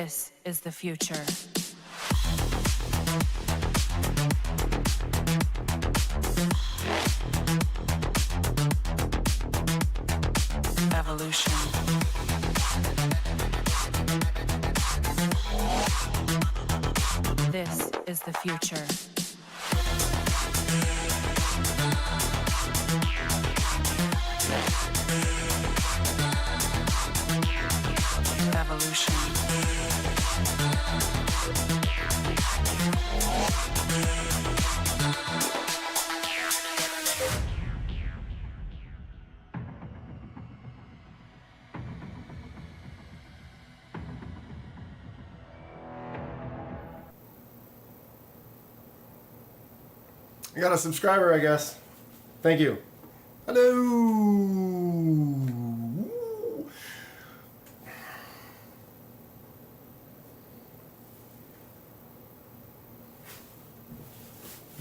This is the future. Evolution. This is the future. Evolution. You got a subscriber, I guess. Thank you. Hello.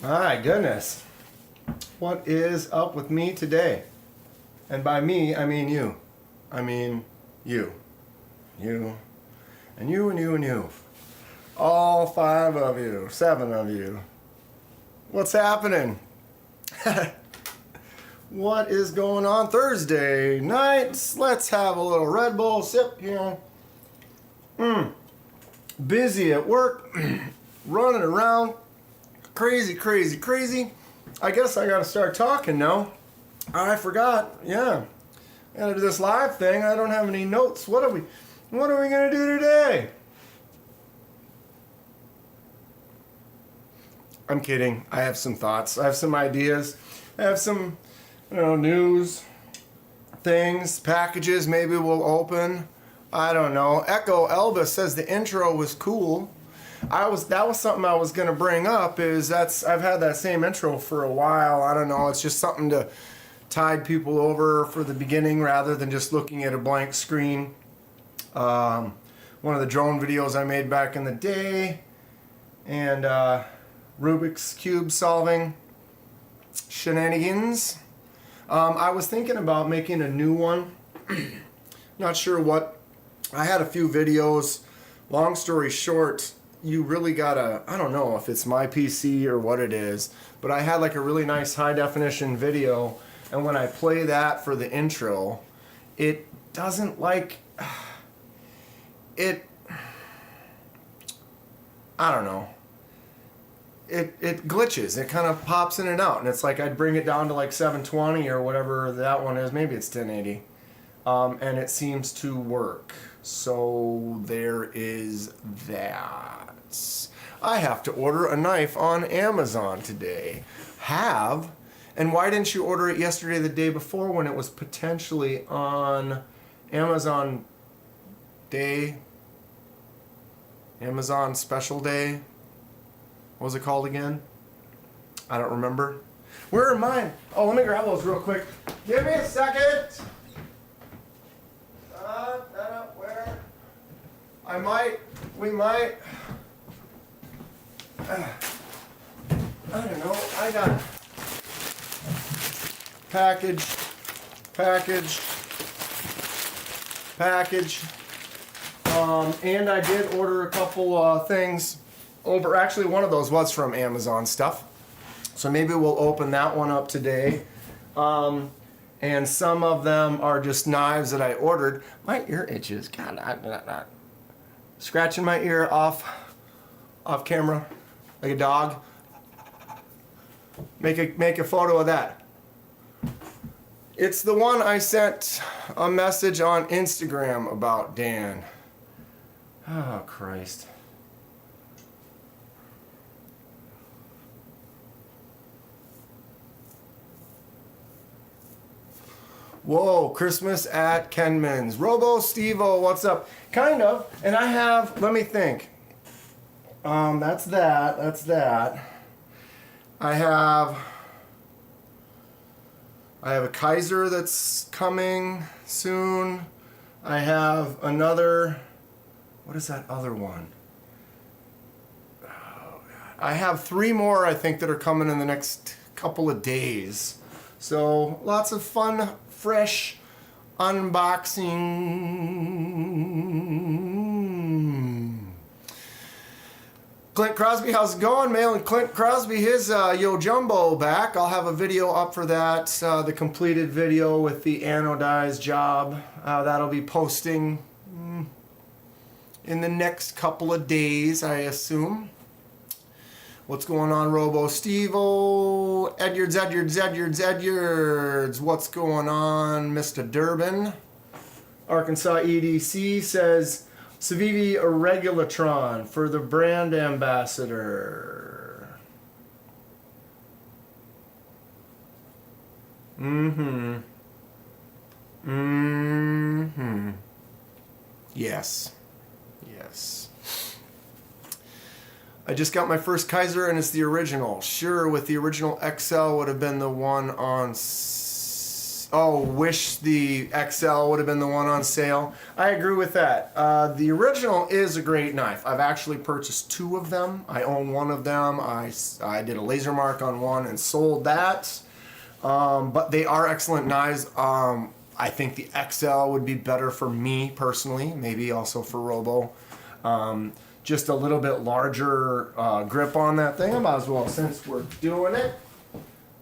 My goodness. What is up with me today? And by me, I mean you. I mean you. You. And you and you and you. All 5 of you. 7 of you. What's happening? What is going on Thursday nights? Let's have a little Red Bull sip here. Busy at work, running around, crazy, crazy, crazy. I guess I gotta start talking now. I forgot, yeah. I gotta do this live thing. I don't have any notes. What are we gonna do today? I'm kidding. I have some thoughts. I have some ideas. I have some, news, things, packages maybe we'll open. I don't know. Echo Elvis says the intro was cool. That was something I was gonna bring up. I've had that same intro for a while. I don't know. It's just something to tide people over for the beginning rather than just looking at a blank screen. One of the drone videos I made back in the day, and Rubik's Cube solving shenanigans. I was thinking about making a new one. Not sure what. I had a few videos. Long story short, you really gotta, I don't know if it's my PC or what it is, but I had like a really nice high definition video, and when I play that for the intro, it doesn't like it. I don't know. It glitches. It kind of pops in and out, and it's like I'd bring it down to like 720 or whatever that one is. Maybe it's 1080, and it seems to work. So there is that. I have to order a knife on Amazon today. And why didn't you order it yesterday, the day before, when it was potentially on Amazon Day? Amazon Special Day? What was it called again? I don't remember. Where are mine? Oh, let me grab those real quick. Give me a second. Where? We might. I don't know. I got package. And I did order a couple things over. Actually, one of those was from Amazon stuff, so maybe we'll open that one up today. And some of them are just knives that I ordered. My ear itches. God, I'm scratching my ear off camera like a dog. Make a photo of that. It's the one I sent a message on Instagram about, Dan. Oh, Christ. Whoa, Christmas at Kenman's. Robo Stevo, what's up? Kind of. And I have, let me think. That's that. I have a Kaiser that's coming soon. I have another, what is that other one? Oh, God. I have 3 more, I think, that are coming in the next couple of days. So lots of fun, fresh unboxing. Clint Crosby, how's it going? Mailing Clint Crosby his Yo Jumbo back. I'll have a video up for that, the completed video with the anodized job. That'll be posting in the next couple of days, I assume. What's going on, Robo Stevo? Edyards. What's going on, Mr. Durbin? Arkansas EDC says, Civivi Regulatron for the brand ambassador. Yes. I just got my first Kaiser and it's the original. Sure, with the original XL would have been the one on... wish the XL would have been the one on sale. I agree with that. The original is a great knife. I've actually purchased 2 of them. I own one of them. I did a laser mark on one and sold that. But they are excellent knives. I think the XL would be better for me personally, maybe also for Robo. Just a little bit larger grip on that thing. I might as well, since we're doing it,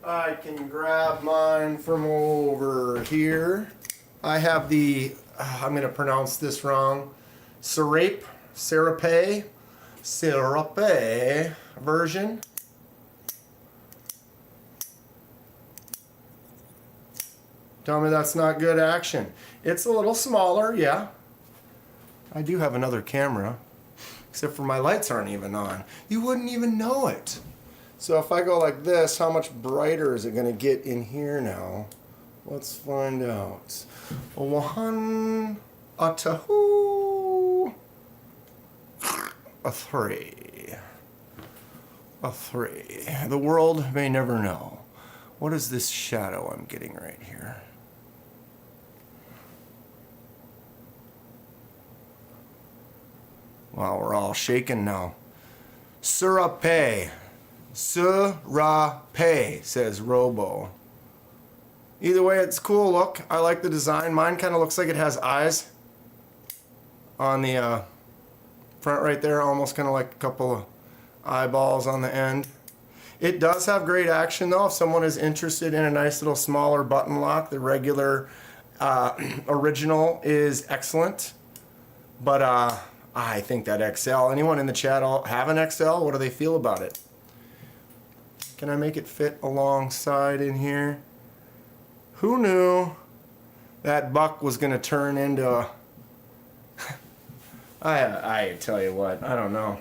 I can grab mine from over here. I have the, I'm going to pronounce this wrong, Serape version. Tell me that's not good action. It's a little smaller, yeah. I do have another camera, except for my lights aren't even on. You wouldn't even know it. So if I go like this, how much brighter is it going to get in here now? Let's find out. A 1, a 2, a 3. A 3. The world may never know. What is this shadow I'm getting right here? Wow, we're all shaking now. Serape, says Robo. Either way, it's cool look. I like the design. Mine kind of looks like it has eyes on the front right there, almost kind of like a couple of eyeballs on the end. It does have great action though. If someone is interested in a nice little smaller button lock, the regular original is excellent. But I think that XL, anyone in the chat have an XL? What do they feel about it? Can I make it fit alongside in here? Who knew that buck was going to turn into a... I tell you what, I don't know.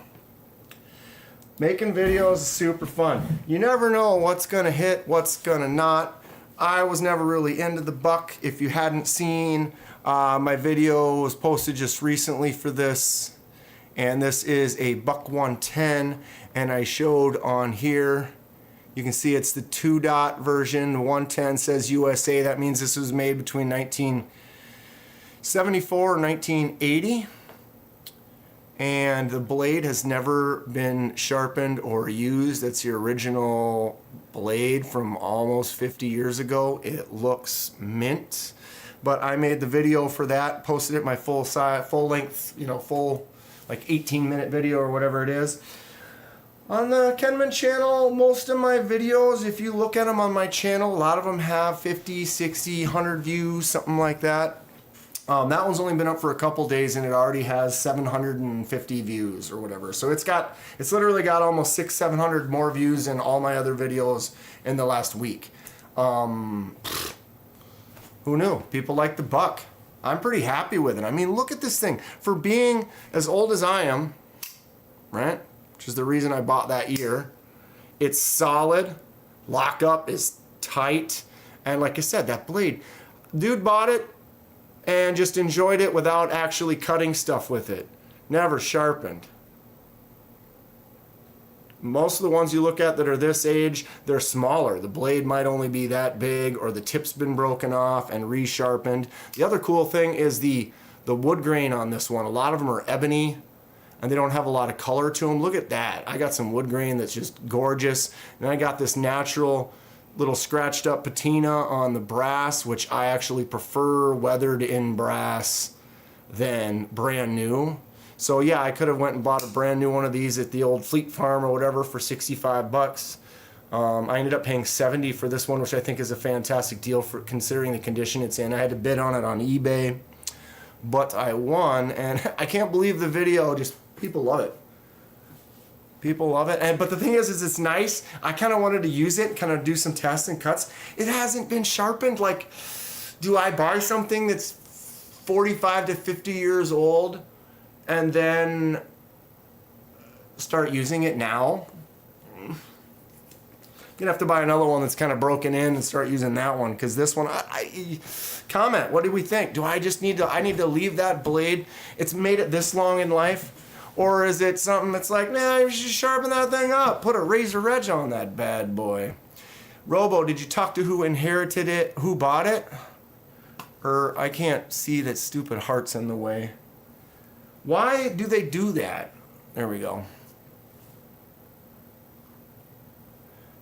Making videos is super fun. You never know what's going to hit, what's going to not. I was never really into the buck. If you hadn't seen, my video was posted just recently for this. And this is a buck 110. And I showed on here, you can see it's the 2-dot version. The 110 says USA. That means this was made between 1974 and 1980. And the blade has never been sharpened or used. That's the original blade from almost 50 years ago. It looks mint. But I made the video for that, posted it my full length, full like 18-minute video or whatever it is. On the Kenman channel, most of my videos, if you look at them on my channel, a lot of them have 50, 60, 100 views, something like that. That one's only been up for a couple days and it already has 750 views or whatever. So it's literally got almost 600-700 more views than all my other videos in the last week. Who knew? People like the buck. I'm pretty happy with it. I mean, look at this thing. For being as old as I am, right? Which is the reason I bought that year. It's solid. Lockup is tight. And like I said, that blade, dude bought it and just enjoyed it without actually cutting stuff with it. Never sharpened. Most of the ones you look at that are this age, they're smaller. The blade might only be that big, or the tip's been broken off and resharpened. The other cool thing is the wood grain on this one. A lot of them are ebony and they don't have a lot of color to them. Look at that. I got some wood grain that's just gorgeous. And I got this natural little scratched up patina on the brass, which I actually prefer weathered in brass than brand new. So yeah, I could have went and bought a brand new one of these at the old Fleet Farm or whatever for 65 bucks. I ended up paying 70 for this one, which I think is a fantastic deal for considering the condition it's in. I had to bid on it on eBay, but I won, and I can't believe the video. Just people love it. People love it. But the thing is it's nice. I kind of wanted to use it, kind of do some tests and cuts. It hasn't been sharpened. Like, do I buy something that's 45 to 50 years old and then start using it now? You're gonna have to buy another one that's kind of broken in and start using that one, because this one, comment, what do we think? Do I just need to leave that blade? It's made it this long in life? Or is it something that's like, nah, you should sharpen that thing up. Put a razor edge on that bad boy. Robo, did you talk to who inherited it? Who bought it? Or I can't see that stupid heart's in the way. Why do they do that? There we go.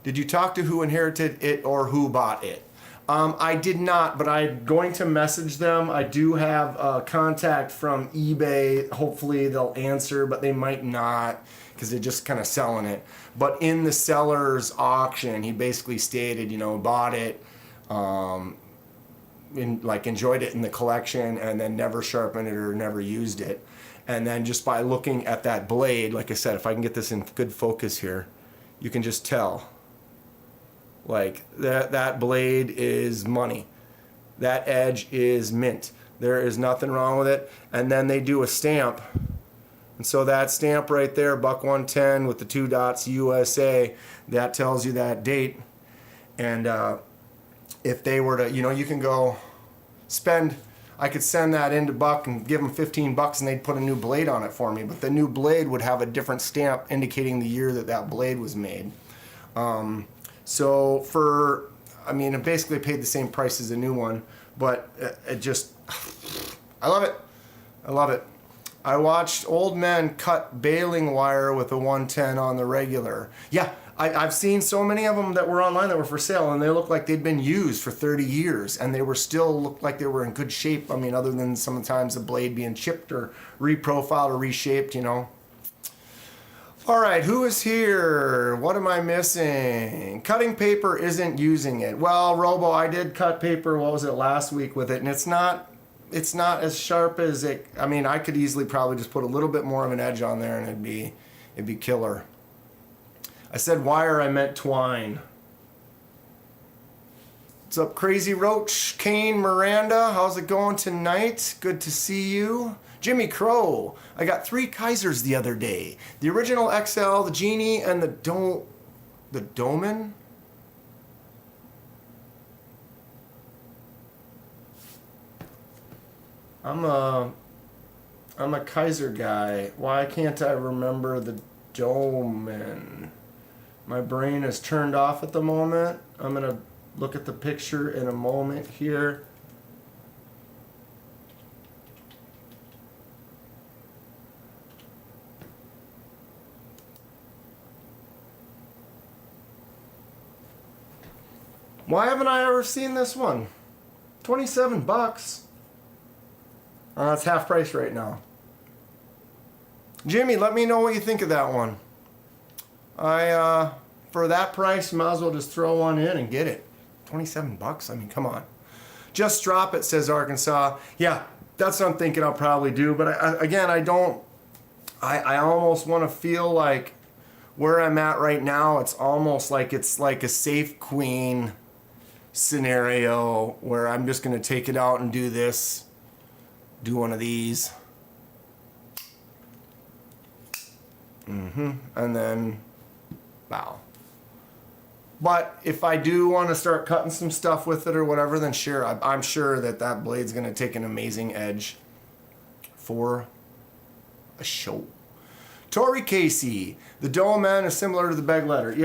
Did you talk to who inherited it or who bought it? I did not, but I'm going to message them. I do have a contact from eBay. Hopefully they'll answer, but they might not because they're just kind of selling it. But in the seller's auction, he basically stated, you know, bought it, enjoyed it in the collection, and then never sharpened it or never used it. And then just by looking at that blade, like I said, if I can get this in good focus here, you can just tell. Like that blade is money. That edge is mint. There is nothing wrong with it. And then they do a stamp. And so that stamp right there, buck 110 with the 2 dots USA, that tells you that date. And if they were to, you know, you can go spend, I could send that into Buck and give them 15 bucks and they'd put a new blade on it for me. But the new blade would have a different stamp indicating the year that that blade was made. So for, I mean, I basically paid the same price as a new one, but it just, I love it. I love it. I watched old men cut baling wire with a 110 on the regular. Yeah, I've seen so many of them that were online that were for sale, and they looked like they'd been used for 30 years, and they were still looked like they were in good shape. I mean, other than sometimes the blade being chipped or reprofiled or reshaped, you know. All right, who is here? What am I missing? Cutting paper isn't using it. Well, Robo, I did cut paper, what was it, last week with it, and it's not as sharp as it, I mean, I could easily probably just put a little bit more of an edge on there and it'd be killer. I said wire, I meant twine. What's up, Crazy Roach? Kane Miranda, how's it going tonight? Good to see you. Jimmy Crow, I got 3 Kaisers the other day. The original XL, the Genie, and the Doman? I'm a Kaiser guy. Why can't I remember the Doman? My brain is turned off at the moment. I'm gonna look at the picture in a moment here. Why haven't I ever seen this one? 27 bucks. It's half price right now. Jimmy, let me know what you think of that one. For that price, you might as well just throw one in and get it. 27 bucks? I mean, come on. Just drop it, says Arkansas. Yeah, that's what I'm thinking I'll probably do. But I almost want to feel like where I'm at right now, it's almost like it's like a safe queen scenario where I'm just going to take it out and do this. Do one of these. And then, wow. But if I do want to start cutting some stuff with it or whatever, then sure, I'm sure that blade's going to take an amazing edge for a show. Tori Casey, the Dolman is similar to the Beg Letter.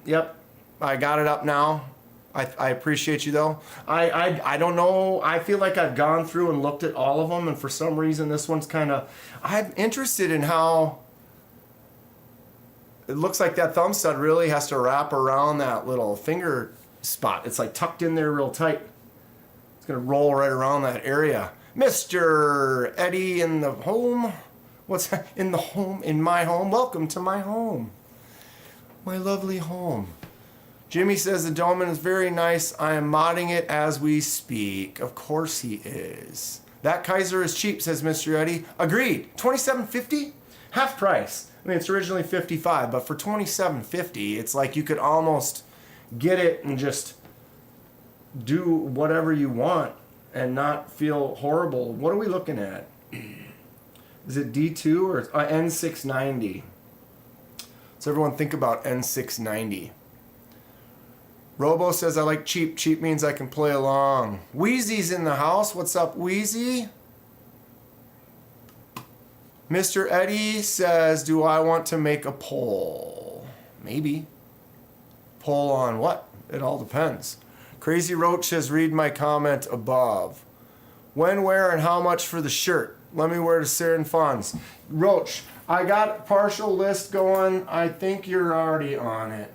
Yep. I got it up now. I appreciate you though. I don't know. I feel like I've gone through and looked at all of them, and for some reason this one's kind of. I'm interested in how. It looks like that thumb stud really has to wrap around that little finger spot. It's like tucked in there real tight. It's gonna roll right around that area. Mr. Eddie in the home. What's in the home? In my home? Welcome to my home. My lovely home. Jimmy says the Doman is very nice. I am modding it as we speak. Of course he is. That Kaiser is cheap, says Mr. Eddie. Agreed. $27.50? Half price. I mean, it's originally $55, but for $27.50, it's like you could almost get it and just do whatever you want and not feel horrible. What are we looking at? Is it D2 or N690? So everyone think about N690. Robo says, I like cheap. Cheap means I can play along. Wheezy's in the house. What's up, Wheezy? Mr. Eddie says, do I want to make a poll? Maybe. Poll on what? It all depends. Crazy Roach says, read my comment above. When, where, and how much for the shirt? Let me wear to Sarin Funds. Roach, I got a partial list going. I think you're already on it.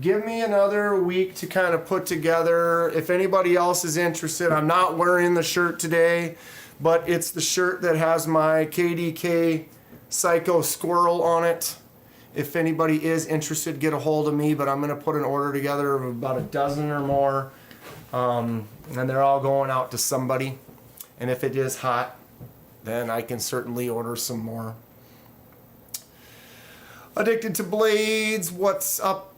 Give me another week to kind of put together. If anybody else is interested, I'm not wearing the shirt today, but it's the shirt that has my KDK Psycho Squirrel on it. If anybody is interested, get a hold of me, but I'm going to put an order together of about a dozen or more, and they're all going out to somebody. And if it is hot, then I can certainly order some more. Addicted to Blades, what's up,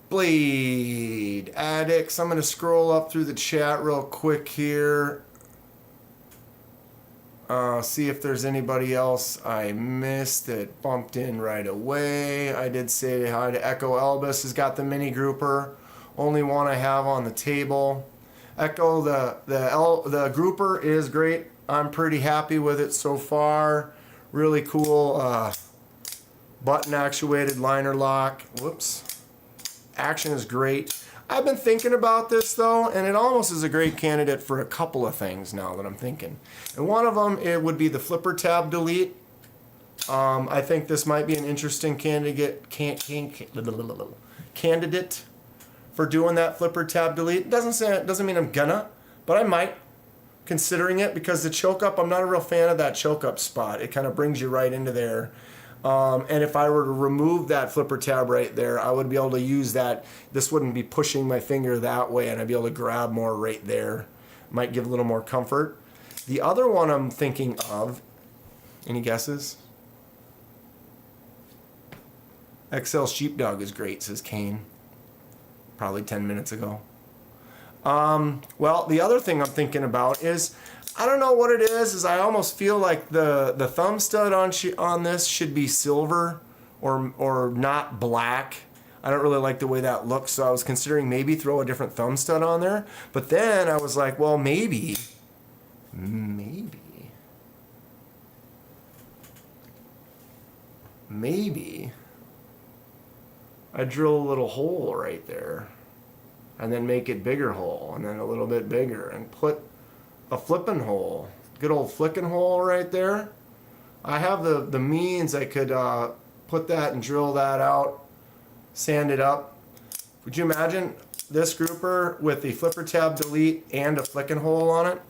Blade Addicts? I'm going to scroll up through the chat real quick here. See if there's anybody else I missed that bumped in right away. I did say hi to Echo Elvis, has got the mini grouper, only one I have on the table. Echo, the grouper is great. I'm pretty happy with it so far. Really cool. Button actuated liner lock. Whoops. Action is great. I've been thinking about this though, and it almost is a great candidate for a couple of things now that I'm thinking. And one of them, it would be the flipper tab delete. I think this might be an interesting candidate for doing that flipper tab delete. Doesn't mean I'm gonna, but I might, considering it, because the choke up, I'm not a real fan of that choke up spot. It kind of brings you right into there. And if I were to remove that flipper tab right there, I would be able to use that. This wouldn't be pushing my finger that way, and I'd be able to grab more right there. Might give a little more comfort. The other one I'm thinking of, any guesses? XL Sheepdog is great, says Kane. Probably 10 minutes ago. Well, the other thing I'm thinking about is, I don't know what it is I almost feel like the thumb stud on this should be silver or not black. I don't really like the way that looks, so I was considering maybe throw a different thumb stud on there. But then I was like, well, maybe I drill a little hole right there and then make it bigger hole and then a little bit bigger and put a flipping hole, good old flicking hole right there. I have the means. I could put that and drill that out, sand it up. Would you imagine this grouper with the flipper tab delete and a flicking hole on it?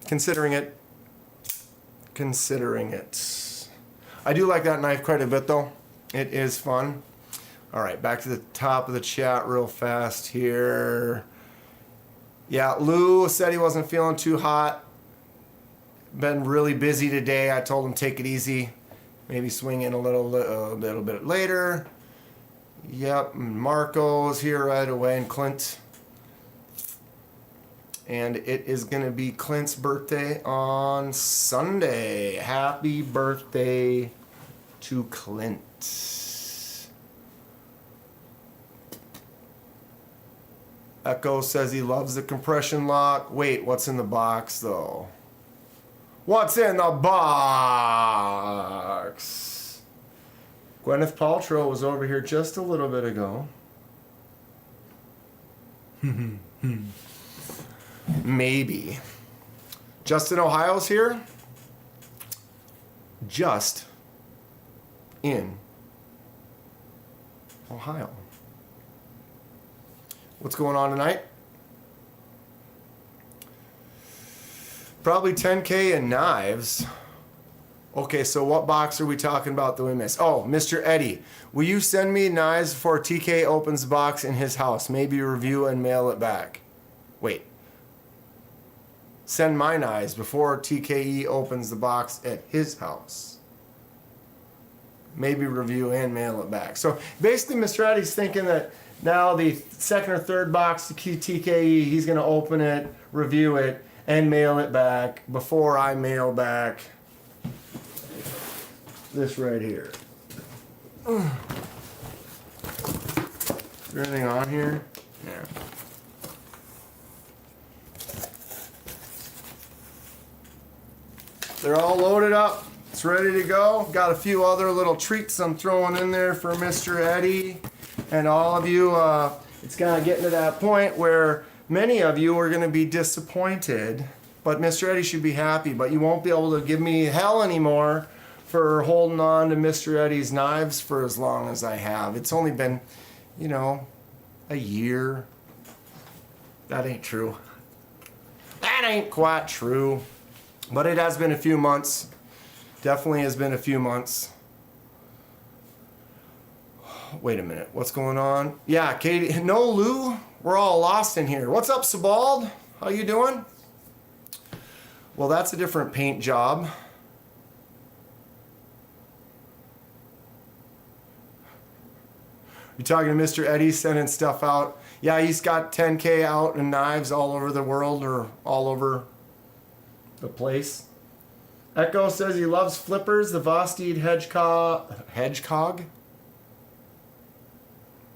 Considering it. I do like that knife quite a bit though. It is fun. All right, back to the top of the chat real fast here. Yeah, Lou said he wasn't feeling too hot. Been really busy today. I told him take it easy. Maybe swing in a little bit later. Yep, Marco's here right away, and Clint. And it is going to be Clint's birthday on Sunday. Happy birthday to Clint. Echo says he loves the compression lock. Wait, what's in the box though? What's in the box? Gwyneth Paltrow was over here just a little bit ago. Maybe. Justin Ohio's here. Just in Ohio. What's going on tonight? Probably 10K in knives. Okay, so what box are we talking about that we missed? Oh, Mr. Eddie, will you send me knives before TK opens the box in his house? Maybe review and mail it back. Wait. Send my knives before TKE opens the box at his house. Maybe review and mail it back. So basically, Mr. Eddie's thinking that now the second or third box to TKE, he's going to open it, review it, and mail it back before I mail back this right here. Is there anything on here? Yeah. They're all loaded up. It's ready to go. Got a few other little treats I'm throwing in there for Mr. Eddie and all of you. It's kind of getting to that point where many of you are going to be disappointed, but Mr. Eddie should be happy. But you won't be able to give me hell anymore for holding on to Mr. Eddie's knives for as long as I have. It's only been, you know, a year. That ain't true. That ain't quite true. But it has been a few months. Definitely has been a few months. Wait a minute. What's going on? Yeah, Katie. No, Lou. We're all lost in here. What's up, Sebald? How you doing? Well, that's a different paint job. You talking to Mr. Eddie sending stuff out? Yeah, he's got 10K out and knives all over the world or all over the place. Echo says he loves flippers. The Vosteed Hedgehog.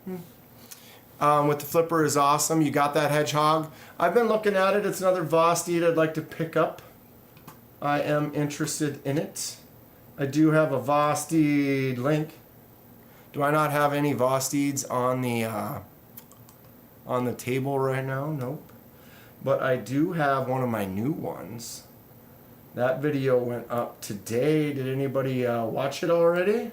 With the flipper is awesome. You got that Hedgehog? I've been looking at it. It's another Vosteed I'd like to pick up. I am interested in it. I do have a Vosteed link. Do I not have any Vosteeds on the table right now? Nope. But I do have one of my new ones. That video went up today. Did anybody watch it already?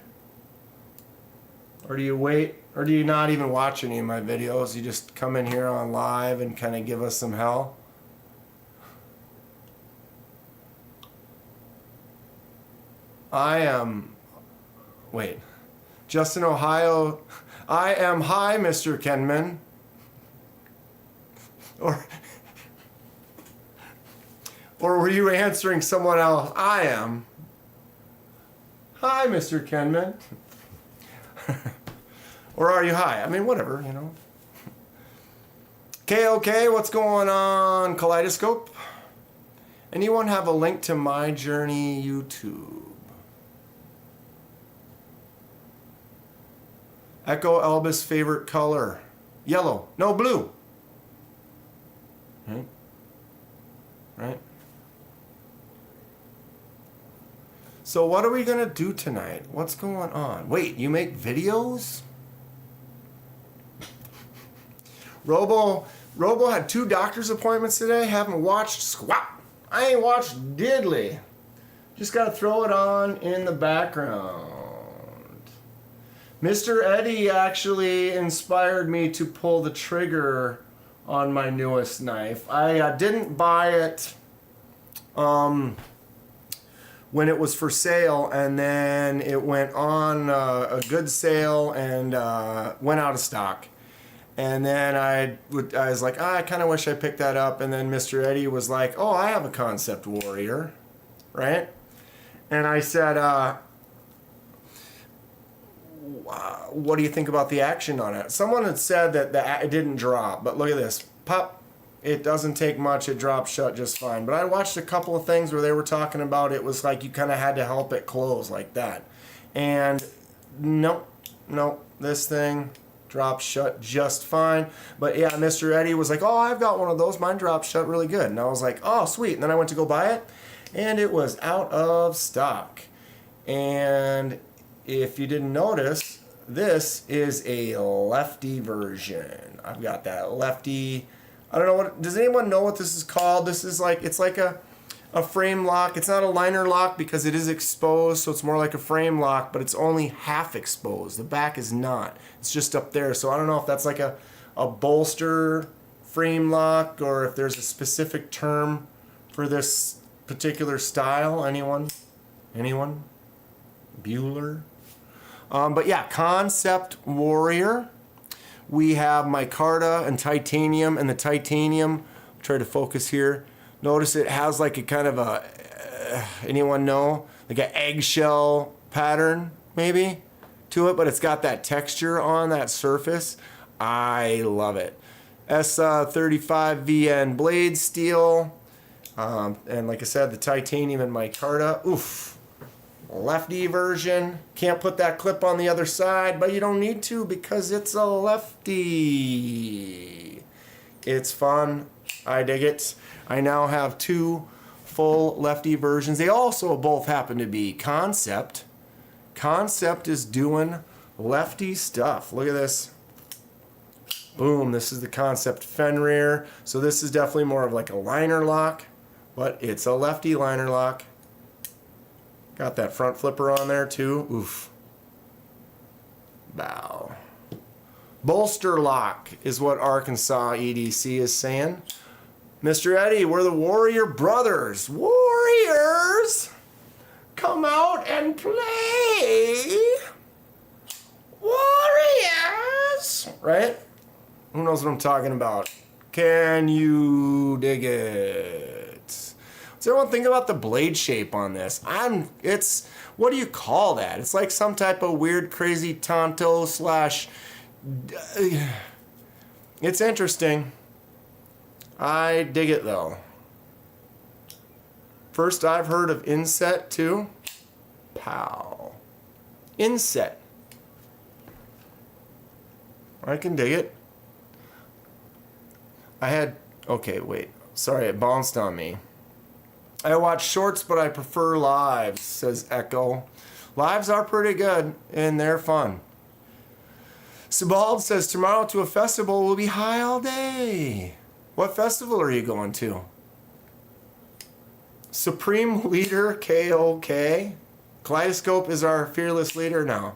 Or do you wait? Or do you not even watch any of my videos? You just come in here on live and kind of give us some hell? Wait. Justin, Ohio. I am hi, Mr. Kenman. Or were you answering someone else? I am. Hi, Mr. Kenman. Or are you hi? I mean, whatever, you know. KOK, what's going on? Kaleidoscope? Anyone have a link to My Journey YouTube? Echo Elvis favorite color. Yellow. No, blue. Right? Right? So what are we going to do tonight? What's going on? Wait, you make videos? Robo had 2 doctor's appointments today. Haven't watched squat. I ain't watched diddly. Just got to throw it on in the background. Mr. Eddie actually inspired me to pull the trigger on my newest knife. I didn't buy it when it was for sale, and then it went on a good sale and went out of stock. And then I was like, I kind of wish I picked that up. And then Mr. Eddie was like, oh, I have a Concept Warrior, right? And I said, what do you think about the action on it? Someone had said that it didn't drop, but look at this. Pop, it doesn't take much. It drops shut just fine. But I watched a couple of things where they were talking about it was like you kind of had to help it close like that. And nope, this thing drops shut just fine. But yeah, Mr. Eddie was like, oh, I've got one of those. Mine drops shut really good. And I was like, oh, sweet. And then I went to go buy it, and it was out of stock. And if you didn't notice, this is a lefty version. I've got that lefty. I don't know what. Does anyone know what this is called? This is like, it's like a frame lock. It's not a liner lock because it is exposed, so it's more like a frame lock, but it's only half exposed. The back is not. It's just up there. So I don't know if that's like a bolster frame lock or if there's a specific term for this particular style? Anyone? Bueller? But yeah, Concept Warrior. We have micarta and titanium, and the titanium, try to focus here. Notice it has like a kind of a, anyone know? Like an eggshell pattern, maybe, to it, but it's got that texture on that surface. I love it. S35 VN blade steel. And like I said, the titanium and micarta. Oof. Lefty version. Can't put that clip on the other side, but you don't need to because it's a lefty. It's fun. I dig it. I now have 2 full lefty versions. They also both happen to be Concept. Concept is doing lefty stuff. Look at this. Boom, this is the Concept Fenrir. So this is definitely more of like a liner lock, but it's a lefty liner lock. Got that front flipper on there too. Oof. Bow. Bolster lock is what Arkansas EDC is saying. Mr. Eddie, we're the Warrior Brothers. Warriors! Come out and play! Warriors! Right? Who knows what I'm talking about? Can you dig it? Does everyone think about the blade shape on this? It's, what do you call that? It's like some type of weird, crazy Tonto slash, it's interesting. I dig it though. First I've heard of inset too. Pow. Inset. I can dig it. Okay, wait. Sorry, it bounced on me. I watch shorts, but I prefer lives, says Echo. Lives are pretty good, and they're fun. Sebald says, tomorrow to a festival will be high all day. What festival are you going to? Supreme Leader KOK. Kaleidoscope is our fearless leader now,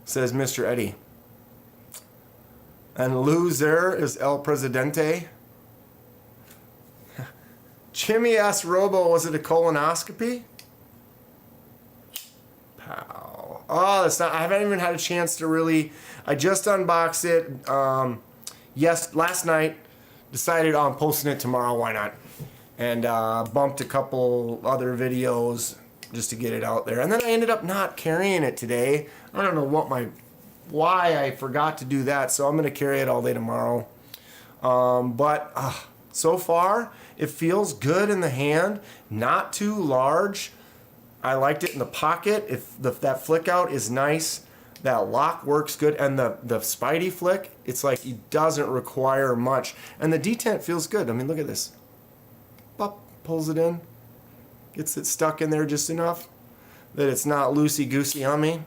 says Mr. Eddie. And loser is El Presidente. Jimmy S. Robo, was it a colonoscopy? Pow. Oh, that's not, I haven't even had a chance to really, I just unboxed it. Yes, last night. Decided on posting it tomorrow, why not? And bumped a couple other videos just to get it out there. And then I ended up not carrying it today. I don't know why I forgot to do that, so I'm going to carry it all day tomorrow. But so far, it feels good in the hand, not too large. I liked it in the pocket. If that flick out is nice, that lock works good, and the Spidey flick, it's like it doesn't require much. And the detent feels good. I mean, look at this. Pop, pulls it in, gets it stuck in there just enough that it's not loosey-goosey on me.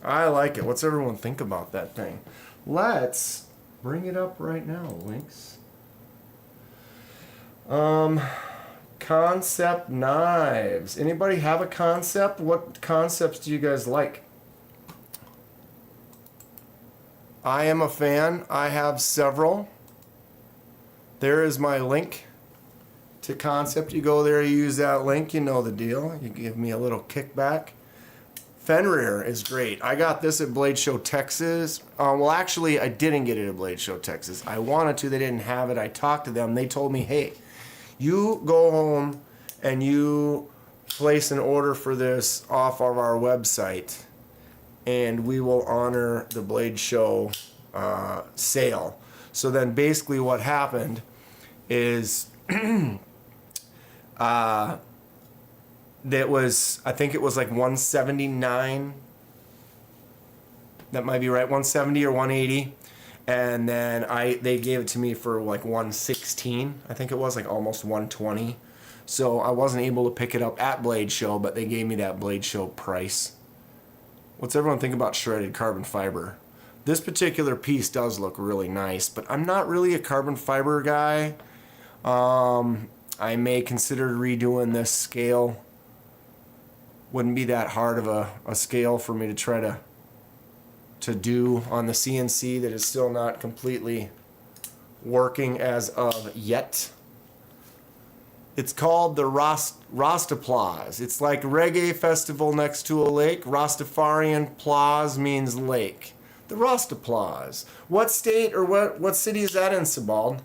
I like it. What's everyone think about that thing? Let's bring it up right now, Links. Concept knives. Anybody have a concept? What concepts do you guys like? I am a fan. I have several. There is my link to Concept. You go there, you use that link, you know the deal. You give me a little kickback. Fenrir is great. I got this at Blade Show Texas. Well, actually, I didn't get it at Blade Show Texas. I wanted to. They didn't have it. I talked to them. They told me, hey, you go home and you place an order for this off of our website, and we will honor the Blade Show sale. So then basically what happened is that was, I think it was like 179. That might be right, 170 or 180. And then they gave it to me for like 116. I think it was like almost 120. So I wasn't able to pick it up at Blade Show, but they gave me that Blade Show price. What's everyone think about shredded carbon fiber? This particular piece does look really nice, but I'm not really a carbon fiber guy. I may consider redoing this scale. Wouldn't be that hard of a scale for me to try to do on the CNC that is still not completely working as of yet. It's called the Rastaplas. It's like reggae festival next to a lake. Rastafarian Plaza means lake. The Rastaplas. What state or what city is that in, Sebald?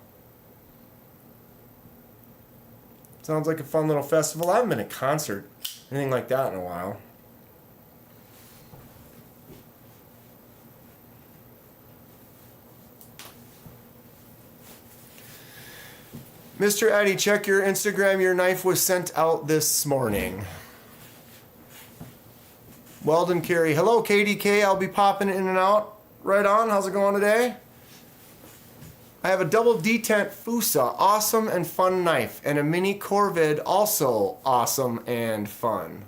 Sounds like a fun little festival. I haven't been to a concert, anything like that in a while. Mr. Eddie, check your Instagram. Your knife was sent out this morning. Weldon Carey. Hello, KDK. I'll be popping in and out. Right on. How's it going today? I have a double detent Fusa. Awesome and fun knife. And a mini Corvid. Also awesome and fun.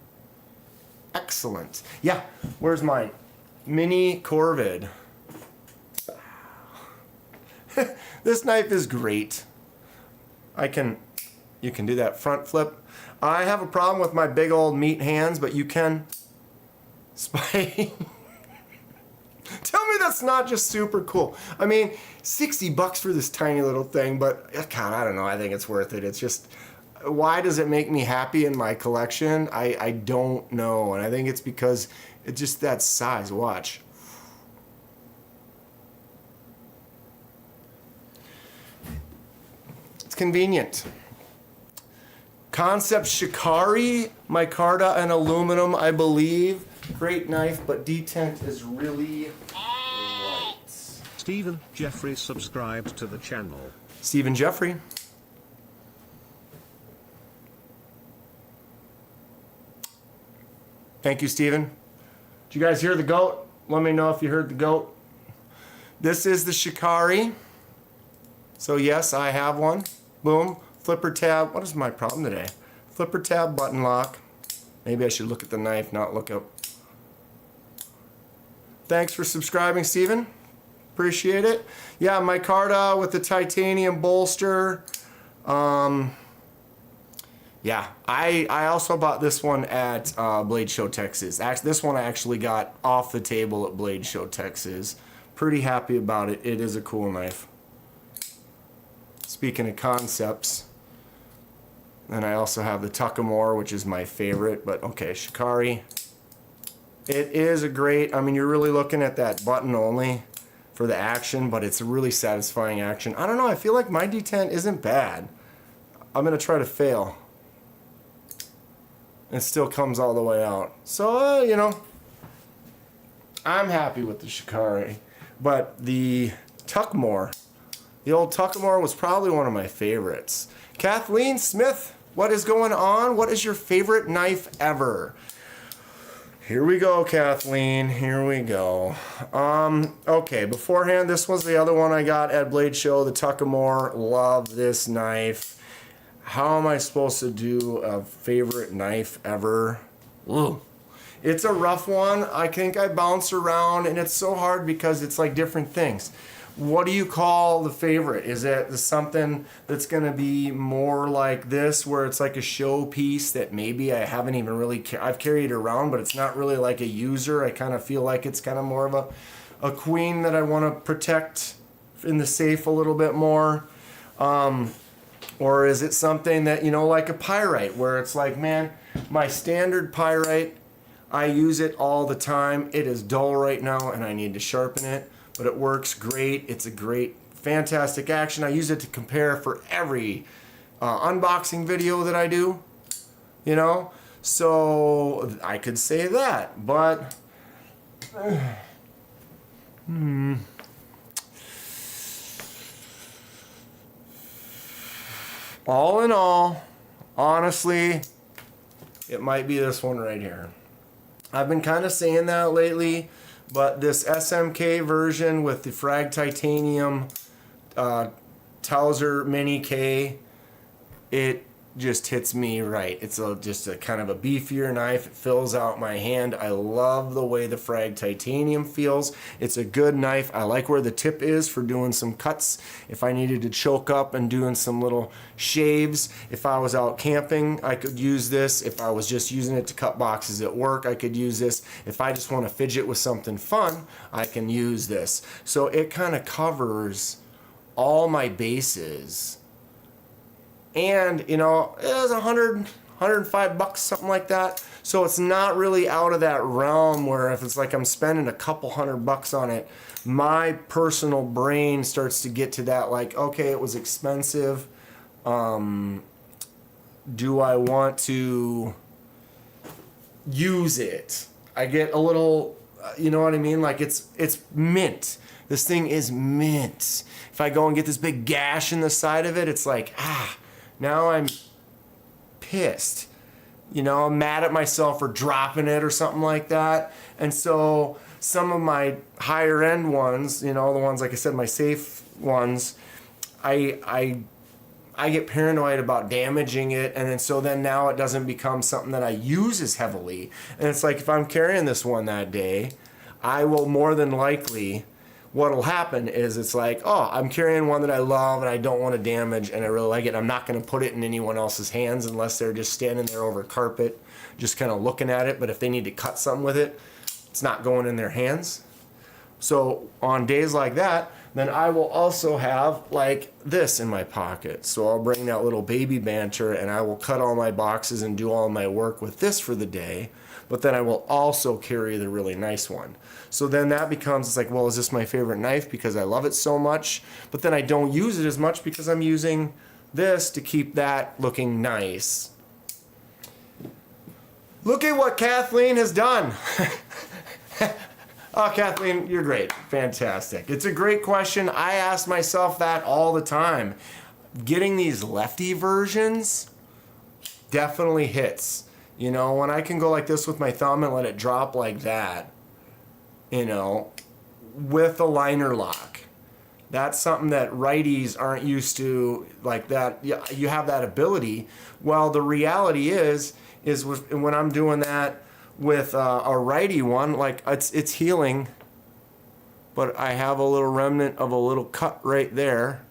Excellent. Yeah. Where's my mini Corvid? This knife is great. You can do that front flip. I have a problem with my big old meat hands, but you can spy. Tell me that's not just super cool. I mean, $60 for this tiny little thing, but God, I don't know. I think it's worth it. It's just, why does it make me happy in my collection? I don't know, and I think it's because it's just that size. Watch. Convenient. Concept Shikari, micarta and aluminum, I believe. Great knife, but detent is really light. Stephen Jeffrey subscribed to the channel. Stephen Jeffrey. Thank you, Stephen. Did you guys hear the goat? Let me know if you heard the goat. This is the Shikari. So yes, I have one. Boom, flipper tab. What is my problem today? Flipper tab, button lock. Maybe I should look at the knife, not look up. Thanks for subscribing, Steven. Appreciate it. Yeah, micarta with the titanium bolster. Yeah, I also bought this one at Blade Show Texas. Actually, this one I actually got off the table at Blade Show Texas. Pretty happy about it. It is a cool knife. Speaking of concepts, then I also have the Tuckamore, which is my favorite, but okay, Shikari. It is a great, I mean, you're really looking at that button only for the action, but it's a really satisfying action. I don't know, I feel like my detent isn't bad. I'm going to try to fail. It still comes all the way out. So, you know, I'm happy with the Shikari, but the Tuckamore, the old Tuckamore was probably one of my favorites. Kathleen Smith, what is going on? What is your favorite knife ever? Here we go, Kathleen. Here we go. Okay, beforehand, this was the other one I got at Blade Show, the Tuckamore. Love this knife. How am I supposed to do a favorite knife ever? Ooh. It's a rough one. I think I bounce around, and it's so hard because it's like different things. What do you call the favorite? Is it something that's going to be more like this, where it's like a show piece that maybe I haven't even really I've carried around, but it's not really like a user. I kind of feel like it's kind of more of a queen that I want to protect in the safe a little bit more. Or is it something that, you know, like a pyrite, where it's like, man, my standard pyrite, I use it all the time. It is dull right now and I need to sharpen it. But it works great. It's a great, fantastic action. I use it to compare for every unboxing video that I do, you know? So I could say that, but all in all, honestly, it might be this one right here. I've been kind of saying that lately. But this SMK version with the Frag Titanium Towser Mini K, it just hits me right. It's just a kind of a beefier knife. It fills out my hand. I love the way the Frag Titanium feels. It's a good knife. I like where the tip is for doing some cuts. If I needed to choke up and doing some little shaves, if I was out camping, I could use this. If I was just using it to cut boxes at work, I could use this. If I just want to fidget with something fun, I can use this. So it kind of covers all my bases and you know, it was 105 bucks, something like that. So it's not really out of that realm where if it's like I'm spending a couple $100 on it, my personal brain starts to get to that like, okay, it was expensive. Do I want to use it? I get a little, you know what I mean? Like it's mint. This thing is mint. If I go and get this big gash in the side of it, it's like, now I'm pissed. You know, I'm mad at myself for dropping it or something like that. And so some of my higher end ones, you know, the ones, like I said, my safe ones, I get paranoid about damaging it, and then now it doesn't become something that I use as heavily. And it's like if I'm carrying this one that day, I will more than likely, what'll happen is it's like, oh, I'm carrying one that I love and I don't want to damage and I really like it. I'm not going to put it in anyone else's hands unless they're just standing there over carpet, just kind of looking at it. But if they need to cut something with it, it's not going in their hands. So on days like that, then I will also have like this in my pocket. So I'll bring that little baby banter and I will cut all my boxes and do all my work with this for the day. But then I will also carry the really nice one. So then that becomes, it's like, well, is this my favorite knife because I love it so much? But then I don't use it as much because I'm using this to keep that looking nice. Look at what Kathleen has done. Oh, Kathleen, you're great. Fantastic. It's a great question. I ask myself that all the time. Getting these lefty versions definitely hits. You know, when I can go like this with my thumb and let it drop like that, you know, with a liner lock. That's something that righties aren't used to, like that. You have that ability. Well, the reality is when I'm doing that with a righty one, like it's healing, but I have a little remnant of a little cut right there,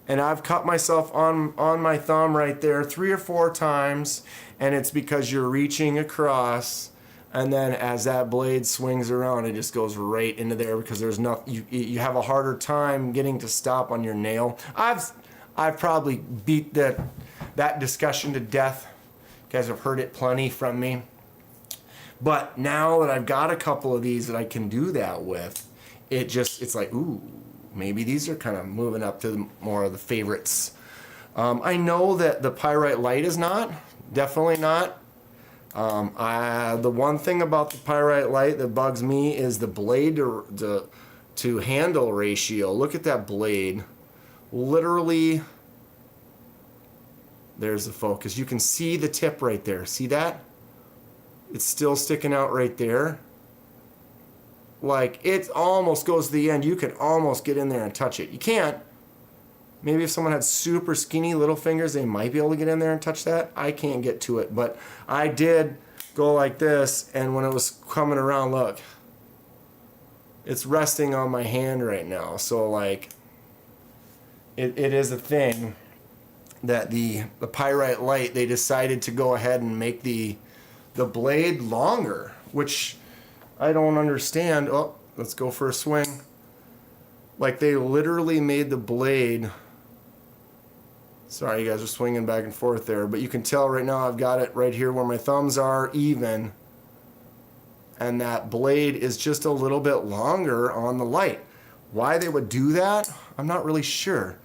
and I've cut myself on my thumb right there 3 or 4 times, and it's because you're reaching across, and then as that blade swings around, it just goes right into there because there's nothing. You have a harder time getting to stop on your nail. I've probably beat that discussion to death. You guys have heard it plenty from me. But now that I've got a couple of these that I can do that with, it's like, ooh, maybe these are kind of moving up to more of the favorites. I know that the Pyrite Light is not, definitely not. The one thing about the Pyrite Light that bugs me is the blade to handle ratio. Look at that blade. Literally, there's the focus. You can see the tip right there. See that? It's still sticking out right there. Like, it almost goes to the end. You could almost get in there and touch it. You can't. Maybe if someone had super skinny little fingers, they might be able to get in there and touch that. I can't get to it, but I did go like this, and when it was coming around, look, it's resting on my hand right now. So like, it is a thing that the Pyrite Light, they decided to go ahead and make the blade longer, which I don't understand. Oh, let's go for a swing. Like, they literally made the blade, sorry, you guys are swinging back and forth there, but you can tell right now I've got it right here where my thumbs are even, and that blade is just a little bit longer on the light. Why they would do that, I'm not really sure.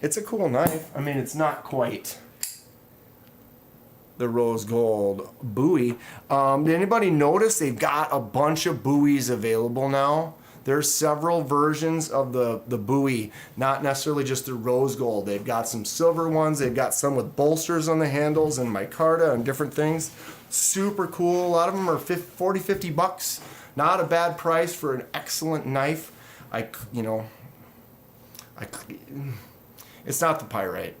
It's a cool knife. I mean, it's not quite the rose gold buoy. Did anybody notice they've got a bunch of buoys available now? There's several versions of the buoy, not necessarily just the rose gold. They've got some silver ones. They've got some with bolsters on the handles and micarta and different things. Super cool. A lot of them are 40, 50 bucks. Not a bad price for an excellent knife. It's not the Pyrite.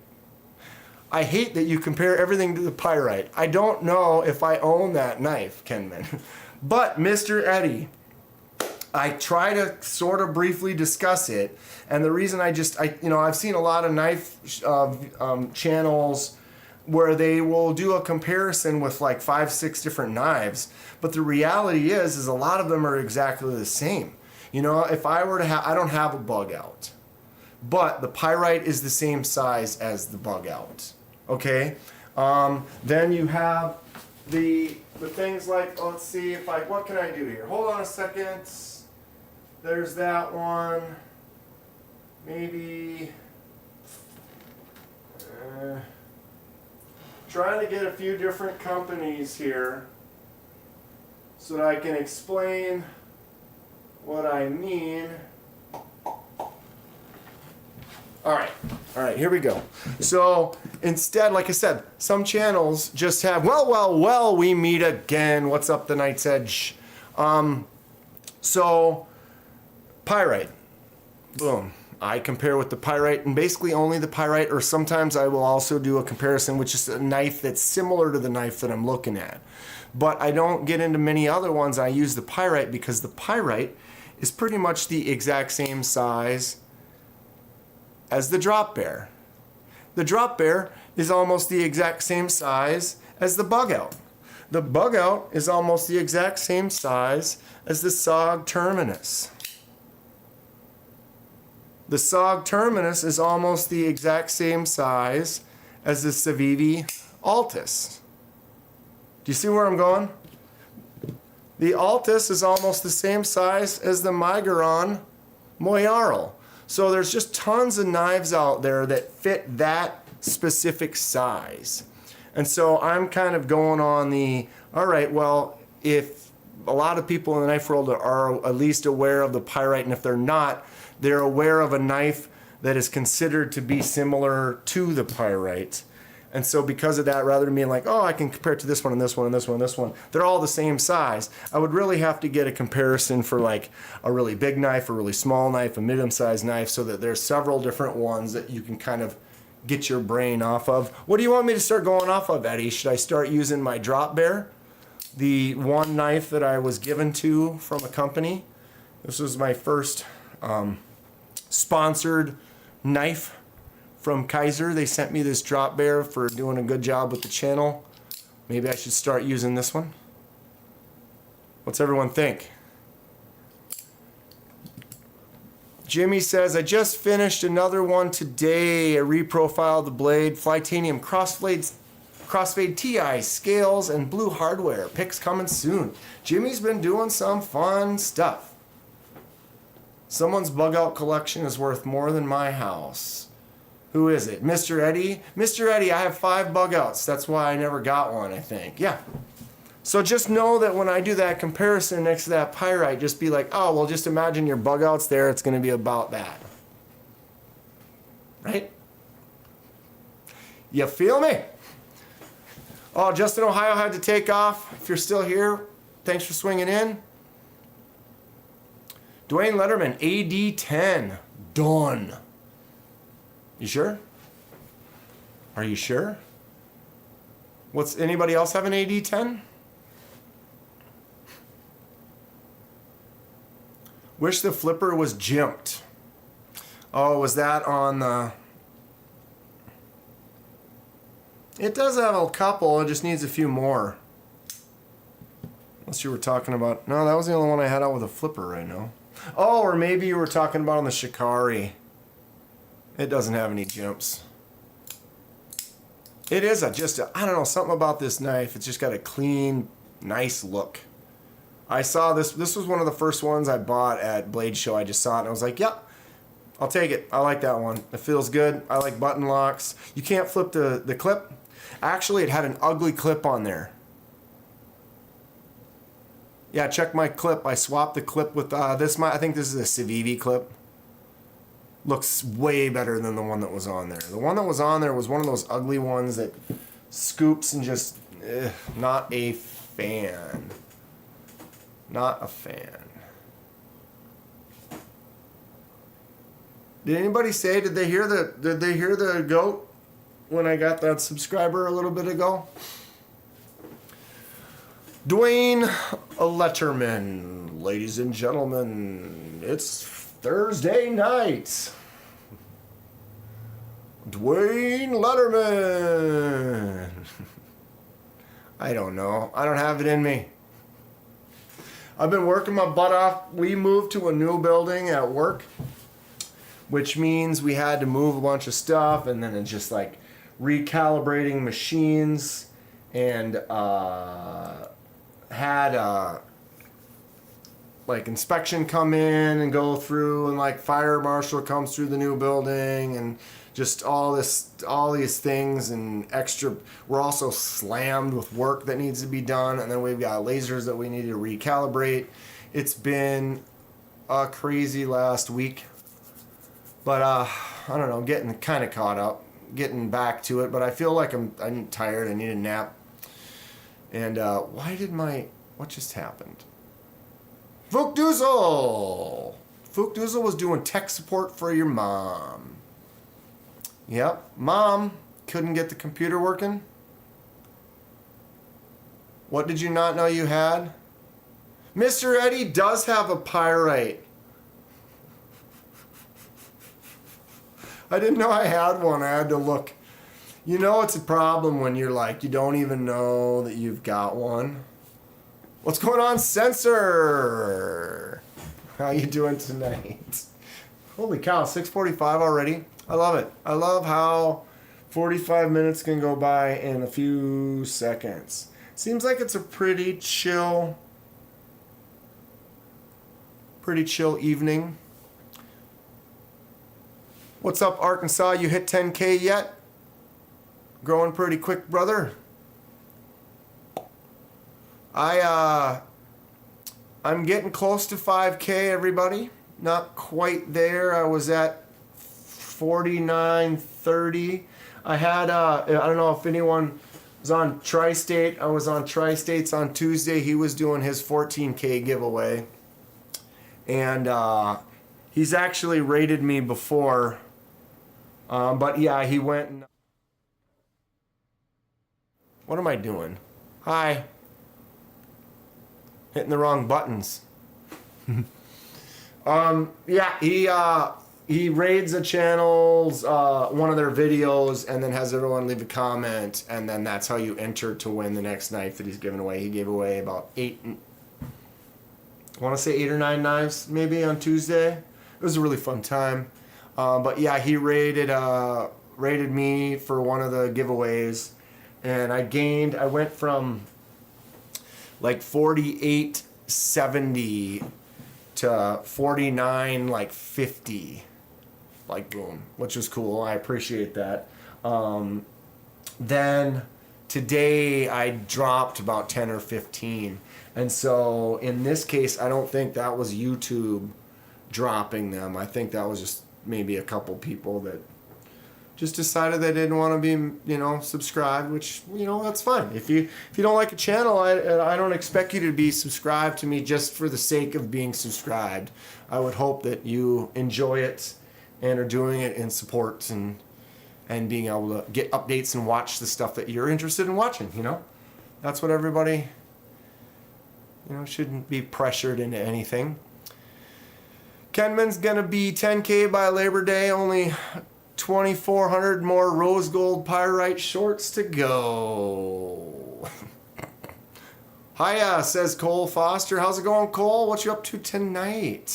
I hate that you compare everything to the Pyrite. I don't know if I own that knife, Kenman. But Mr. Eddie, I try to sort of briefly discuss it, and the reason I've seen a lot of knife channels where they will do a comparison with like 5, 6 different knives, but the reality is a lot of them are exactly the same. You know, if I were to have, I don't have a bug out. but the pyrite is the same size as the bug out. Okay? Then you have the things like, let's see if what can I do here? Hold on a second. There's that one. Maybe trying to get a few different companies here so that I can explain what I mean. All right, here we go. So instead, like I said, some channels just have, well, we meet again. What's up, the Night's Edge? So pyrite, boom. I compare with the pyrite, and basically only the pyrite, or sometimes I will also do a comparison with just a knife that's similar to the knife that I'm looking at. But I don't get into many other ones. I use the pyrite because the pyrite is pretty much the exact same size as the drop bear. The drop bear is almost the exact same size as the bug out. The bug out is almost the exact same size as the SOG Terminus. The SOG Terminus is almost the exact same size as the Civivi Altus. Do you see where I'm going? The Altus is almost the same size as the Miguron Moyarl. So there's just tons of knives out there that fit that specific size. And so I'm kind of going on the, all right, well, if a lot of people in the knife world are at least aware of the pyrite, and if they're not, they're aware of a knife that is considered to be similar to the pyrite. And so because of that, rather than being like, oh, I can compare it to this one and this one and this one and this one, they're all the same size. I would really have to get a comparison for like a really big knife, a really small knife, a medium-sized knife, so that there's several different ones that you can kind of get your brain off of. What do you want me to start going off of, Eddie? Should I start using my drop bear? The one knife that I was given to from a company. This was my first sponsored knife from Kaiser. They sent me this drop bear for doing a good job with the channel. Maybe I should start using this one. What's everyone think? Jimmy says, I just finished another one today. I reprofiled the blade, Flytanium Crossfade TI, scales, and blue hardware. Picks coming soon. Jimmy's been doing some fun stuff. Someone's bug out collection is worth more than my house. Who is it? Mr. Eddie? Mr. Eddie, I have 5 bug outs. That's why I never got one, I think. Yeah. So just know that when I do that comparison next to that pyrite, just be like, oh, well, just imagine your bug outs there. It's going to be about that. Right? You feel me? Oh, Justin, Ohio had to take off. If you're still here, thanks for swinging in. Dwayne Letterman, AD10. Done. You sure? Are you sure? What's anybody else have an AD10? Wish the flipper was jimped. Oh, was that on the... It does have a couple, it just needs a few more. Unless you were talking about... No, that was the only one I had out with a flipper right now. Oh, or maybe you were talking about on the Shikari. It doesn't have any jumps. It is I don't know, something about this knife. It's just got a clean, nice look. I saw this. This was one of the first ones I bought at Blade Show. I just saw it and I was like, yep, I'll take it. I like that one. It feels good. I like button locks. You can't flip the clip. Actually, it had an ugly clip on there. Yeah, check my clip. I swapped the clip with this. I think this is a Civivi clip. Looks way better than the one that was on there. The one that was on there was one of those ugly ones that scoops and just not a fan. Not a fan. Did anybody say, did they hear the goat when I got that subscriber a little bit ago? Dwayne Letterman, ladies and gentlemen, it's Thursday night. Dwayne Letterman. I don't know. I don't have it in me. I've been working my butt off. We moved to a new building at work. which means we had to move a bunch of stuff, and then it's just like recalibrating machines, and had like inspection come in and go through, and like fire marshal comes through the new building, and just all these things and extra. We're also slammed with work that needs to be done, and then we've got lasers that we need to recalibrate. It's been a crazy last week, but I don't know, getting kind of caught up, getting back to it, but I feel like I'm tired. I need a nap. And what just happened? Fookdoozle! Fookdoozle was doing tech support for your mom. Yep, mom couldn't get the computer working. What did you not know you had? Mr. Eddie does have a pyrite. I didn't know I had one. I had to look. You know it's a problem when you're like, you don't even know that you've got one. What's going on, Sensor? How you doing tonight? Holy cow, 6:45 already. I love it. I love how 45 minutes can go by in a few seconds. Seems like it's a pretty chill evening. What's up, Arkansas? You hit 10K yet? Growing pretty quick, brother. I'm getting close to 5K, everybody. Not quite there. I was at 49.30. I had I don't know if anyone was on Tri-State. I was on Tri-States on Tuesday. He was doing his 14K giveaway. And he's actually rated me before. But yeah, he went and... What am I doing? Hi. Hitting the wrong buttons. Yeah, he raids the channels, one of their videos, and then has everyone leave a comment, and then that's how you enter to win the next knife that he's giving away. He gave away about 8 or 9 knives maybe on Tuesday. It was a really fun time. But yeah, he rated me for one of the giveaways, and I went from like 48.70 to 49 like 50, like boom, which was cool. I appreciate that. Then today I dropped about 10 or 15, and so in this case I don't think that was YouTube dropping them. I think that was just maybe a couple people that just decided they didn't want to be, subscribed, which, that's fine. If you don't like a channel, I don't expect you to be subscribed to me just for the sake of being subscribed. I would hope that you enjoy it and are doing it in support and being able to get updates and watch the stuff that you're interested in watching, That's what everybody, shouldn't be pressured into anything. Kenman's going to be 10K by Labor Day, only 2,400 more rose gold pyrite shorts to go. Hiya, says Cole Foster. How's it going, Cole? What you up to tonight?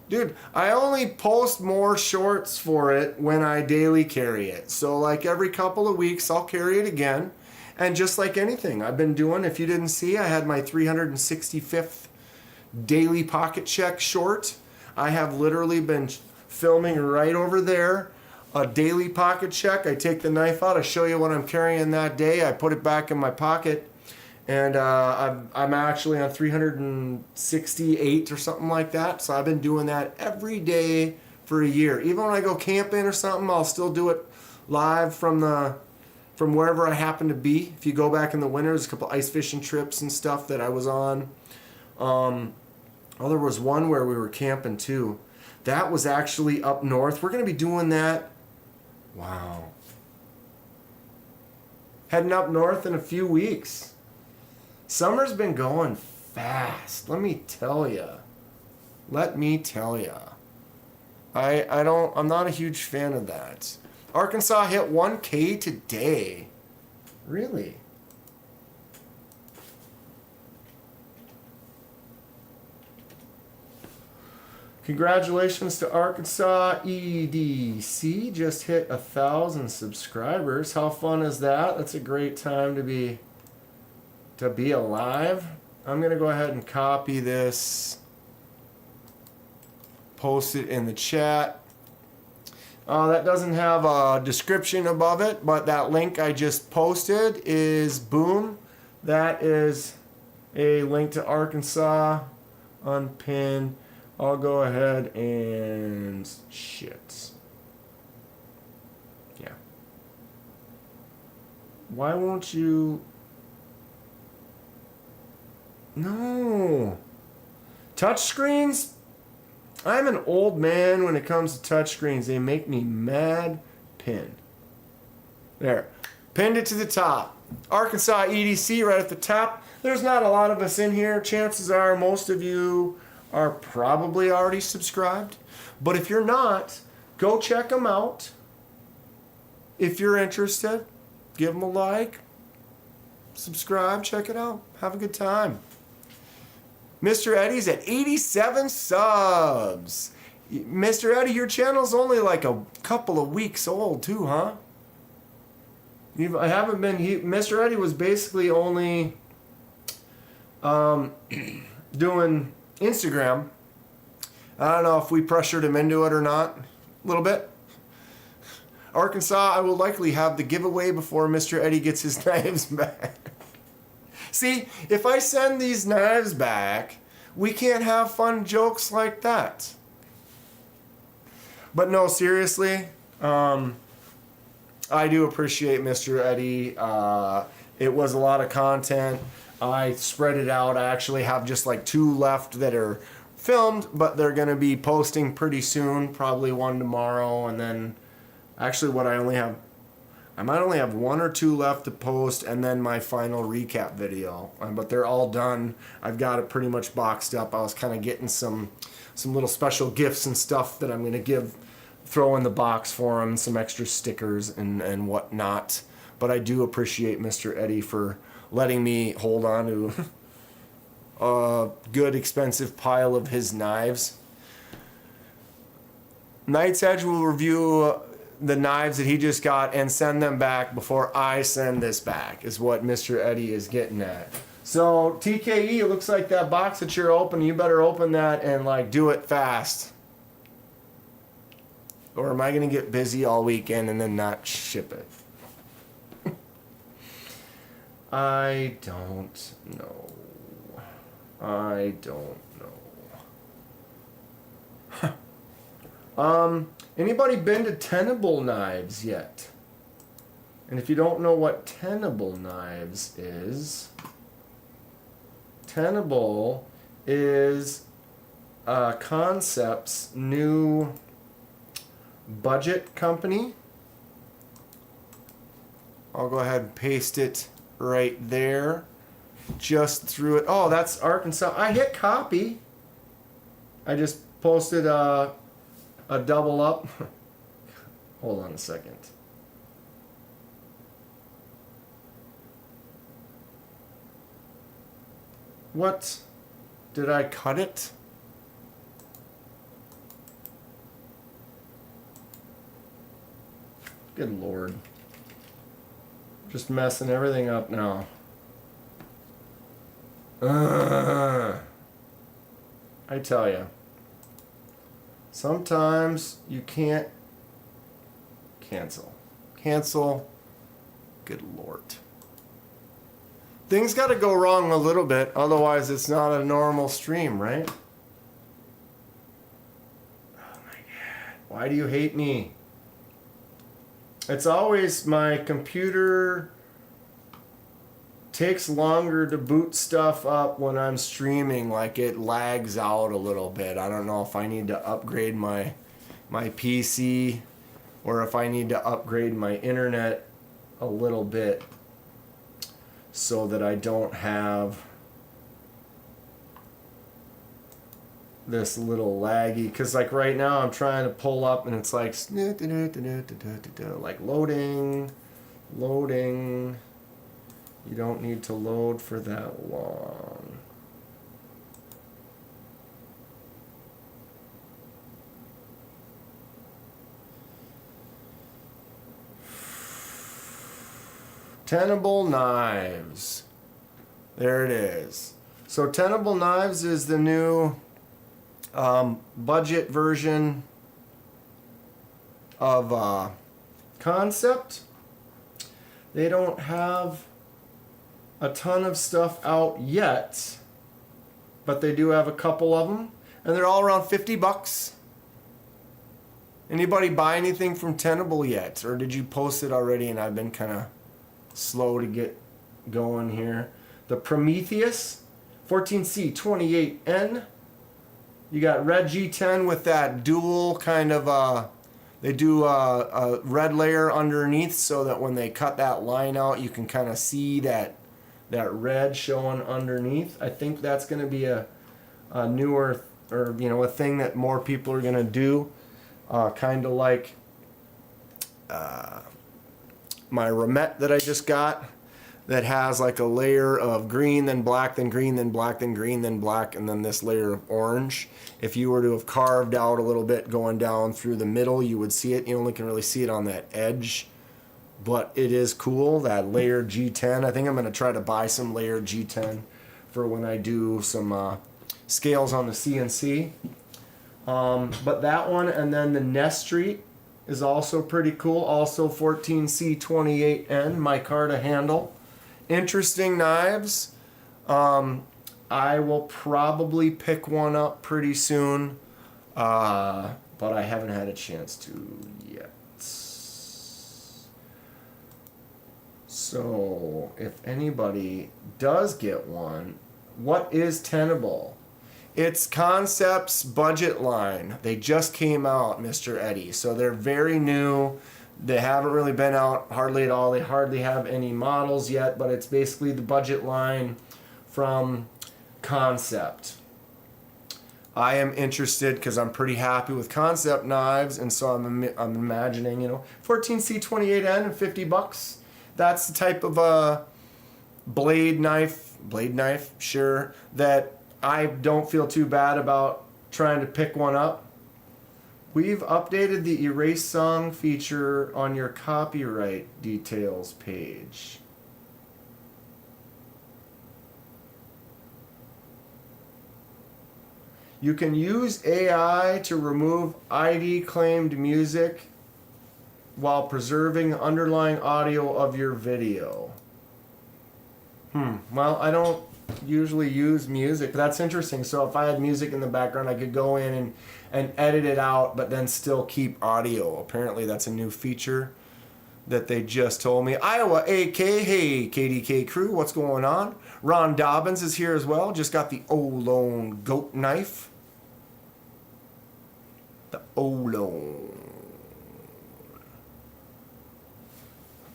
Dude, I only post more shorts for it when I daily carry it. So like every couple of weeks, I'll carry it again. And just like anything I've been doing, if you didn't see, I had my 365th daily pocket check short. I have literally been filming right over there a daily pocket check. I take the knife out, I show you what I'm carrying that day, I put it back in my pocket, and I'm actually on 368 or something like that. So I've been doing that every day for a year. Even when I go camping or something, I'll still do it live from wherever I happen to be. If you go back in the winter, there's a couple ice fishing trips and stuff that I was on. There was one where we were camping too. That was actually up north. We're going to be doing that. Wow. Heading up north in a few weeks. Summer's been going fast. Let me tell you. I'm not a huge fan of that. Arkansas hit 1K today. Really? Congratulations to Arkansas EDC. Just hit 1,000 subscribers. How fun is that? That's a great time to be alive. I'm gonna go ahead and copy this, post it in the chat. That doesn't have a description above it, but that link I just posted is boom. That is a link to Arkansas unpinned. I'll go ahead and shit. Yeah. Why won't you? No. Touchscreens? I'm an old man when it comes to touchscreens. They make me mad. Pin. There. Pinned it to the top. Arkansas EDC right at the top. There's not a lot of us in here. Chances are most of you are probably already subscribed. But if you're not, go check them out. If you're interested, give them a like. Subscribe. Check it out. Have a good time. Mr. Eddie's at 87 subs. Mr. Eddie, your channel's only like a couple of weeks old too, huh? I haven't been... Mr. Eddie was basically only doing Instagram. I don't know if we pressured him into it or not. A little bit. Arkansas, I will likely have the giveaway before Mr. Eddie gets his knives back. See, if I send these knives back, we can't have fun jokes like that. But no, seriously, I do appreciate Mr. Eddie. It was a lot of content. I spread it out. I actually have just like 2 left that are filmed, but they're going to be posting pretty soon, probably 1 tomorrow, and then actually I might only have 1 or 2 left to post, and then my final recap video. But they're all done. I've got it pretty much boxed up. I was kind of getting some little special gifts and stuff that I'm going to throw in the box for them, some extra stickers and whatnot. But I do appreciate Mr. Eddie for letting me hold on to a good, expensive pile of his knives. Knight's Edge will review the knives that he just got and send them back before I send this back, is what Mr. Eddie is getting at. So TKE, it looks like that box that you're opening, you better open that and like do it fast. Or am I going to get busy all weekend and then not ship it? I don't know. Anybody been to Tenable Knives yet? And if you don't know what Tenable Knives is, Tenable is Concept's new budget company. I'll go ahead and paste it right there. Just through it. Oh, that's Arkansas. I hit copy. I just posted a double up. Hold on a second. What? Did I cut it? Good Lord. Just messing everything up now. I tell you. Sometimes you can't cancel. Cancel. Good Lord. Things got to go wrong a little bit, otherwise it's not a normal stream, right? Oh my God. Why do you hate me? It's always my computer takes longer to boot stuff up when I'm streaming, like it lags out a little bit. I don't know if I need to upgrade my PC or if I need to upgrade my internet a little bit so that I don't have this little laggy, because like right now I'm trying to pull up and it's like loading. You don't need to load for that long. Tenable knives. There it is. So Tenable knives is the new budget version of Concept. They don't have a ton of stuff out yet, but they do have a couple of them, and they're all around 50 bucks. Anybody buy anything from Tenable yet, or did you post it already and I've been kind of slow to get going here? The Prometheus 14C28N. You got red G10 with that dual kind of they do a red layer underneath so that when they cut that line out you can kind of see that red showing underneath. I think that's going to be a newer, or a thing that more people are going to do, kind of like my Remet that I just got, that has like a layer of green, then black, then green, then black, then green, then black, and then this layer of orange. If you were to have carved out a little bit going down through the middle, you would see it. You only can really see it on that edge, but it is cool, that layered G10. I think I'm going to try to buy some layered G10 for when I do some scales on the CNC. But that one, and then the Nest Street is also pretty cool. Also 14C28N, micarta handle. Interesting knives. I will probably pick one up pretty soon, but I haven't had a chance to yet. So if anybody does get one, what is Tenable? It's Concept's budget line. They just came out, Mr. Eddie. So they're very new. They haven't really been out hardly at all. They hardly have any models yet, but it's basically the budget line from Concept. I am interested because I'm pretty happy with Concept knives, and so I'm imagining, 14C28N and 50 bucks. That's the type of blade knife, sure, that I don't feel too bad about trying to pick one up. We've updated the erase song feature on your copyright details page. You can use AI to remove ID claimed music while preserving the underlying audio of your video. Well, I don't usually use music, but that's interesting. So if I had music in the background, I could go in and edit it out, but then still keep audio. Apparently that's a new feature that they just told me. Iowa AK, hey KDK crew, what's going on? Ron Dobbins is here as well. Just got the Olone goat knife. The Olone.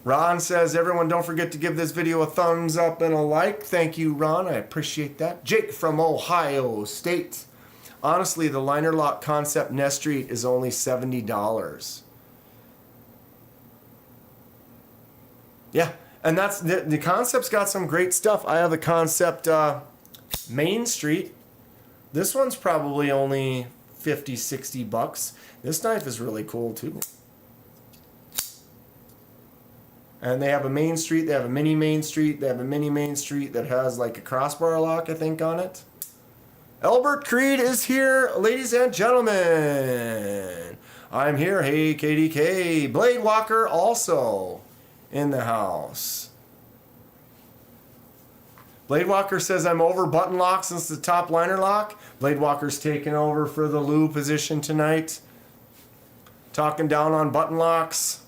Ron says, everyone don't forget to give this video a thumbs up and a like. Thank you, Ron. I appreciate that. Jake from Ohio State. Honestly, the liner lock Concept Nest Street is only $70. Yeah, and that's the Concept's got some great stuff. I have the Concept Main Street. This one's probably only 50, 60 bucks. This knife is really cool too. And they have a Main Street, they have a mini Main Street, they have a mini Main Street that has like a crossbar lock, I think, on it. Albert Creed is here, ladies and gentlemen. I'm here, hey KDK. Blade Walker also in the house. Blade Walker says I'm over button lock since the top liner lock. Blade Walker's taking over for the Lou position tonight. Talking down on button locks.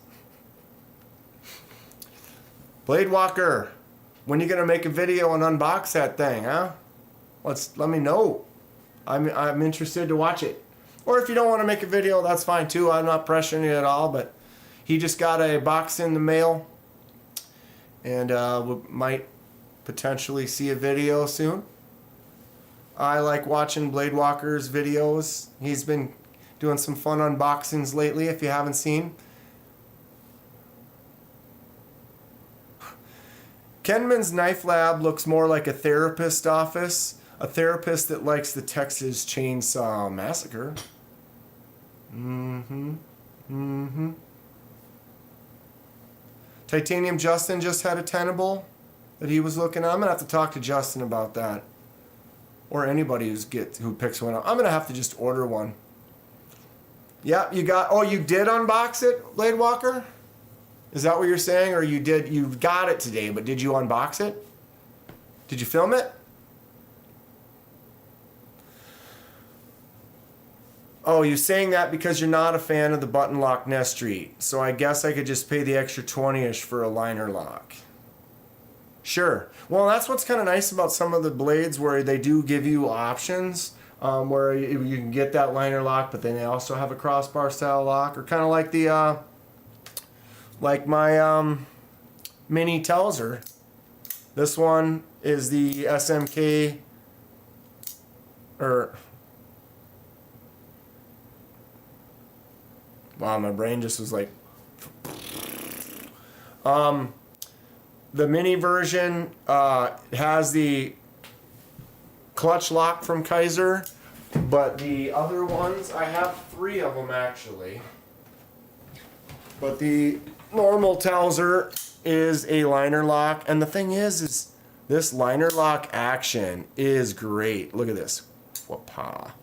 Blade Walker, when you gonna make a video and unbox that thing, huh? Let me know. I'm interested to watch it. Or if you don't want to make a video, that's fine too. I'm not pressuring you at all, but he just got a box in the mail, and we might potentially see a video soon. I like watching Blade Walker's videos. He's been doing some fun unboxings lately, if you haven't seen. Kenman's Knife Lab looks more like a therapist's office. A therapist that likes the Texas Chainsaw Massacre. Titanium Justin just had a tenable that he was looking at. I'm going to have to talk to Justin about that. Or anybody who picks one up. I'm going to have to just order one. Yeah, you did unbox it, Blade Walker? Is that what you're saying? Or you got it today, but did you unbox it? Did you film it? Oh, you're saying that because you're not a fan of the button lock nest street. So I guess I could just pay the extra 20-ish for a liner lock. Sure. Well, that's what's kind of nice about some of the blades where they do give you options where you can get that liner lock, but then they also have a crossbar style lock, or kind of like the like my mini Telzer. This one is the SMK or wow, my brain just was like the mini version has the clutch lock from Kaiser, but the other ones, I have 3 of them actually. But the normal Telzer is a liner lock, and the thing is this liner lock action is great. Look at this. Whoop-ha.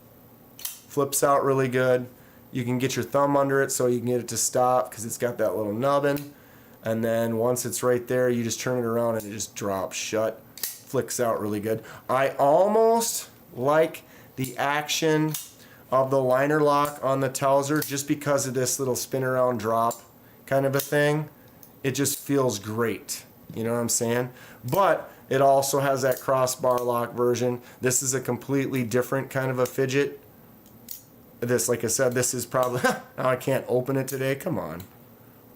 Flips out really good. You can get your thumb under it so you can get it to stop because it's got that little nubbin. And then once it's right there, you just turn it around and it just drops shut. Flicks out really good. I almost like the action of the liner lock on the Telzer just because of this little spin around drop kind of a thing. It just feels great. You know what I'm saying? But it also has that crossbar lock version. This is a completely different kind of a fidget. This, like I said, this is probably... now I can't open it today. Come on.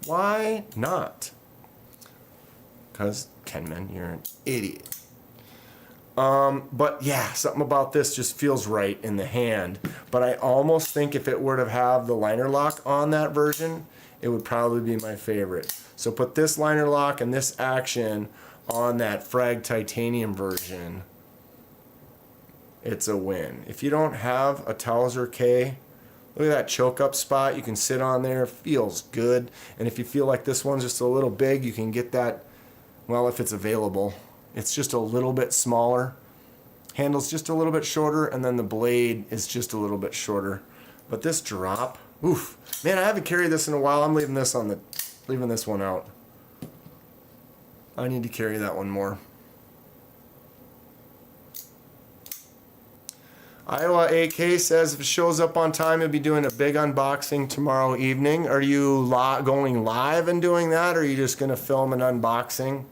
Why not? Because, Kenman, you're an idiot. But yeah, something about this just feels right in the hand. But I almost think if it were to have the liner lock on that version, it would probably be my favorite. So put this liner lock and this action on that Frag Titanium version. It's a win. If you don't have a Telzer K, look at that choke up spot. You can sit on there. Feels good. And if you feel like this one's just a little big, you can get that, well, if it's available. It's just a little bit smaller. Handle's just a little bit shorter, and then the blade is just a little bit shorter. But this drop, oof. Man, I haven't carried this in a while. I'm leaving this one out. I need to carry that one more. Iowa AK says if it shows up on time, you'll be doing a big unboxing tomorrow evening. Are you going live and doing that, or are you just going to film an unboxing?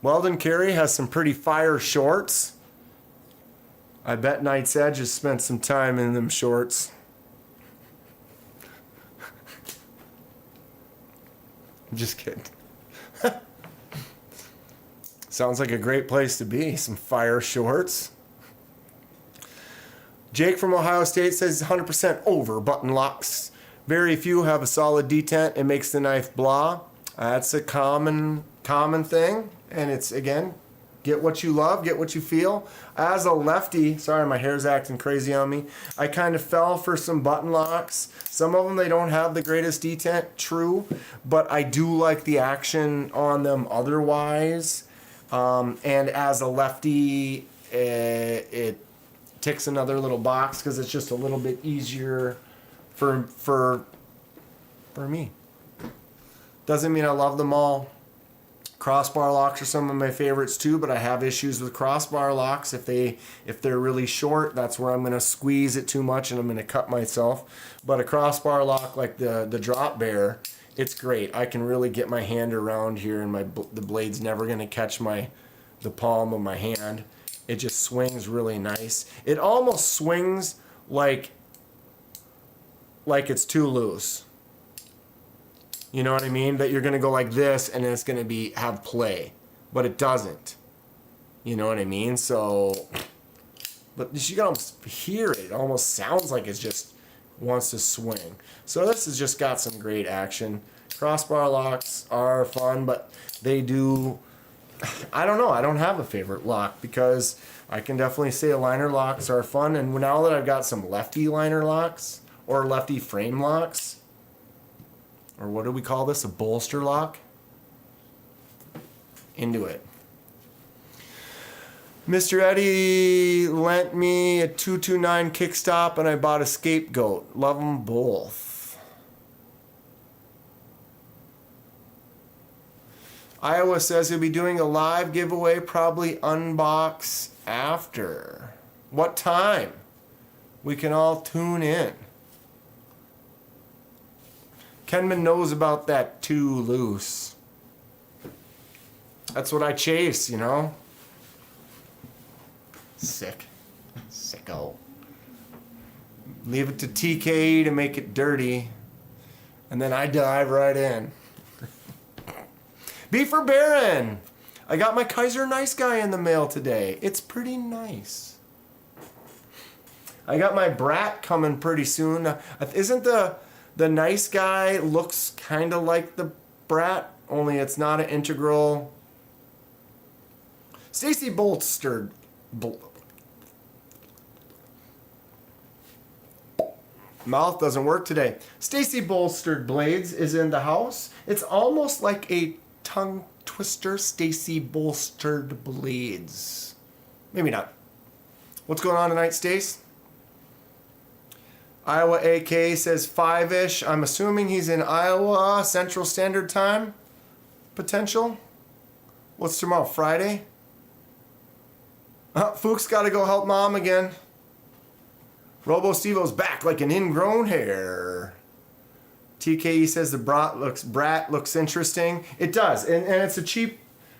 Weldon Carey has some pretty fire shorts. I bet Knight's Edge has spent some time in them shorts. I'm just kidding. Sounds like a great place to be. Some fire shorts. Jake from Ohio State says 100% over button locks. Very few have a solid detent. It makes the knife blah. That's a common thing. And it's, again, get what you love, get what you feel. As a lefty, sorry, my hair's acting crazy on me. I kind of fell for some button locks. Some of them, they don't have the greatest detent, true. But I do like the action on them otherwise. And as a lefty, it ticks another little box because it's just a little bit easier for me. Doesn't mean I love them all. Crossbar locks are some of my favorites too, but I have issues with crossbar locks. If they're really short, that's where I'm going to squeeze it too much and I'm going to cut myself. But a crossbar lock like the Drop Bear, it's great. I can really get my hand around here and the blade's never going to catch the palm of my hand. It just swings really nice. It almost swings like it's too loose. You know what I mean? That you're going to go like this and it's going to have play. But it doesn't. You know what I mean? So, but you can almost hear it. It almost sounds like it just wants to swing. So this has just got some great action. Crossbar locks are fun, but they do... I don't know. I don't have a favorite lock because I can definitely say liner locks are fun. And now that I've got some lefty liner locks or lefty frame locks, or what do we call this? A bolster lock? Into it. Mr. Eddie lent me a 229 kickstop and I bought a scapegoat. Love them both. Iowa says he'll be doing a live giveaway, probably unbox after. What time? We can all tune in. Kenman knows about that too loose. That's what I chase, you know? Sick. Sicko. Leave it to TKE to make it dirty. And then I dive right in. B for Baron. I got my Kaiser Nice Guy in the mail today. It's pretty nice. I got my Brat coming pretty soon. Isn't the Nice Guy looks kind of like the Brat, only it's not an integral. Stacy bolstered. Mouth doesn't work today. Stacy bolstered blades is in the house. It's almost like a tongue twister. Stacy bolstered blades. Maybe not. What's going on tonight, Stace? Iowa AK says 5-ish. I'm assuming he's in Iowa Central Standard Time. Potential. What's tomorrow? Friday? Fuchs got to go help mom again. Robo Stevo's back like an ingrown hair. TKE says the Brat looks interesting. It does, and it's a cheap.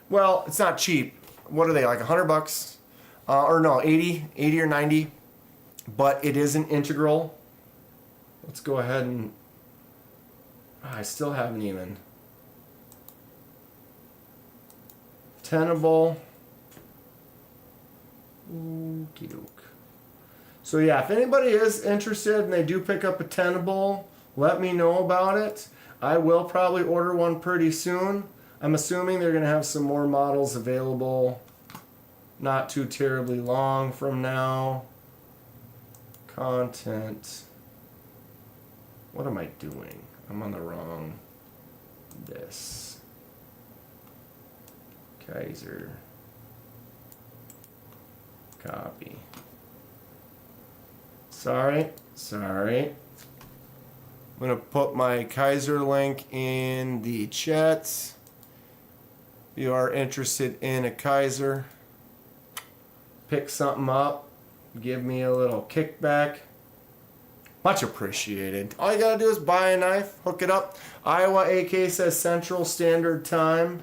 Well, it's not cheap. What are they, like $100? Or no, 80 or 90. But it is an integral. Let's go ahead and. I still haven't even. Tenable. Okie doke. So yeah, if anybody is interested and they do pick up a Tenable, let me know about it. I will probably order one pretty soon. I'm assuming they're going to have some more models available not too terribly long from now. Content. What am I doing? I'm on the wrong. This. Kaiser. Copy. Sorry. I'm going to put my Kaiser link in the chat. If you are interested in a Kaiser, pick something up, give me a little kickback. Much appreciated. All you got to do is buy a knife, hook it up. Iowa AK says Central Standard Time.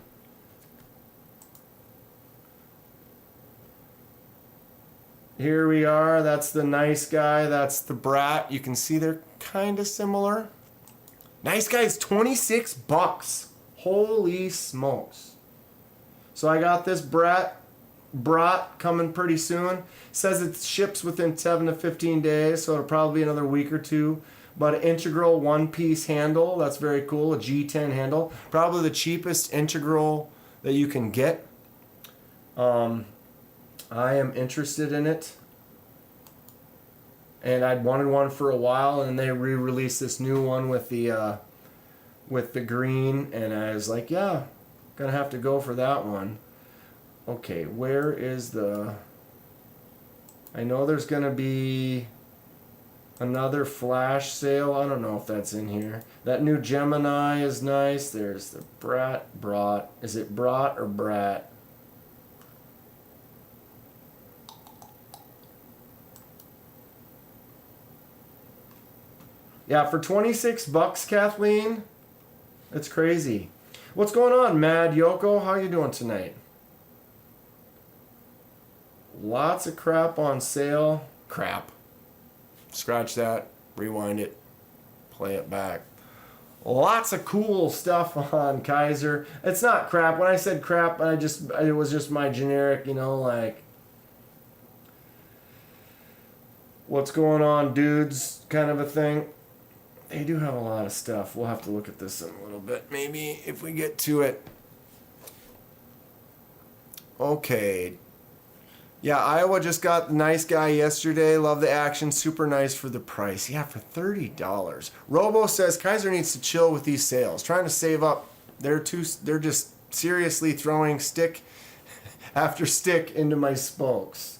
Here we are. That's the Nice Guy. That's the Brat. You can see they're kind of similar. Nice Guy is $26. Holy smokes. So I got this Brat coming pretty soon. Says it ships within 7 to 15 days, so it'll probably be another week or two. But an integral one-piece handle. That's very cool. A G10 handle. Probably the cheapest integral that you can get. I am interested in it, and I'd wanted one for a while, and they re-released this new one with the green, and I was like, yeah, gonna have to go for that one. Okay, where is the? I know there's gonna be another flash sale. I don't know if that's in here. That new Gemini is nice. There's the Brat. Is it Brat or Brat? Yeah, for $26, Kathleen, that's crazy. What's going on, Mad Yoko? How you doing tonight? Lots of crap on sale. Crap. Scratch that, rewind it, play it back. Lots of cool stuff on Kaiser. It's not crap. When I said crap, it was just my generic, like what's going on, dudes, kind of a thing. They do have a lot of stuff. We'll have to look at this in a little bit, maybe, if we get to it. Okay. Yeah, Iowa just got nice guy yesterday. Love the action. Super nice for the price. Yeah, for $30. Robo says Kaiser needs to chill with these sales. Trying to save up. They're just seriously throwing stick after stick into my spokes.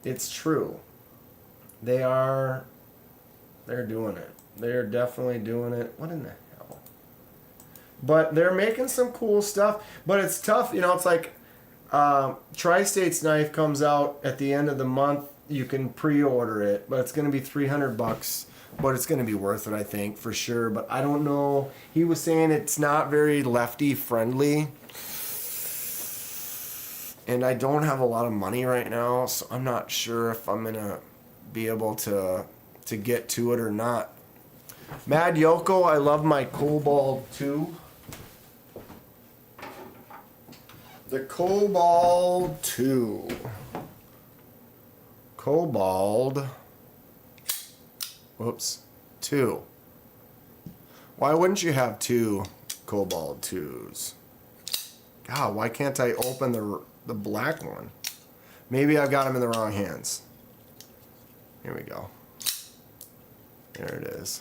It's true. They're doing it. They're definitely doing it. What in the hell? But they're making some cool stuff. But it's tough. It's like Tri-State's knife comes out at the end of the month. You can pre-order it, but it's going to be $300. But it's going to be worth it, I think, for sure. But I don't know. He was saying it's not very lefty friendly. And I don't have a lot of money right now, so I'm not sure if I'm going to be able to get to it or not. Mad Yoko, I love my Cobalt 2. The Cobalt 2. Cobalt. Whoops. 2. Why wouldn't you have 2 Cobalt 2s? God, why can't I open the black one? Maybe I've got them in the wrong hands. Here we go. There it is.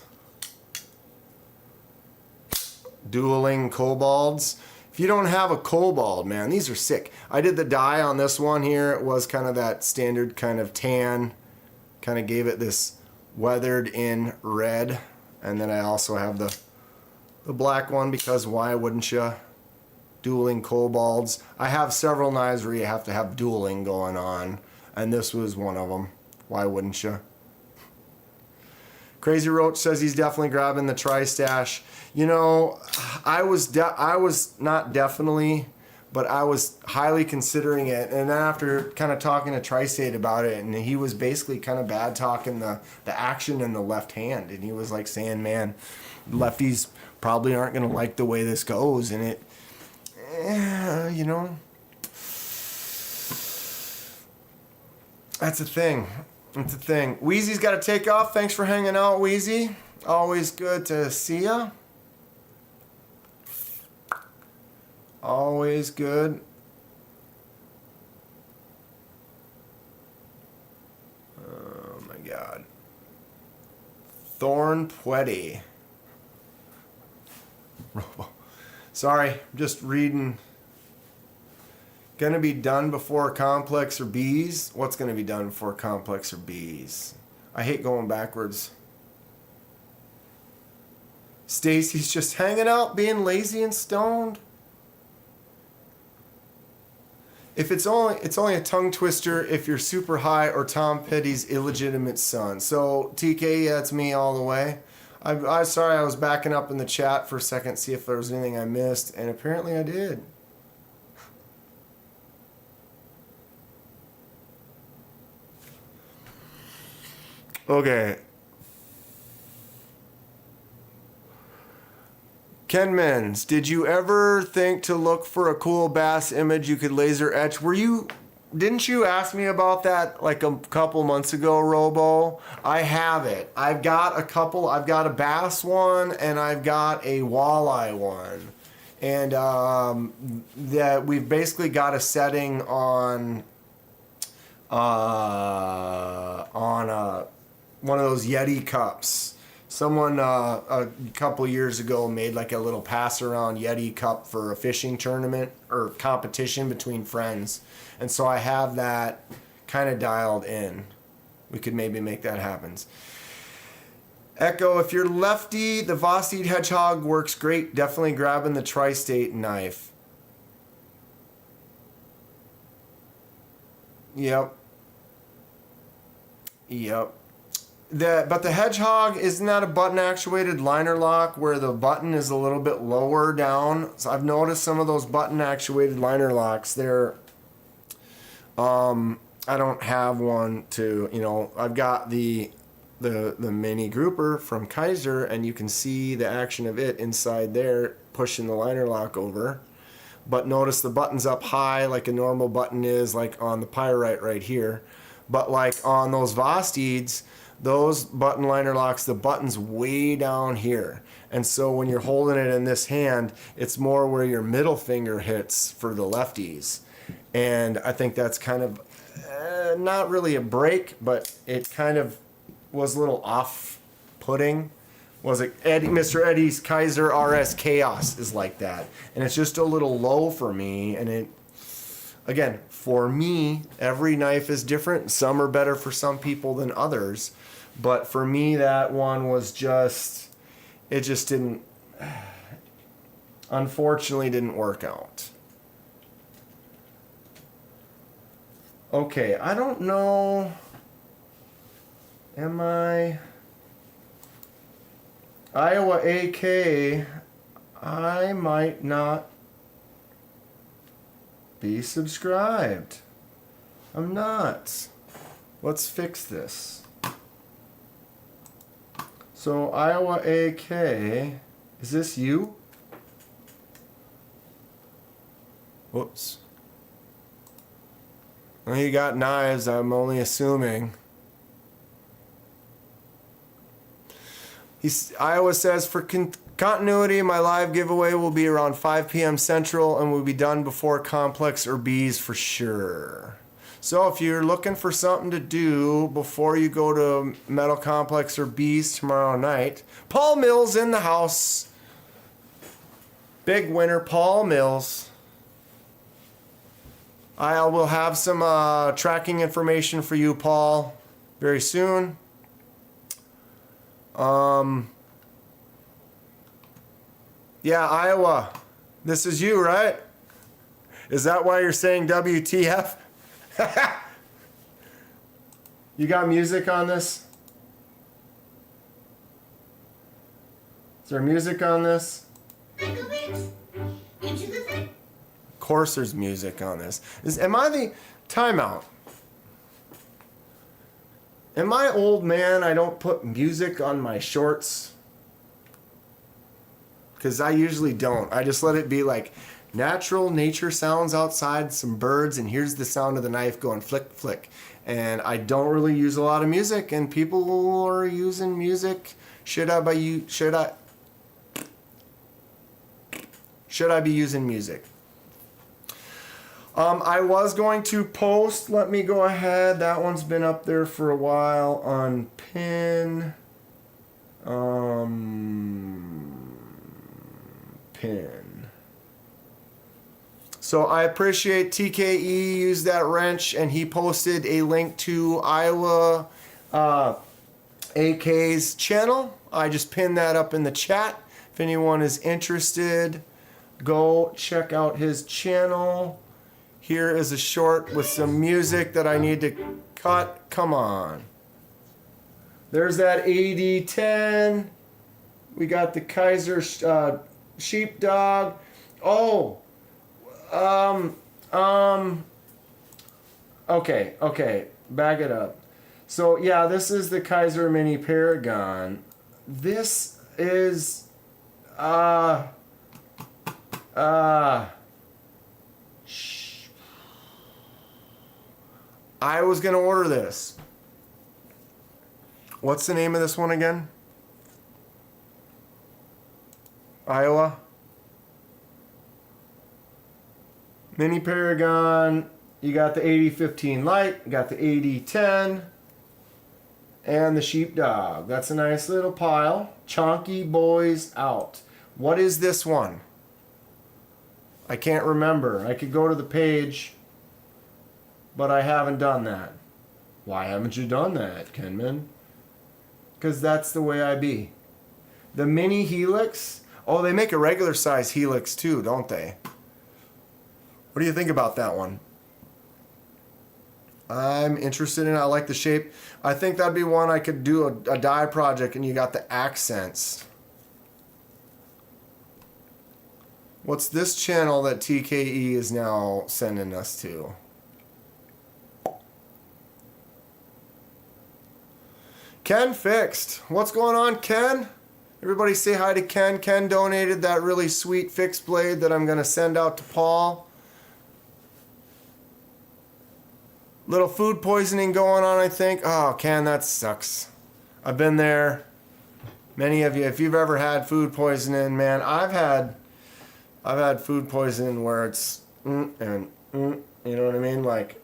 Dueling Cobalts. If you don't have a Cobalt, man, these are sick. I did the dye on this one here. It was kind of that standard kind of tan. Kind of gave it this weathered in red. And then I also have the black one because why wouldn't you? Dueling Cobalts. I have several knives where you have to have dueling going on. And this was one of them. Why wouldn't you? Crazy Roach says he's definitely grabbing the Tri-Stash. I was not definitely, but I was highly considering it. And then after kind of talking to Tri-State about it, and he was basically kind of bad talking the action in the left hand. And he was like saying, man, lefties probably aren't going to like the way this goes. And it, that's a thing. It's a thing. Wheezy's got to take off. Thanks for hanging out, Wheezy. Always good to see ya. Always good. Oh my God. Thorn Pwetty. Sorry, just reading. Gonna be done before Complex or Bees? What's gonna be done before Complex or Bees? I hate going backwards. Stacy's just hanging out, being lazy and stoned. If it's only a tongue twister if you're super high or Tom Petty's illegitimate son. So TK, that's me all the way. I'm sorry I was backing up in the chat for a second, see if there was anything I missed, and apparently I did. Okay. Kenmans, did you ever think to look for a cool bass image you could laser etch? Didn't you ask me about that like a couple months ago, Robo? I have it. I've got a bass one and I've got a walleye one. And that we've basically got a setting on one of those Yeti cups. Someone a couple years ago made like a little pass around Yeti cup for a fishing tournament or competition between friends. And so I have that kind of dialed in. We could maybe make that happen. Echo, if you're lefty, the Vosteed Hedgehog works great. Definitely grabbing the Tri-State knife. Yep. But the Hedgehog, isn't that a button actuated liner lock where the button is a little bit lower down? So I've noticed some of those button actuated liner locks, they're I don't have one to, I've got the mini grouper from Kaiser, and you can see the action of it inside there pushing the liner lock over. But notice the button's up high like a normal button is, like on the Pyrite right here. But like on those Vosteeds, those button liner locks, the button's way down here. And so when you're holding it in this hand, it's more where your middle finger hits for the lefties. And I think that's kind of not really a break, but it kind of was a little off-putting. Was it Mr. Eddie's Kaiser RS Chaos is like that, and it's just a little low for me. And it, again, for me, every knife is different. Some are better for some people than others, but for me, that one was just, it just didn't, unfortunately, didn't work out. Okay, I don't know. Am I? Iowa AK, I might not be subscribed. I'm not. Let's fix this. So Iowa AK, is this you? Whoops. Well, you got knives, I'm only assuming. Iowa says, for continuity, my live giveaway will be around 5 p.m. Central and will be done before Complex or Bees for sure. So if you're looking for something to do before you go to Metal Complex or Bees tomorrow night, Paul Mills in the house. Big winner, Paul Mills. I will have some tracking information for you, Paul, very soon. Yeah, Iowa, this is you, right? Is that why you're saying WTF? You got music on this? Is there music on this? Of course there's music on this. Am I the timeout? Am I old man? I don't put music on my shorts. Because I usually don't. I just let it be like natural nature sounds outside, some birds, and here's the sound of the knife going flick, flick. And I don't really use a lot of music, and people are using music. Should I be using music? I was going to post, let me go ahead, that one's been up there for a while on pin. Pin. So I appreciate TKE used that wrench and he posted a link to Iowa AK's channel. I just pinned that up in the chat. If anyone is interested, go check out his channel. Here is a short with some music that I need to cut. Come on. There's that AD10. We got the Kaiser Sheepdog. Oh. Okay. Back it up. So, yeah, this is the Kaiser Mini Paragon. This is, I was going to order this. What's the name of this one again? Iowa? Mini Paragon. You got the 8015 light. You got the 8010. And the Sheepdog. That's a nice little pile. Chonky boys out. What is this one? I can't remember. I could go to the page, but I haven't done that. Why haven't you done that, Kenman? Because that's the way I be. The mini Helix. Oh, they make a regular size Helix too, don't they? What do you think about that one? I'm interested in it. I like the shape. I think that'd be one I could do a die project and you got the accents. What's this channel that TKE is now sending us to? Ken fixed. What's going on, Ken? Everybody say hi to Ken. Ken donated that really sweet fixed blade that I'm going to send out to Paul. Little food poisoning going on, I think. Oh, Ken, that sucks. I've been there. Many of you, if you've ever had food poisoning, man, I've had food poisoning where it's you know what I mean? Like,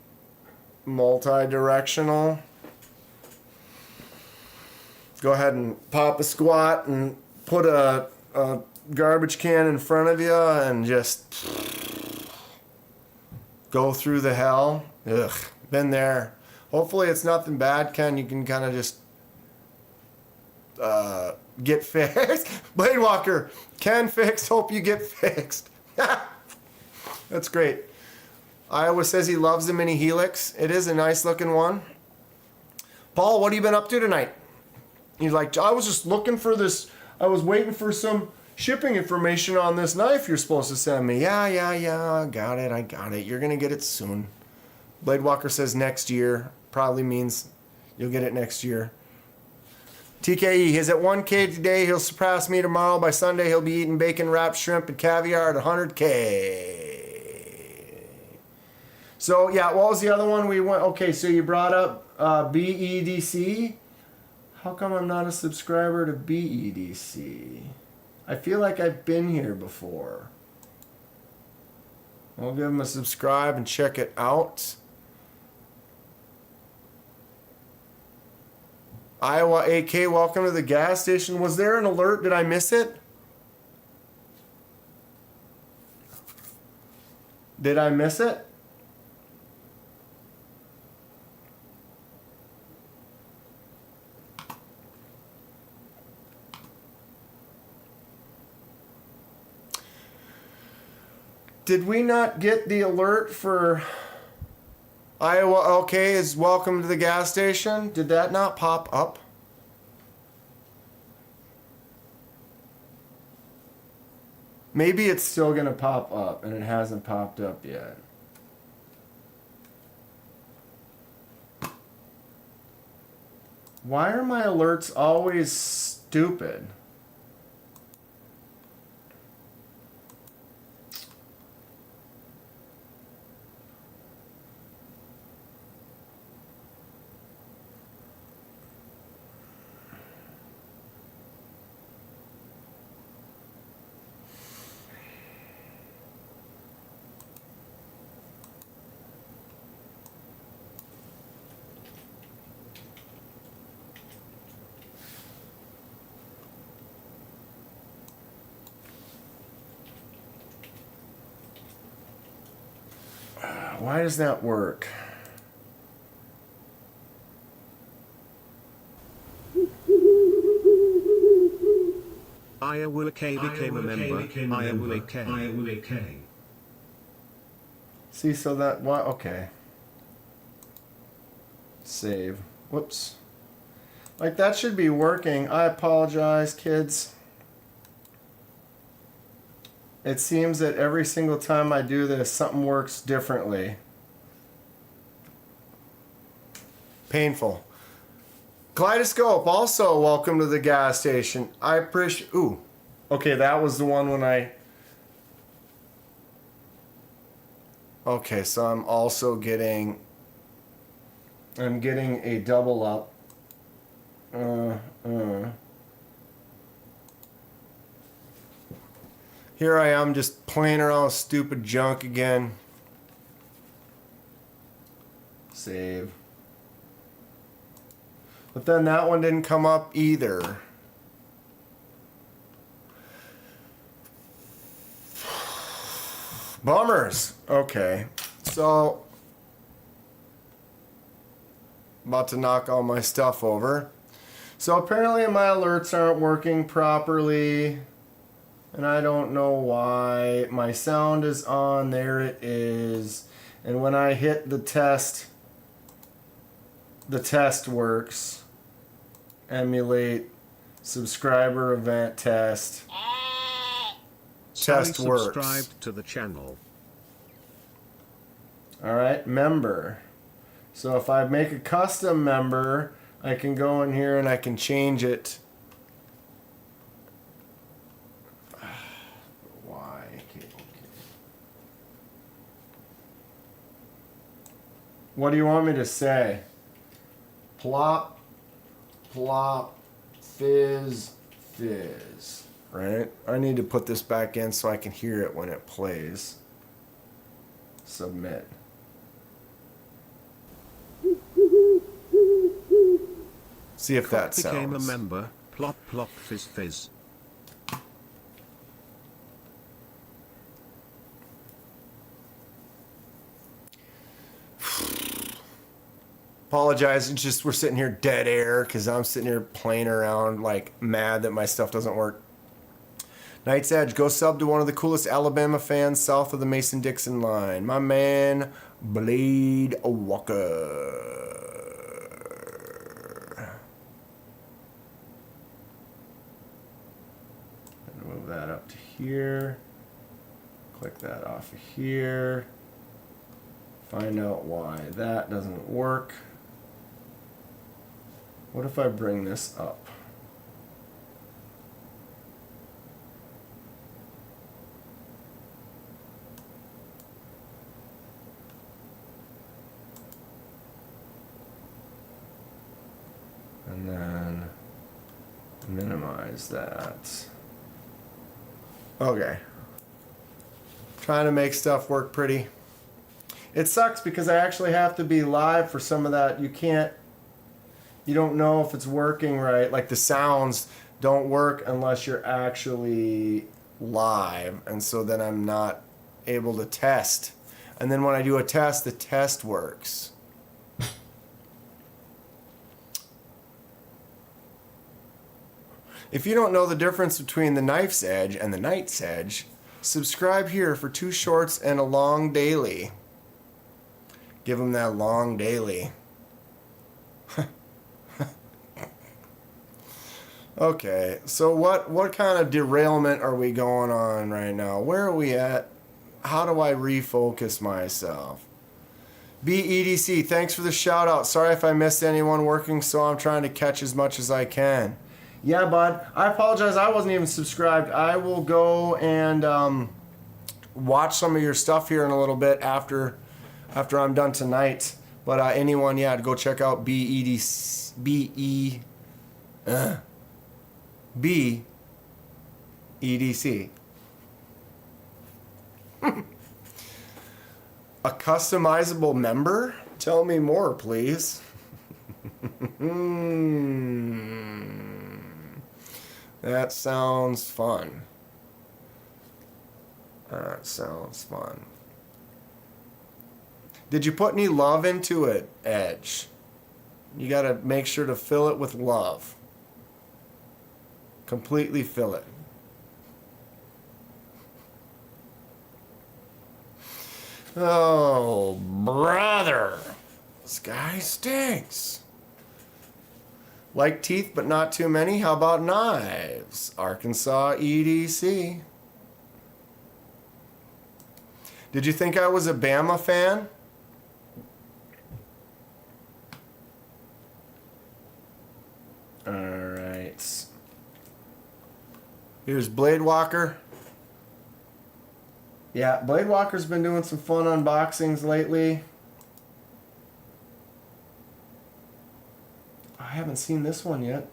multi-directional. Go ahead and pop a squat and put a garbage can in front of you and just go through the hell. Ugh, been there. Hopefully it's nothing bad, Ken. You can kind of just get fixed. Blade Walker, Ken fixed. Hope you get fixed. That's great. Iowa says he loves the mini Helix. It is a nice looking one. Paul, what have you been up to tonight? He's like, I was just looking for this. I was waiting for some shipping information on this knife you're supposed to send me. Yeah. I got it. You're going to get it soon. Blade Walker says next year. Probably means you'll get it next year. TKE, he's at 1K today. He'll surpass me tomorrow. By Sunday, he'll be eating bacon wrapped shrimp and caviar at 100K. So, yeah, what was the other one we went? Okay, so you brought up BEDC. How come I'm not a subscriber to BEDC? I feel like I've been here before. I'll give him a subscribe and check it out. Iowa AK, welcome to the gas station. Was there an alert? Did I miss it? Did I miss it? Did we not get the alert for Iowa LK is welcome to the gas station? Did that not pop up? Maybe it's still going to pop up and it hasn't popped up yet. Why are my alerts always stupid? Why does that work? Iowa K became a member. Iowa K. See, so that, what? Okay. Save. Whoops. Like, that should be working. I apologize, kids. It seems that every single time I do this, something works differently. Painful. Kaleidoscope, also welcome to the gas station. I appreciate... Ooh. Okay, that was the one when I... Okay, so I'm also getting... I'm getting a double up. Here I am just playing around with stupid junk again. Save. But then that one didn't come up either. Bummers. Okay. So, about to knock all my stuff over. So apparently my alerts aren't working properly. And I don't know why. My sound is on. There it is. And when I hit the test works. Emulate subscriber event test. Test works. Subscribed to the channel. Alright, member. So if I make a custom member, I can go in here and I can change it. Why? Okay. What do you want me to say? Plop, plop, fizz, fizz. Right? I need to put this back in so I can hear it when it plays. Submit. See if that Became a sounds. member. Plop plop fizz fizz. Apologize, it's just we're sitting here dead air because I'm sitting here playing around like mad that my stuff doesn't work. Knight's Edge, go sub to one of the coolest Alabama fans south of the Mason-Dixon line. My man, Blade Walker. Move that up to here. Click that off of here. Find out why that doesn't work. What if I bring this up? And then minimize that. Okay. Trying to make stuff work pretty. It sucks because I actually have to be live for some of that. You don't know if it's working right. Like the sounds don't work unless you're actually live. And so then I'm not able to test. And then when I do a test, the test works. If you don't know the difference between the Knife's Edge and the Knight's Edge, subscribe here for 2 shorts and a long daily. Give them that long daily. Okay, so what kind of derailment are we going on right now? Where are we at? How do I refocus myself? BEDC, thanks for the shout out. Sorry if I missed anyone working, so I'm trying to catch as much as I can. Yeah, bud, I apologize. I wasn't even subscribed. I will go and watch some of your stuff here in a little bit after I'm done tonight. But anyone, yeah, go check out BEDC. A customizable member? Tell me more, please. That sounds fun. That sounds fun. Did you put any love into it, Edge? You gotta make sure to fill it with love. Completely fill it. Oh, brother. This guy stinks. Like teeth, but not too many. How about knives? Arkansas EDC. Did you think I was a Bama fan? All right. Here's Blade Walker. Yeah, Blade Walker's been doing some fun unboxings lately. I haven't seen this one yet.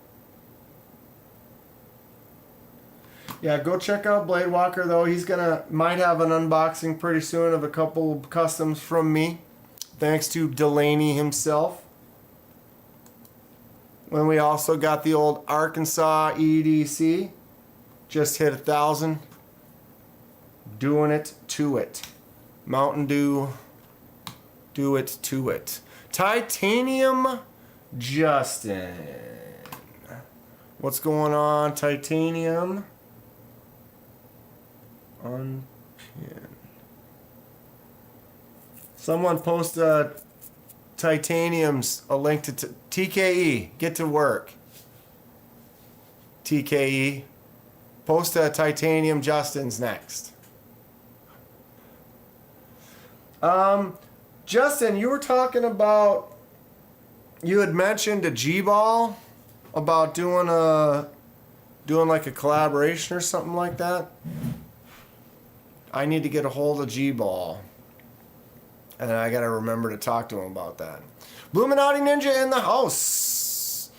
Yeah, go check out Blade Walker though. He's might have an unboxing pretty soon of a couple of customs from me. Thanks to Delaney himself. When we also got the old Arkansas EDC. Just hit 1,000. Doing it to it. Mountain Dew. Do it to it. Titanium Justin. What's going on, Titanium? Unpin. Someone post Titanium's a link to TKE. Get to work. TKE. Post Titanium Justin's next. Justin, you were talking about, you had mentioned a G-Ball about doing like a collaboration or something like that. I need to get a hold of G-Ball. And I gotta remember to talk to him about that. Bluminati Ninja in the house.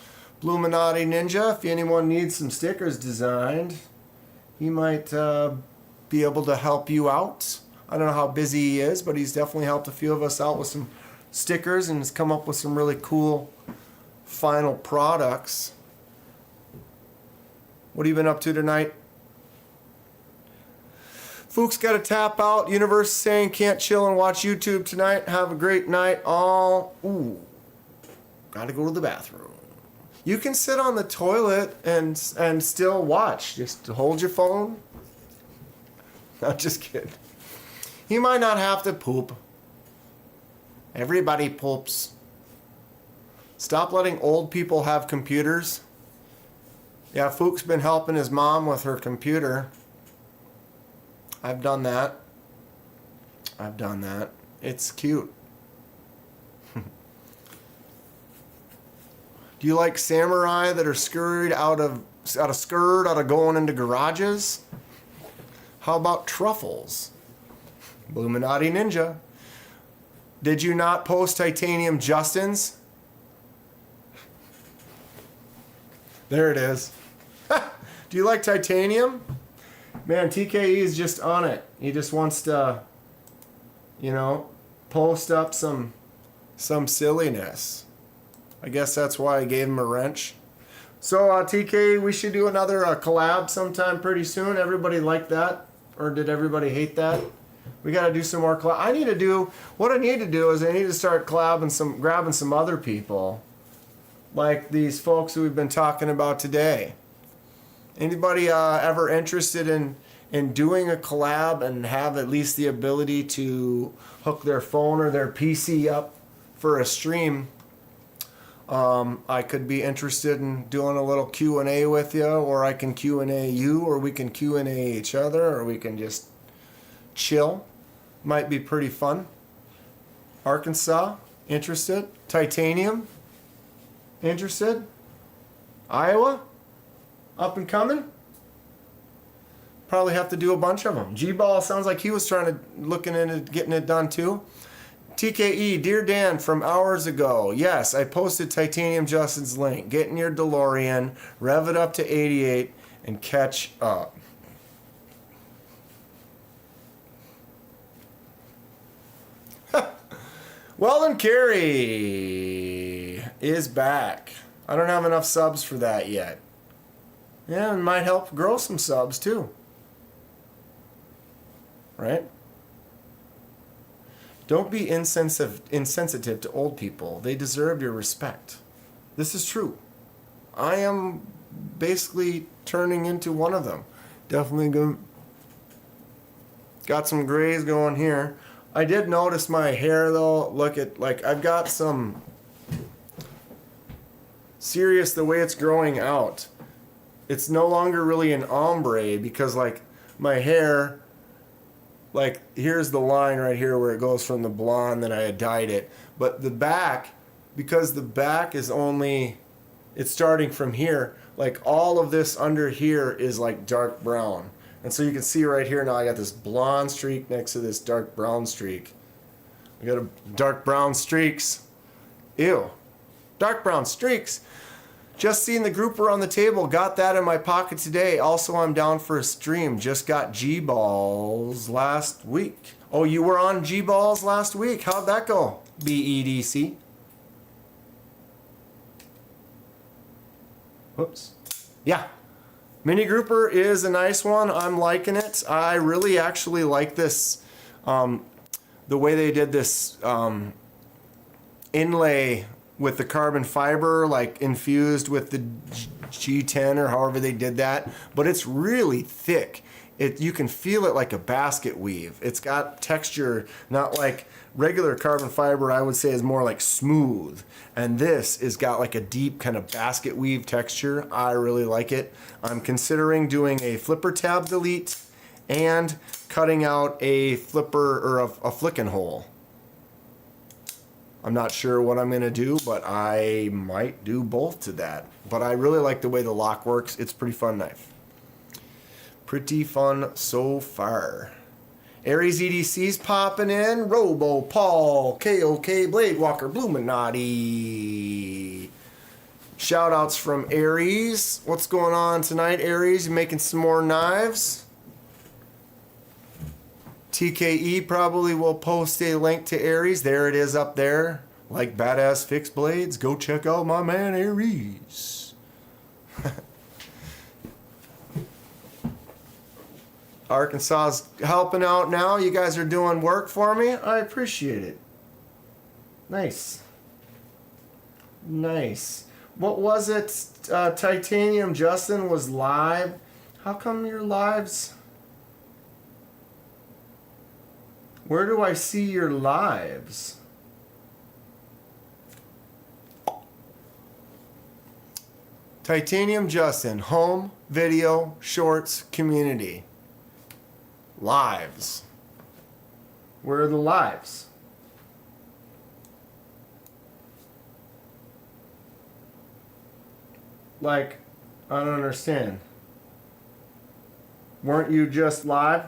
Bluminati Ninja, if anyone needs some stickers designed, he might be able to help you out. I don't know how busy he is, but he's definitely helped a few of us out with some stickers and has come up with some really cool final products. What have you been up to tonight? Fuchs got to tap out. Universe saying can't chill and watch YouTube tonight. Have a great night all. Ooh, gotta go to the bathroom. You can sit on the toilet and still watch. Just hold your phone. Not just kidding. You might not have to poop. Everybody poops. Stop letting old people have computers. Yeah, Fuchs been helping his mom with her computer. I've done that. It's cute. Do you like samurai that are scurried out of going into garages? How about truffles? Illuminati Ninja. Did you not post titanium Justins? There it is. Do you like titanium? Man, TKE is just on it. He just wants to, post up some silliness. I guess that's why I gave him a wrench. So, TKE, we should do another collab sometime pretty soon. Everybody like that? Or did everybody hate that? We got to do some more collab. What I need to do is I need to start grabbing some other people. Like these folks who we've been talking about today. Anybody ever interested in doing a collab and have at least the ability to hook their phone or their PC up for a stream? I could be interested in doing a little Q&A with you, or I can Q&A you, or we can Q&A each other, or we can just chill. Might be pretty fun. Arkansas, interested? Titanium, interested? Iowa, up and coming? Probably have to do a bunch of them. G-Ball sounds like he was looking into getting it done too. TKE, Dear Dan, from hours ago. Yes, I posted Titanium Justin's link. Get in your DeLorean, rev it up to 88, and catch up. Weldon Carey is back. I don't have enough subs for that yet. Yeah, it might help grow some subs too. Right? Don't be insensitive to old people. They deserve your respect. This is true. I am basically turning into one of them. Definitely got some grays going here. I did notice my hair though. Look at, I've got some serious the way it's growing out. It's no longer really an ombre because my hair, here's the line right here where it goes from the blonde that I had dyed it. But the back, because the back is it's starting from here, all of this under here is dark brown. And so you can see right here now I got this blonde streak next to this dark brown streak. I got a dark brown streaks. Ew. Dark brown streaks. Just seen the grouper on the table. Got that in my pocket today. Also, I'm down for a stream. Just got G-Balls last week. Oh, you were on G-Balls last week. How'd that go? BEDC. Whoops. Yeah. Mini grouper is a nice one. I'm liking it. I really actually like this, the way they did this inlay with the carbon fiber, infused with the G10 or however they did that. But it's really thick. You can feel it like a basket weave. It's got texture, not like regular carbon fiber. I would say is more smooth. And this is got a deep kind of basket weave texture. I really like it. I'm considering doing a flipper tab delete and cutting out a flipper or a flicking hole. I'm not sure what I'm going to do, but I might do both to that. But I really like the way the lock works. It's a pretty fun knife. Pretty fun so far. Aries EDC's popping in. Robo, Paul, KOK, Blade Walker, Bluminati. Shout outs from Aries. What's going on tonight, Aries? You making some more knives? TKE probably will post a link to Aries. There it is up there. Like badass fixed blades? Go check out my man Aries. Arkansas's helping out now. You guys are doing work for me. I appreciate it. Nice. Nice. What was it? Titanium Justin was live. How come your lives? Where do I see your lives? Titanium Justin, home, video, shorts, community. Lives. Where are the lives? Like, I don't understand. Weren't you just live?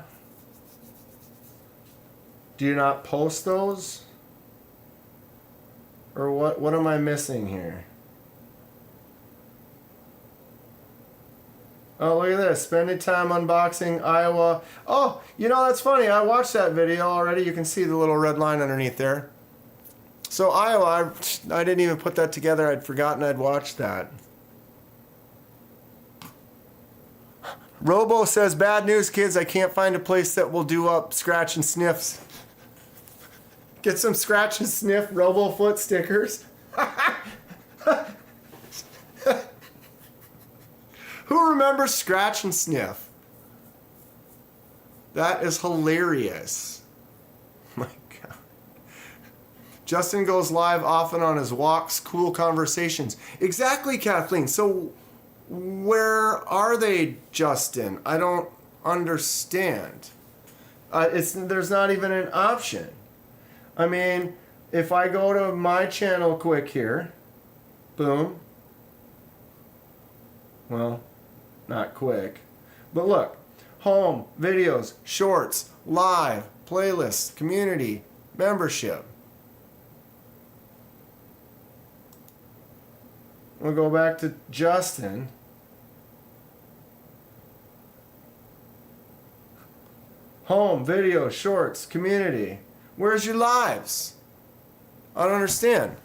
Do you not post those? Or what am I missing here? Oh, look at this. Spending time unboxing Iowa. Oh, you know, that's funny. I watched that video already. You can see the little red line underneath there. So Iowa, I didn't even put that together. I'd forgotten I'd watched that. Robo says, bad news, kids. I can't find a place that will do up scratch and sniffs. Get some scratch and sniff Robo foot stickers. Who remembers scratch and sniff? That is hilarious. My God. Justin goes live often on his walks. Cool conversations. Exactly, Kathleen. So where are they, Justin? I don't understand. There's not even an option. I mean, if I go to my channel quick here, boom. Well, not quick. But look, home, videos, shorts, live, playlists, community, membership. We'll go back to Justin. Home, video, shorts, community. Where's your lives? I don't understand.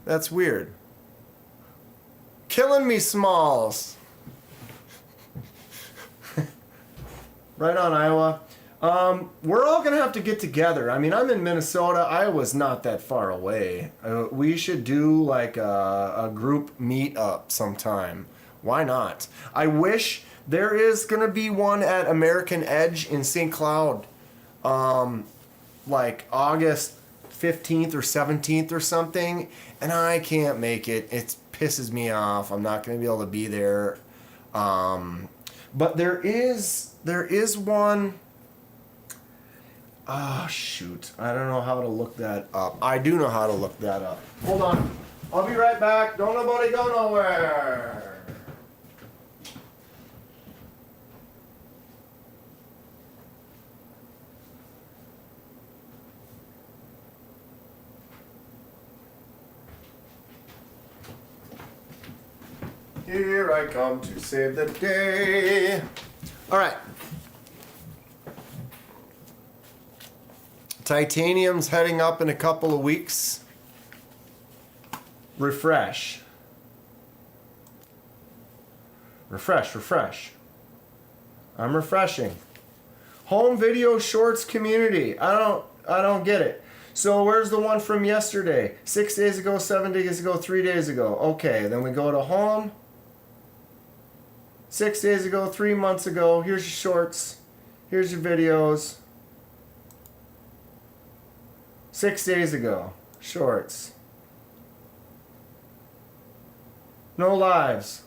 That's weird. Killing me, Smalls. Right on, Iowa. We're all going to have to get together. I mean, I'm in Minnesota. Iowa's not that far away. We should do like a group meet-up sometime. Why not? I wish there is going to be one at American Edge in St. Cloud. Like August 15th or 17th or something. And I can't make it. It pisses me off. I'm not going to be able to be there. But there is one. Ah, shoot. I don't know how to look that up. I do know how to look that up. Hold on. I'll be right back. Don't nobody go nowhere. Here I come to save the day. All right. Titanium's heading up in a couple of weeks. Refresh. Refresh, refresh. I'm refreshing. Home video shorts community. I don't get it. So where's the one from yesterday? 6 days ago, 7 days ago, 3 days ago. Okay, then we go to home. 6 days ago, 3 months ago. Here's your shorts. Here's your videos. 6 days ago. Shorts. No lives.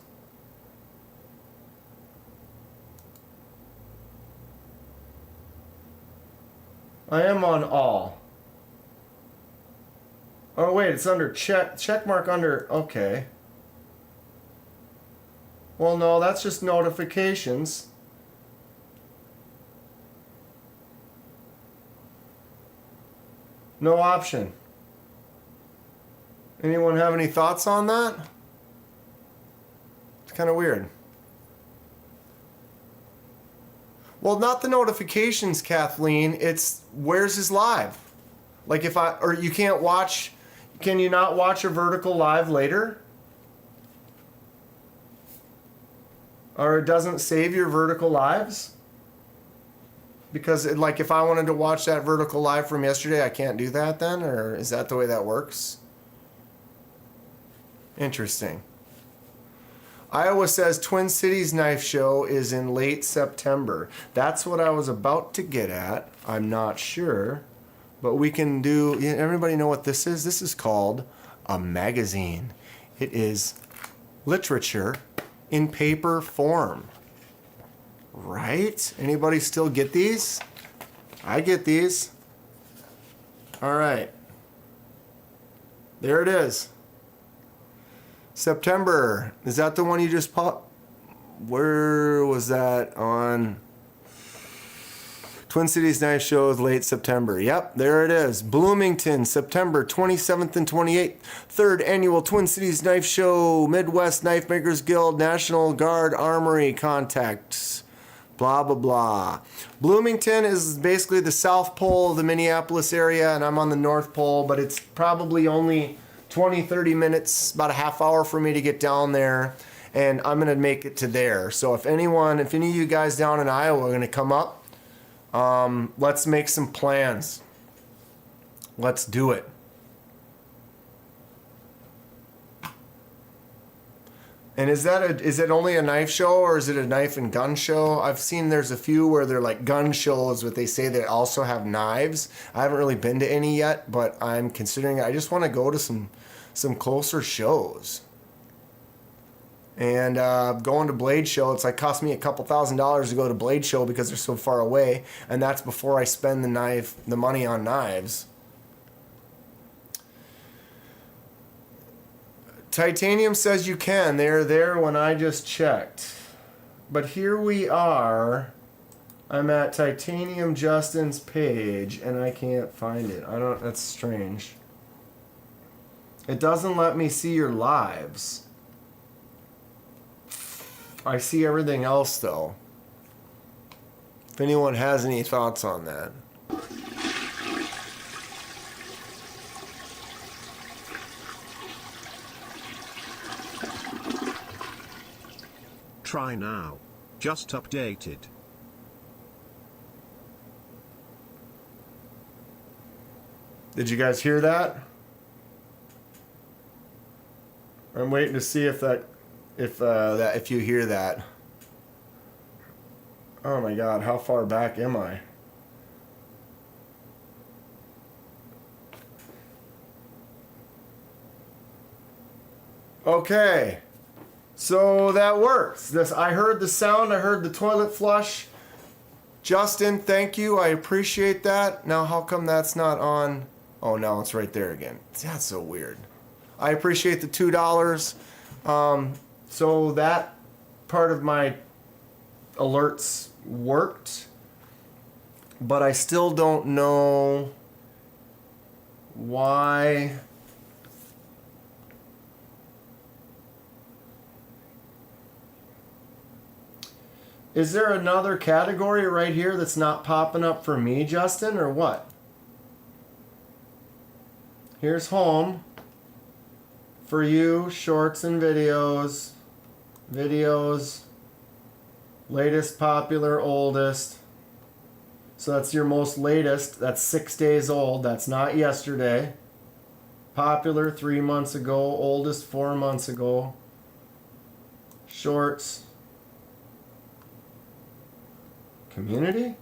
I am on all. Oh wait, it's under check mark under, okay. Well, no, that's just notifications. No option. Anyone have any thoughts on that? It's kind of weird. Well, not the notifications, Kathleen. It's where's his live? Like or you can't watch, can you not watch a vertical live later? Or it doesn't save your vertical lives? Because like if I wanted to watch that vertical live from yesterday, I can't do that then? Or is that the way that works? Interesting. Iowa says Twin Cities Knife Show is in late September. That's what I was about to get at. I'm not sure. But we can do, everybody know what this is? This is called a magazine. It is literature in paper form. Right? Anybody still get these? I get these. All right. There it is. September. Is that the one you just popped? Where was that on? Twin Cities Knife Show is late September. Yep, there it is. Bloomington, September 27th and 28th. 3rd Annual Twin Cities Knife Show, Midwest Knife Makers Guild, National Guard Armory contacts. Blah, blah, blah. Bloomington is basically the South Pole of the Minneapolis area, and I'm on the North Pole, but it's probably only 20, 30 minutes, about a half hour for me to get down there, and I'm going to make it to there. So if any of you guys down in Iowa are going to come up, let's make some plans. Let's do it. And is it only a knife show or is it a knife and gun show? I've seen there's a few where they're like gun shows, but they say they also have knives. I haven't really been to any yet, but I'm considering it. I just want to go to some closer shows. And going to Blade Show, it's like cost me a couple $1,000s to go to Blade Show because they're so far away, and that's before I spend the money on knives. Titanium says you can. They're there when I just checked. But here we are. I'm at Titanium Justin's page and I can't find it. That's strange. It doesn't let me see your lives. I see everything else though. If anyone has any thoughts on that. Try now. Just updated. Did you guys hear that? I'm waiting to see if you hear that. Oh my God, how far back am I? Okay. So that works. I heard the sound, I heard the toilet flush. Justin, thank you. I appreciate that. Now how come that's not on? Oh, now it's right there again. That's so weird. I appreciate the $2. So that part of my alerts worked, but I still don't know why. Is there another category right here that's not popping up for me, Justin, or what? Here's home. For you, shorts and videos. Videos. Latest, popular, oldest. So that's your most latest. That's 6 days old. That's not yesterday. Popular 3 months ago. Oldest 4 months ago. Shorts. Community?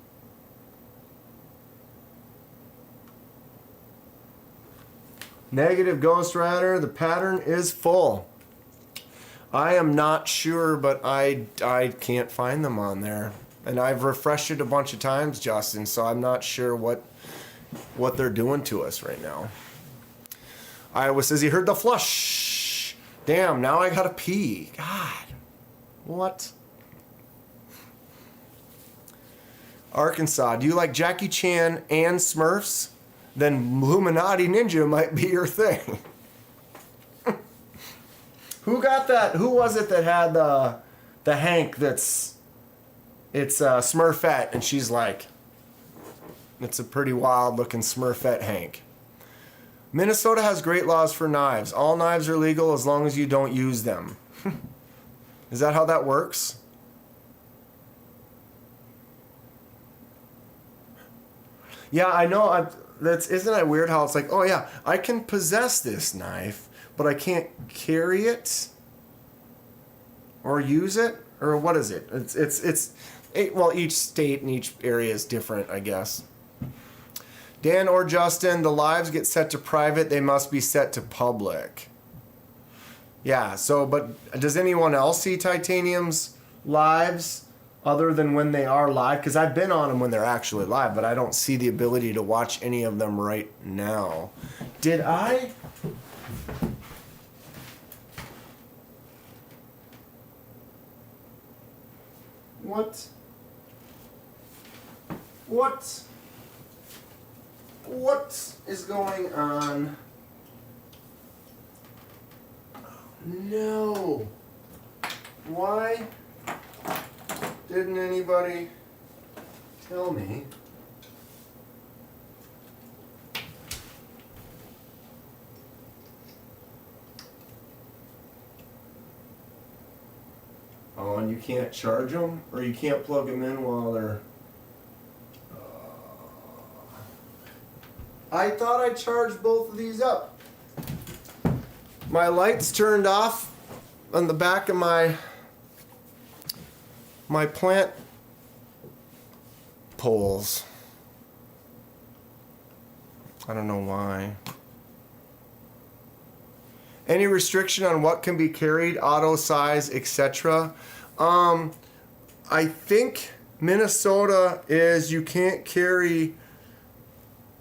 Negative Ghost Rider, the pattern is full. I am not sure, but I can't find them on there. And I've refreshed it a bunch of times, Justin, so I'm not sure what they're doing to us right now. Iowa says he heard the flush. Damn, now I gotta pee. God. What? Arkansas, do you like Jackie Chan and Smurfs? Then Illuminati Ninja might be your thing. Who got that? Who was it that had the Hank it's Smurfette, and she's like, it's a pretty wild looking Smurfette Hank. Minnesota has great laws for knives. All knives are legal as long as you don't use them. Is that how that works? Yeah, I know. Isn't that weird how it's like, oh yeah, I can possess this knife, but I can't carry it or use it, or what is it? Well, each state and each area is different, I guess. Dan or Justin, the lives get set to private. They must be set to public. Yeah. So, but does anyone else see Titanium's lives other than when they are live? Because I've been on them when they're actually live, but I don't see the ability to watch any of them right now. Did I? What is going on? No. Why didn't anybody tell me? Oh, and you can't charge them? Or you can't plug them in while they're... I thought I charged both of these up. My lights turned off on the back of my plant poles. I don't know why. Any restriction on what can be carried, auto size, etc.? I think Minnesota is you can't carry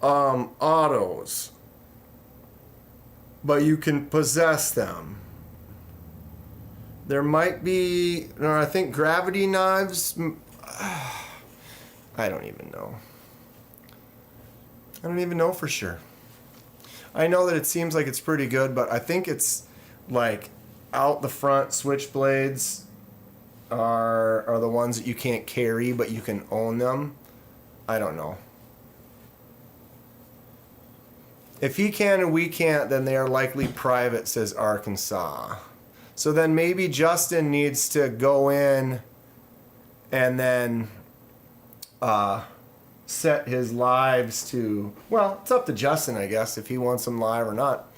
autos, but you can possess them. There might be, no, I think gravity knives. I don't even know. I don't even know for sure. I know that it seems like it's pretty good, but I think it's like out the front switchblades are the ones that you can't carry, but you can own them. I don't know. If he can and we can't, then they are likely private, says Arkansas. So then maybe Justin needs to go in and then set his lives to, well, it's up to Justin, I guess, if he wants them live or not.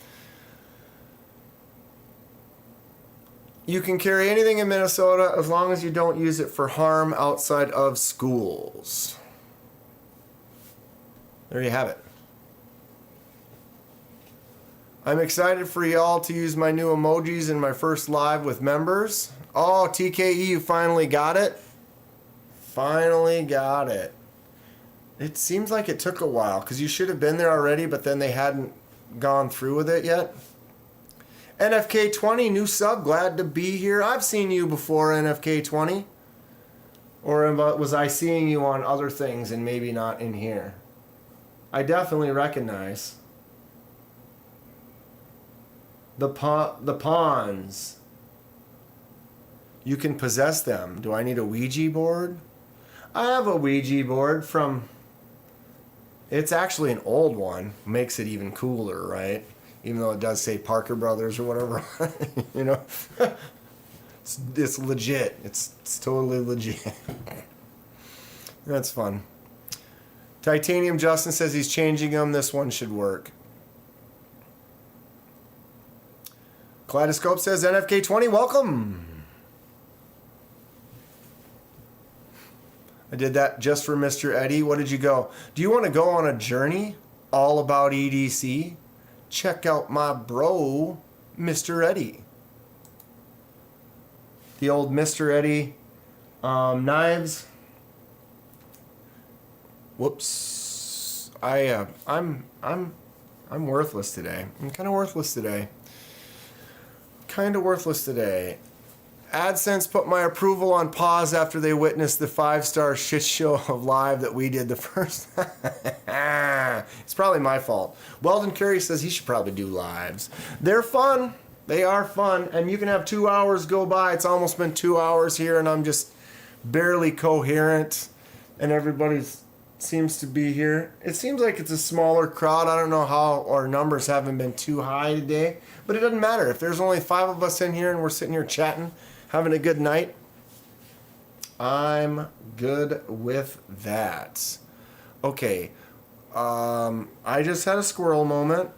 You can carry anything in Minnesota as long as you don't use it for harm outside of schools. There you have it. I'm excited for y'all to use my new emojis in my first live with members. Oh, TKE, you finally got it? Finally got it. It seems like it took a while because you should have been there already, but then they hadn't gone through with it yet. NFK20, new sub, glad to be here. I've seen you before, NFK20. Or was I seeing you on other things and maybe not in here? I definitely recognize. The pawns. You can possess them. Do I need a Ouija board? I have a Ouija board from... It's actually an old one. Makes it even cooler, right? Even though it does say Parker Brothers or whatever. You know? It's legit. It's totally legit. That's fun. Titanium Justin says he's changing them. This one should work. Kaleidoscope says NFK20, welcome. I did that just for Mr. Eddie. What did you go? Do you want to go on a journey all about EDC? Check out my bro, Mr. Eddie. The old Mr. Eddie knives. Whoops. I'm worthless today. I'm kind of worthless today. AdSense put my approval on pause after they witnessed the 5-star shit show of live that we did the first time. It's probably my fault. Weldon Curry says he should probably do lives. They're fun. They are fun. And you can have 2 hours go by. It's almost been 2 hours here and I'm just barely coherent. And everybody's seems to be here. It seems like it's a smaller crowd. I don't know how our numbers haven't been too high today, but it doesn't matter. If there's only 5 of us in here and we're sitting here chatting, having a good night, I'm good with that. Okay. I just had a squirrel moment.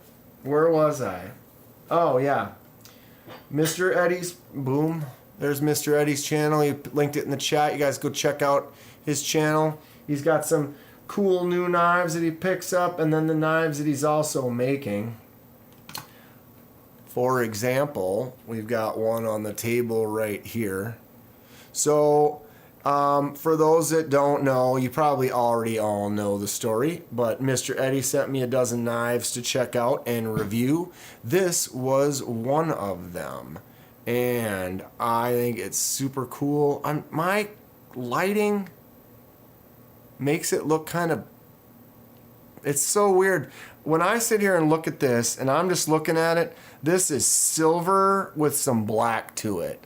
Where was I? Oh, yeah. Mr. Eddie's, boom. There's Mr. Eddie's channel. He linked it in the chat. You guys go check out his channel. He's got some cool new knives that he picks up, and then the knives that he's also making. For example, we've got one on the table right here. So, for those that don't know, you probably already all know the story, but Mr. Eddie sent me a dozen knives to check out and review. This was one of them, and I think it's super cool. My lighting makes it look kind of, it's so weird. When I sit here and look at this, and I'm just looking at it, this is silver with some black to it.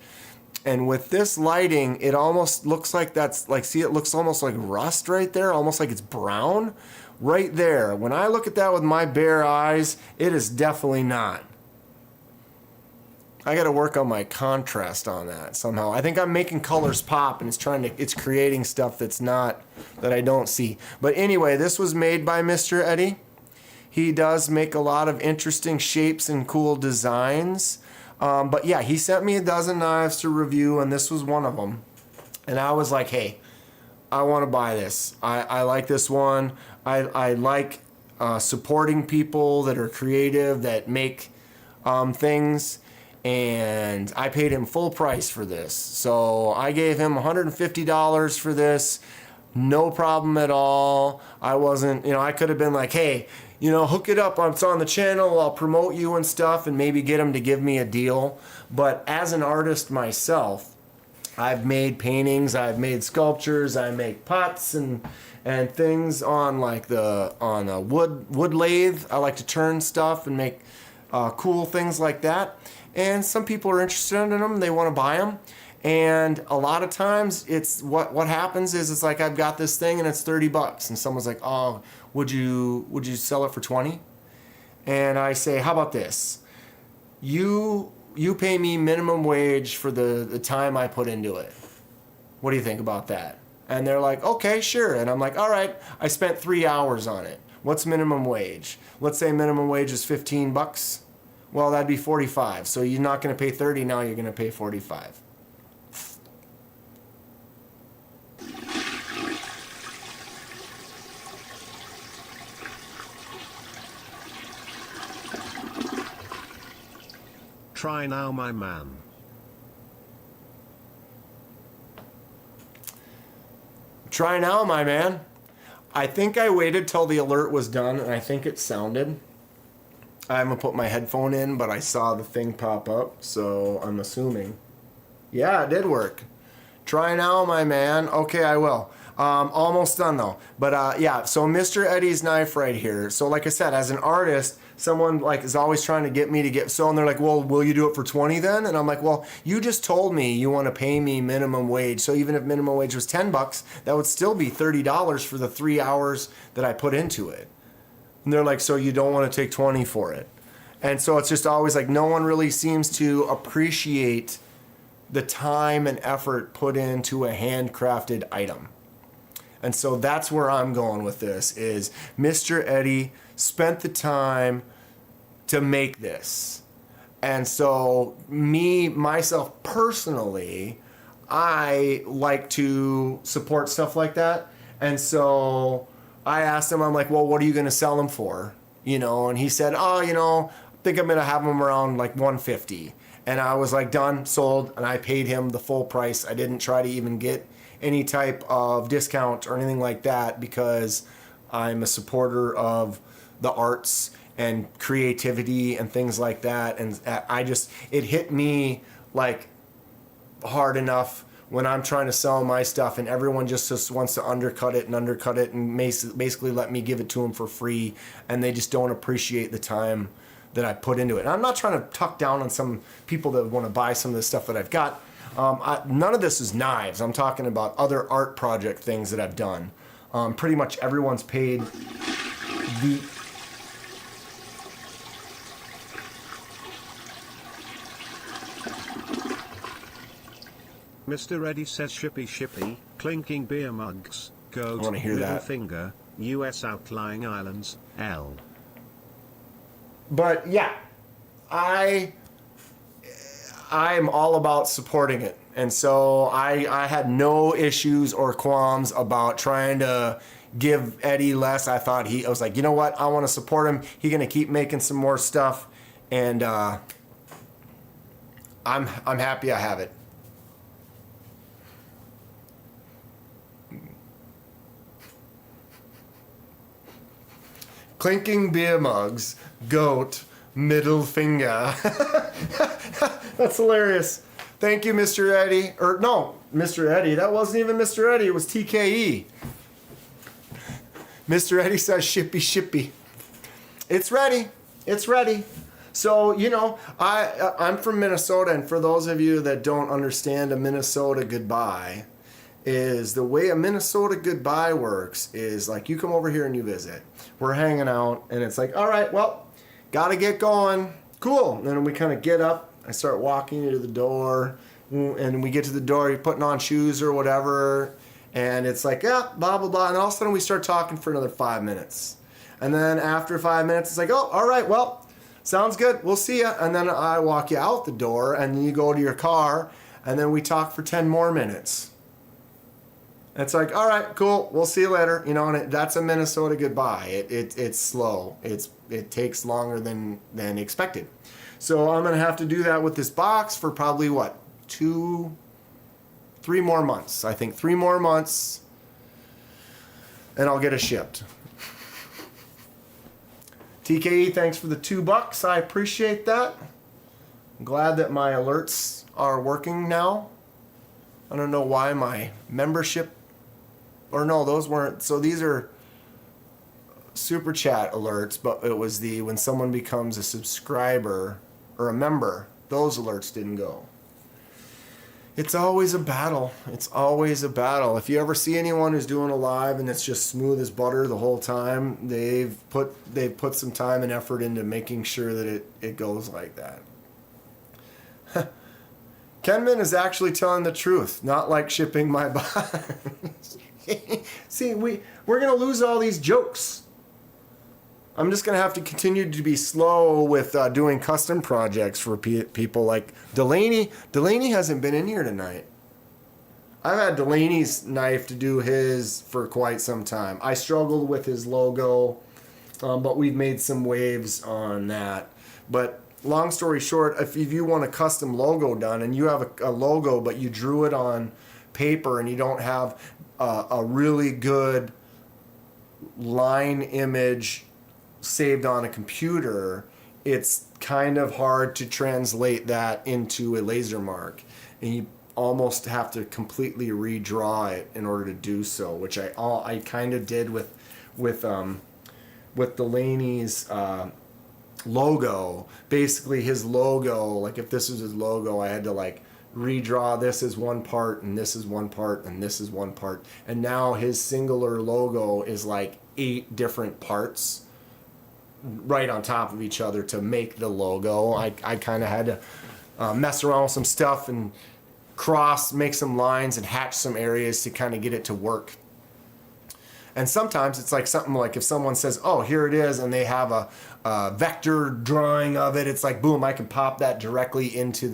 And with this lighting, it almost looks like that's like, see, it looks almost like rust right there, almost like it's brown right there. When I look at that with my bare eyes, it is definitely not. I got to work on my contrast on that somehow. I think I'm making colors pop, and it's creating stuff that I don't see. But anyway, this was made by Mr. Eddie. He does make a lot of interesting shapes and cool designs. But yeah, he sent me a dozen knives to review, and this was one of them. And I was like, hey, I want to buy this. I like this one. I like supporting people that are creative, that make things. And I paid him full price for this. So I gave him $150 for this. No problem at all. I wasn't, I could have been like, hey, hook it up. It's on the channel. I'll promote you and stuff, and maybe get him to give me a deal. But as an artist myself, I've made paintings, I've made sculptures, I make pots and things on on a wood lathe. I like to turn stuff and make cool things like that. And some people are interested in them. They want to buy them. And a lot of times it's what happens is it's like, I've got this thing and it's $30, and someone's like, oh, would you sell it for 20? And I say, how about this? You pay me minimum wage for the time I put into it. What do you think about that? And they're like, okay, sure. And I'm like, all right, I spent 3 hours on it. What's minimum wage? Let's say minimum wage is $15. Well, that'd be 45. So you're not going to pay 30, now you're going to pay 45. Try now, my man. Try now, my man. I think I waited till the alert was done, and I think it sounded. I haven't put my headphone in, but I saw the thing pop up, so I'm assuming. Yeah, it did work. Try now, my man. Okay, I will. Almost done, though. But yeah, so Mr. Eddie's knife right here. So like I said, as an artist, someone is always trying to get me to and they're like, well, will you do it for 20 then? And I'm like, well, you just told me you want to pay me minimum wage. So even if minimum wage was $10, that would still be $30 for the 3 hours that I put into it. And they're like, so you don't want to take 20 for it. And so it's just always like, no one really seems to appreciate the time and effort put into a handcrafted item. And so that's where I'm going with this, is Mr. Eddie spent the time to make this. And so myself personally, I like to support stuff like that. And so I asked him, I'm like, well, what are you going to sell them for? And he said, oh, I think I'm going to have them around like $150. And I was like, done, sold. And I paid him the full price. I didn't try to even get any type of discount or anything like that, because I'm a supporter of the arts and creativity and things like that. And it hit me like hard enough when I'm trying to sell my stuff and everyone just wants to undercut it and basically let me give it to them for free, and they just don't appreciate the time that I put into it. And I'm not trying to tuck down on some people that want to buy some of the stuff that I've got. None of this is knives. I'm talking about other art project things that I've done. Pretty much everyone's paid the... Mr. Eddie says shippy, clinking beer mugs, goat, I wanna hear middle that. finger, US outlying islands, L. But yeah, I'm all about supporting it. And so I had no issues or qualms about trying to give Eddie less. I was like, you know what? I want to support him. He's going to keep making some more stuff. And I'm happy I have it. Clinking beer mugs, goat, middle finger. That's hilarious. Thank you, Mr. Eddie. Or no, Mr. Eddie. That wasn't even Mr. Eddie. It was TKE. Mr. Eddie says shippy. It's ready. It's ready. So, you know, I'm from Minnesota, and for those of you that don't understand a Minnesota goodbye, is the way a Minnesota goodbye works is like you come over here and you visit. We're hanging out, and it's like, all right, well, gotta get going. Cool. And then we kind of get up. I start walking you to the door, and we get to the door. You're putting on shoes or whatever, and it's like, yeah, blah, blah, blah. And all of a sudden we start talking for another 5 minutes. And then after 5 minutes, it's like, oh, all right, well, sounds good. We'll see ya. And then I walk you out the door, and then you go to your car, and then we talk for 10 more minutes. It's like, all right, cool. We'll see you later. You know, and that's a Minnesota goodbye. It's slow. It takes longer than expected. So I'm gonna have to do that with this box for probably what, 3 more months. I think 3 more months, and I'll get it shipped. TKE, thanks for the $2. I appreciate that. I'm glad that my alerts are working now. I don't know why my membership, or no, those weren't. So these are super chat alerts, but it was when someone becomes a subscriber or a member, those alerts didn't go. It's always a battle. It's always a battle. If you ever see anyone who's doing a live and it's just smooth as butter the whole time, they've put some time and effort into making sure that it goes like that. Kenman is actually telling the truth, not like shipping my box. See, we're going to lose all these jokes. I'm just going to have to continue to be slow with doing custom projects for people like Delaney. Delaney hasn't been in here tonight. I've had Delaney's knife to do his for quite some time. I struggled with his logo, but we've made some waves on that. But long story short, if you want a custom logo done and you have a logo but you drew it on paper and you don't have a really good line image saved on a computer, it's kind of hard to translate that into a laser mark, and you almost have to completely redraw it in order to do so, which I kind of did with Delaney's logo. Basically his logo, like if this was his logo, I had to like redraw this as one part and this is one part and this is one part, and now his singular logo is like 8 different parts right on top of each other to make the logo. I kind of had to mess around with some stuff and make some lines and hatch some areas to kind of get it to work. And sometimes it's like something like if someone says, oh, here it is, and they have a vector drawing of it, it's like, boom, I can pop that directly into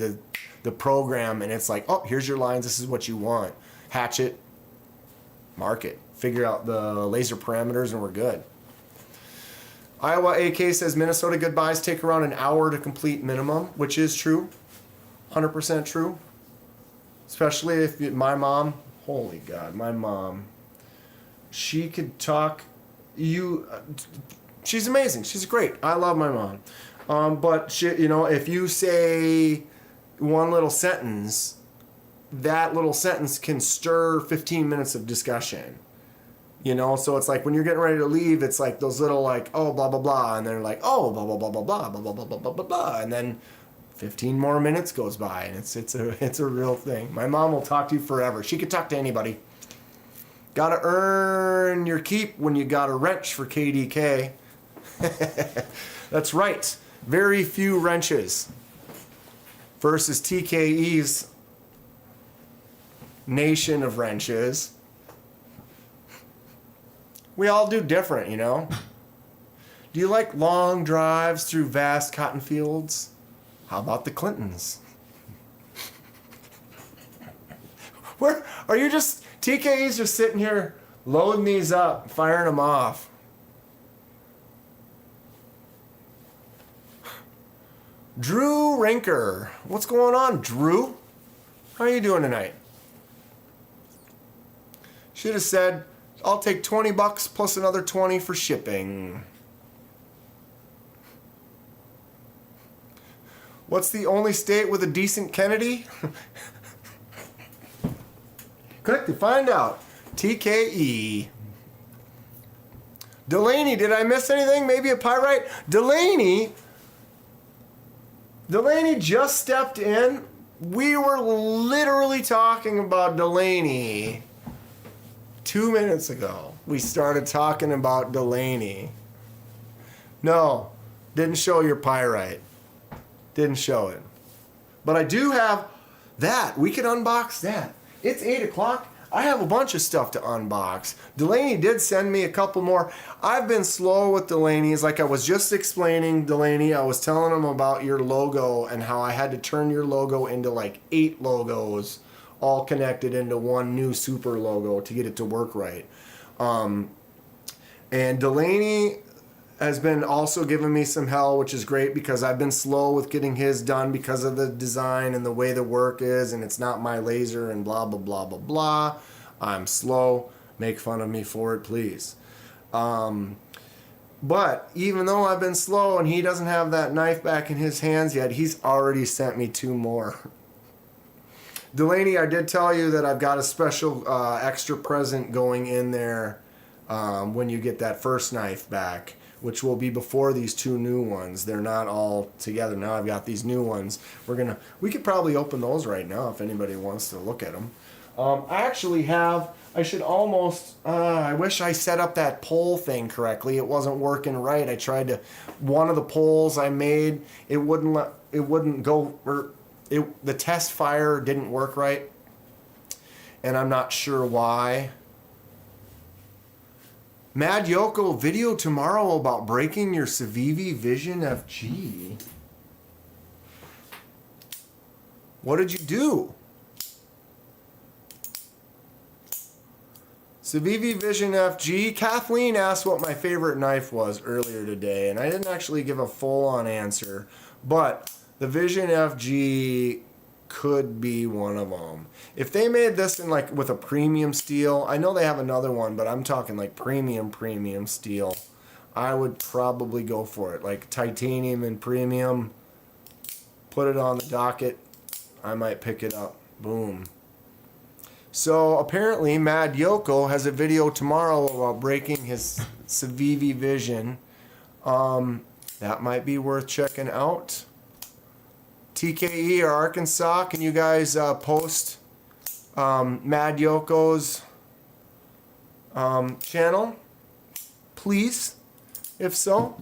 the program, and it's like, oh, here's your lines, this is what you want. Hatch it, mark it, figure out the laser parameters, and we're good. Iowa AK says Minnesota goodbyes take around an hour to complete minimum, which is true. 100% true. Especially if my mom, holy God, my mom, she could talk she's amazing. She's great. I love my mom. But she, if you say one little sentence, that little sentence can stir 15 minutes of discussion. So it's like when you're getting ready to leave, it's like those little like, oh, blah, blah, blah. And they're like, oh, blah, blah, blah, blah, blah, blah, blah, blah, blah, blah, blah. And then 15 more minutes goes by, and it's a real thing. My mom will talk to you forever. She could talk to anybody. Gotta earn your keep when you got a wrench for KDK. That's right. Very few wrenches versus TKE's nation of wrenches. We all do different, you know? Do you like long drives through vast cotton fields? How about the Clintons? Where are you just TKE's just sitting here loading these up, firing them off? Drew Rinker. What's going on, Drew? How are you doing tonight? Should have said, I'll take $20 plus another 20 for shipping. What's the only state with a decent Kennedy? Click to find out. TKE. Delaney, did I miss anything? Maybe a pyrite? Delaney just stepped in. We were literally talking about Delaney 2 minutes ago. We started talking about Delaney. No, didn't show your pyrite. Didn't show it. But I do have that. We could unbox that. It's 8 o'clock. I have a bunch of stuff to unbox. Delaney did send me a couple more. I've been slow with Delaney's. Like I was just explaining, Delaney, I was telling him about your logo and how I had to turn your logo into like 8 logos all connected into one new super logo to get it to work right. And Delaney has been also giving me some hell, which is great because I've been slow with getting his done because of the design and the way the work is, and it's not my laser and blah, blah, blah, blah, blah. I'm slow. Make fun of me for it, please. But even though I've been slow and he doesn't have that knife back in his hands yet, he's already sent me 2 more. Delaney, I did tell you that I've got a special extra present going in there when you get that first knife back, which will be before these 2 new ones. They're not all together. Now I've got these new ones. We could probably open those right now if anybody wants to look at them. I actually have, I wish I set up that pole thing correctly. It wasn't working right. I tried to, one of the poles I made, it wouldn't go, the test fire didn't work right. And I'm not sure why. Mad Yoko, video tomorrow about breaking your Civivi Vision FG. What did you do? Civivi Vision FG. Kathleen asked what my favorite knife was earlier today, and I didn't actually give a full-on answer, but the Vision FG could be one of them. If they made this in like with a premium steel, I know they have another one, but I'm talking like premium steel, I would probably go for it. Like titanium and premium, put it on the docket, I might pick it up. Boom. So apparently Mad Yoko has a video tomorrow about breaking his Civivi Vision. That might be worth checking out. TKE or Arkansas, can you guys post Mad Yoko's channel, please, if so?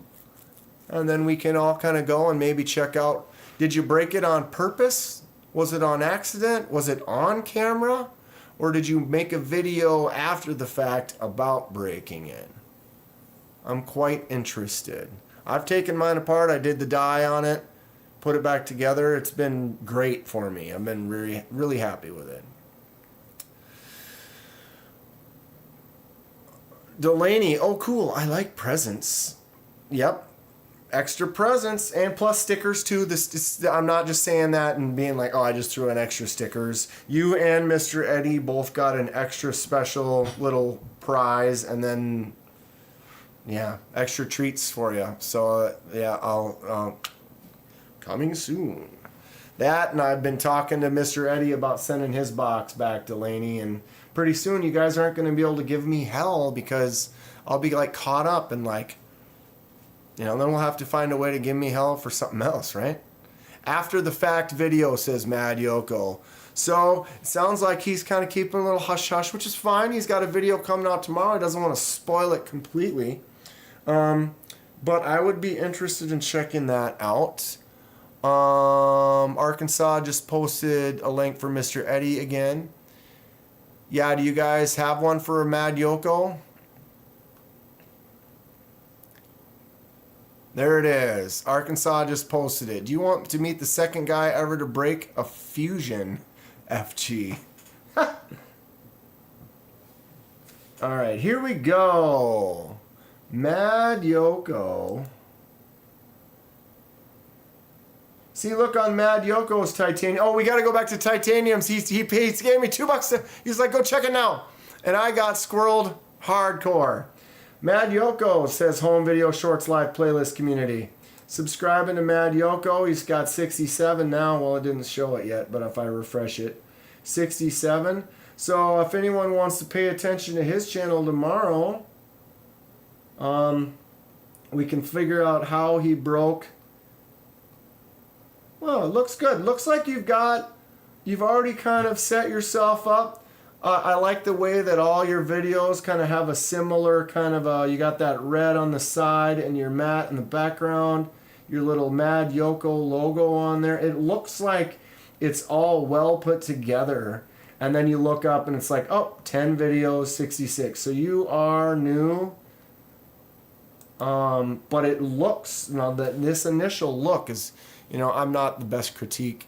And then we can all kind of go and maybe check out, did you break it on purpose? Was it on accident? Was it on camera? Or did you make a video after the fact about breaking it? I'm quite interested. I've taken mine apart. I did the die on it, put it back together. It's been great for me. I've been really, really happy with it. Delaney, oh cool, I like presents. Yep, extra presents and plus stickers too. I'm not just saying that and being like, oh, I just threw in extra stickers. You and Mr. Eddie both got an extra special little prize, and then yeah, extra treats for you. So yeah, I'll coming soon. That, and I've been talking to Mr. Eddie about sending his box back, Delaney, and pretty soon you guys aren't going to be able to give me hell because I'll be like caught up and like, you know, then we'll have to find a way to give me hell for something else, right? After the fact video, says Mad Yoko. So it sounds like he's kind of keeping a little hush-hush, which is fine. He's got a video coming out tomorrow. He doesn't want to spoil it completely. But I would be interested in checking that out. Arkansas just posted a link for Mr. Eddie again. Yeah, do you guys have one for Mad Yoko? There it is. Arkansas just posted it. Do you want to meet the second guy ever to break a fusion FG? Alright, here we go. Mad Yoko. See, look on Mad Yoko's titanium. Oh, we got to go back to titaniums. He gave me $2. He's like, go check it now. And I got squirreled hardcore. Mad Yoko says home video shorts live playlist community. Subscribing to Mad Yoko. He's got 67 now. Well, it didn't show it yet, but if I refresh it, 67. So if anyone wants to pay attention to his channel tomorrow, we can figure out how he broke. Well, it looks good. Looks like you've already kind of set yourself up. I like the way that all your videos kind of have a similar kind of, you got that red on the side and your matte in the background, your little Mad Yoko logo on there. It looks like it's all well put together. And then you look up and it's like, oh, 10 videos, 66. So you are new. But it looks, now that this initial look is, you know, I'm not the best critic,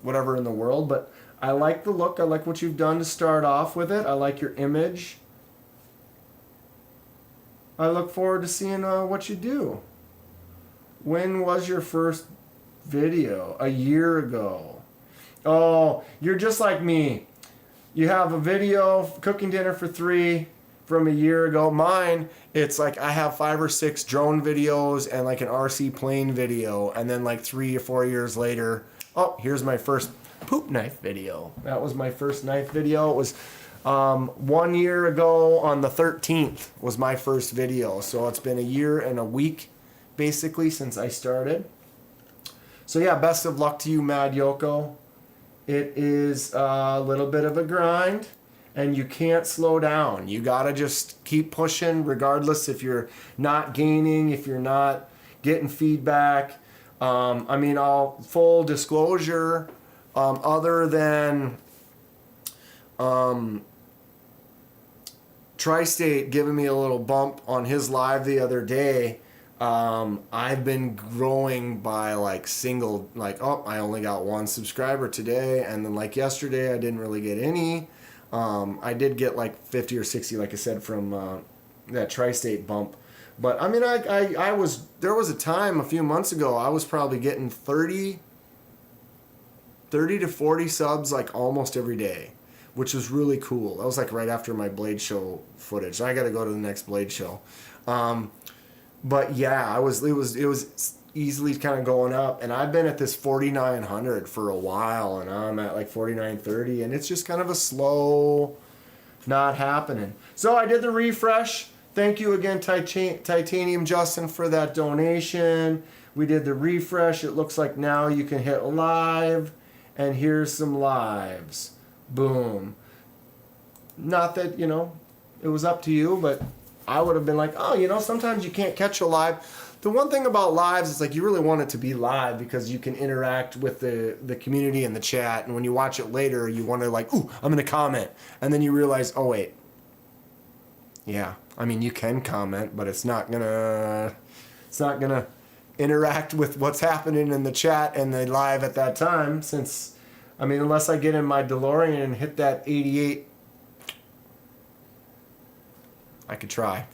whatever in the world, but I like the look. I like what you've done to start off with it. I like your image. I look forward to seeing what you do. When was your first video? A year ago. Oh, you're just like me. You have a video, cooking dinner for 3 from a year ago. Mine, it's like I have 5 or 6 drone videos and like an RC plane video. And then like 3 or 4 years later, oh, here's my first poop knife video. That was my first knife video. It was 1 year ago on the 13th was my first video. So it's been a year and a week basically since I started. So yeah, best of luck to you, Mad Yoko. It is a little bit of a grind and you can't slow down. You gotta just keep pushing regardless if you're not gaining, if you're not getting feedback. I mean, all full disclosure, other than Tri-State giving me a little bump on his live the other day, I've been growing by like oh, I only got 1 subscriber today, and then like yesterday I didn't really get any. I did get like 50 or 60, like I said, from that Tri-State bump. But I mean, there was a time a few months ago I was probably getting 30 to 40 subs like almost every day, which was really cool. That was like right after my Blade Show footage. I got to go to the next Blade Show. But yeah, it was easily kind of going up, and I've been at this 4,900 for a while, and I'm at like 4,930, and it's just kind of a slow, not happening. So I did the refresh. Thank you again, Titanium Justin, for that donation. We did the refresh. It looks like now you can hit live, and here's some lives. Boom. Not that, you know, it was up to you, but I would have been like, oh, you know, sometimes you can't catch a live. The one thing about lives is like you really want it to be live because you can interact with the community and the chat, and when you watch it later, you want to like, ooh, I'm going to comment. And then you realize, oh, wait. Yeah, I mean, you can comment, but it's not gonna interact with what's happening in the chat and the live at that time, since, I mean, unless I get in my DeLorean and hit that 88, I could try.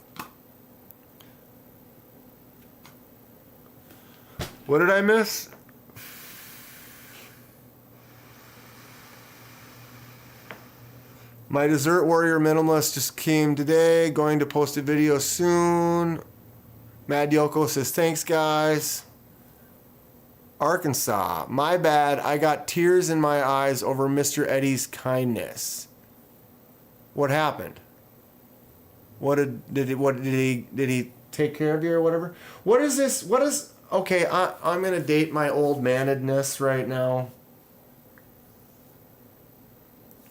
What did I miss? My Dessert Warrior Minimalist just came today. Going to post a video soon. Mad Yoko says, thanks, guys. Arkansas, my bad. I got tears in my eyes over Mr. Eddie's kindness. What happened? Did he take care of you or whatever? What is this? Okay, I'm gonna date my old manedness right now.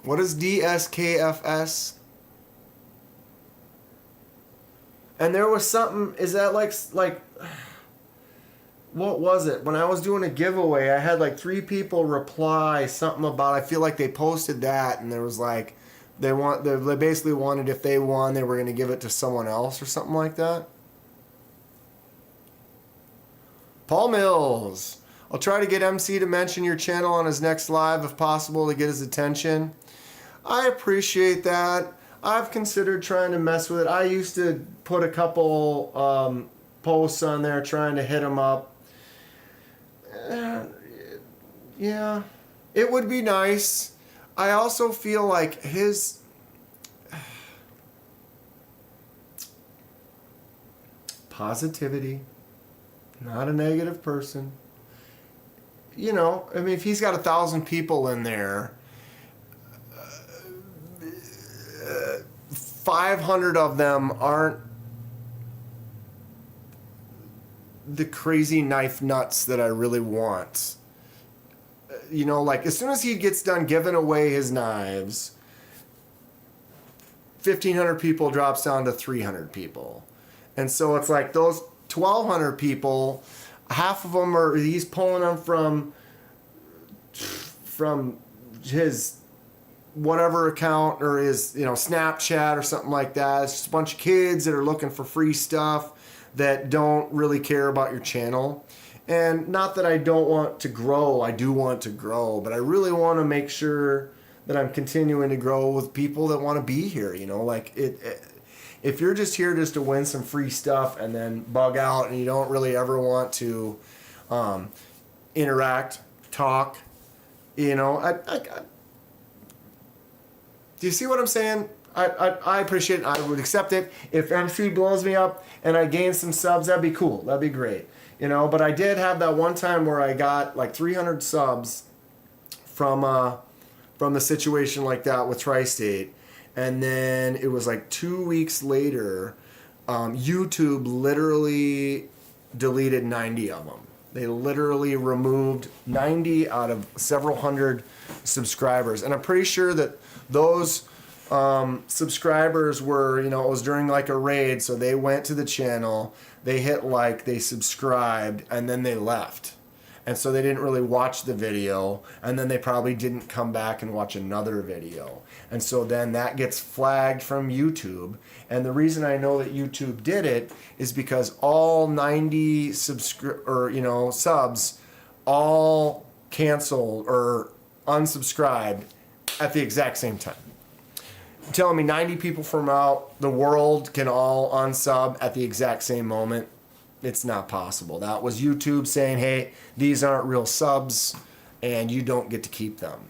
What is DSKFS? And there was something, is that like, what was it? When I was doing a giveaway, I had like 3 people reply something about, I feel like they posted that, and there was like, they basically wanted, if they won, they were going to give it to someone else or something like that. Paul Mills. I'll try to get MC to mention your channel on his next live if possible to get his attention. I appreciate that. I've considered trying to mess with it. I used to put a couple posts on there trying to hit him up. Yeah, it would be nice. I also feel like his positivity, not a negative person. You know, I mean, if he's got 1,000 people in there, 500 of them aren't the crazy knife nuts that I really want. You know, like as soon as he gets done giving away his knives, 1,500 people drops down to 300 people. And so it's like those 1,200 people, half of them are, he's pulling them from his whatever account or his, you know, Snapchat or something like that. It's just a bunch of kids that are looking for free stuff that don't really care about your channel. And not that I don't want to grow, I do want to grow, but I really want to make sure that I'm continuing to grow with people that want to be here, you know, like if you're just here just to win some free stuff and then bug out and you don't really ever want to interact, talk, you know, do you see what I'm saying? I appreciate it. I would accept it. If MC blows me up and I gain some subs, that'd be cool. That'd be great. You know, but I did have that one time where I got like 300 subs from the situation like that with Tri-State. And then it was like 2 weeks later, YouTube literally deleted 90 of them. They literally removed 90 out of several hundred subscribers. And I'm pretty sure that those subscribers were, you know, it was during like a raid. So they went to the channel, they hit like, they subscribed, and then they left. And so they didn't really watch the video, and then they probably didn't come back and watch another video. And so then that gets flagged from YouTube. And the reason I know that YouTube did it is because all 90 subs all canceled or unsubscribed at the exact same time. You're telling me 90 people from out the world can all unsub at the exact same moment? It's not possible. That was YouTube saying, hey, these aren't real subs and you don't get to keep them.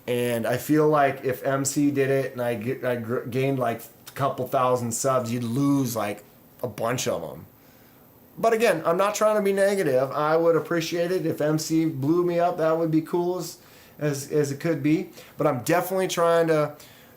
And I feel like if MC did it and I gained like a couple thousand subs, you'd lose like a bunch of them. But again, I'm not trying to be negative. I would appreciate it if MC blew me up. That would be cool as it could be. But I'm definitely trying to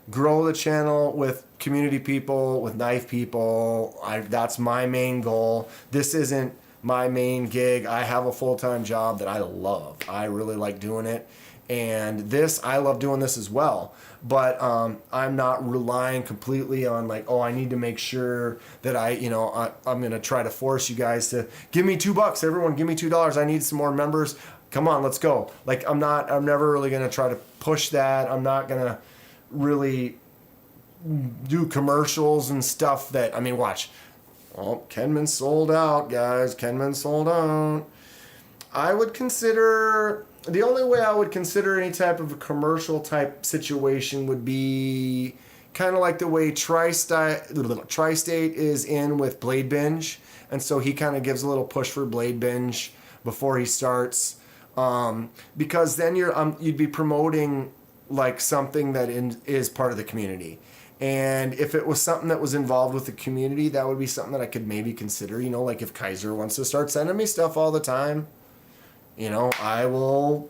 grow the channel with community people, with knife people. That's my main goal. This isn't my main gig. I have a full-time job that I love. I really like doing it. And I love doing this as well. But I'm not relying completely on like, oh, I need to make sure that I'm going to try to force you guys to give me $2. Everyone give me $2. I need some more members. Come on, let's go. Like I'm never really going to try to push that. I'm not going to really do commercials and stuff that, I mean, watch. Oh, Kenman sold out, guys. Kenman sold out. I would consider, the only way I would consider any type of a commercial type situation would be kind of like the way Tri-State is in with Blade Binge. And so he kind of gives a little push for Blade Binge before he starts. Because then you'd be promoting like something that is part of the community. And if it was something that was involved with the community, that would be something that I could maybe consider, you know, like if Kaiser wants to start sending me stuff all the time, you know, I will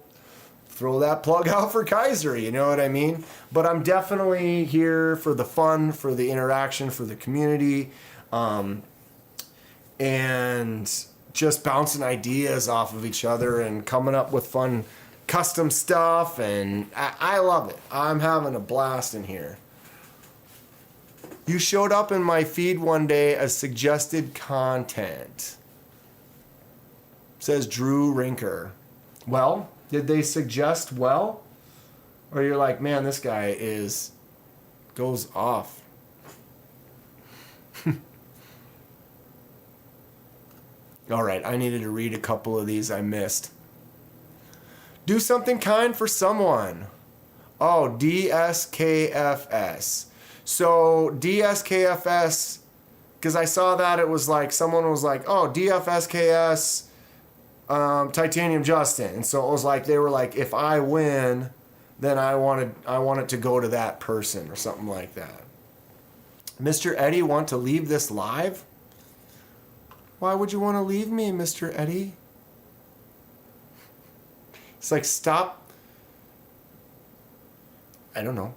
throw that plug out for Kaiser, you know what I mean? But I'm definitely here for the fun, for the interaction, for the community, and just bouncing ideas off of each other and coming up with fun custom stuff, and I love it. I'm having a blast in here. You showed up in my feed one day as suggested content, says Drew Rinker. Well, did they suggest well? Or you're like, man, this guy goes off. All right, I needed to read a couple of these I missed. Do something kind for someone. Oh, DSKFS. So DSKFS, because I saw that it was like, someone was like, oh, DFSKS, Titanium Justin. And so it was like, they were like, if I win, then I want it to go to that person or something like that. Mr. Eddie want to leave this live? Why would you want to leave me, Mr. Eddie? It's like, stop. I don't know.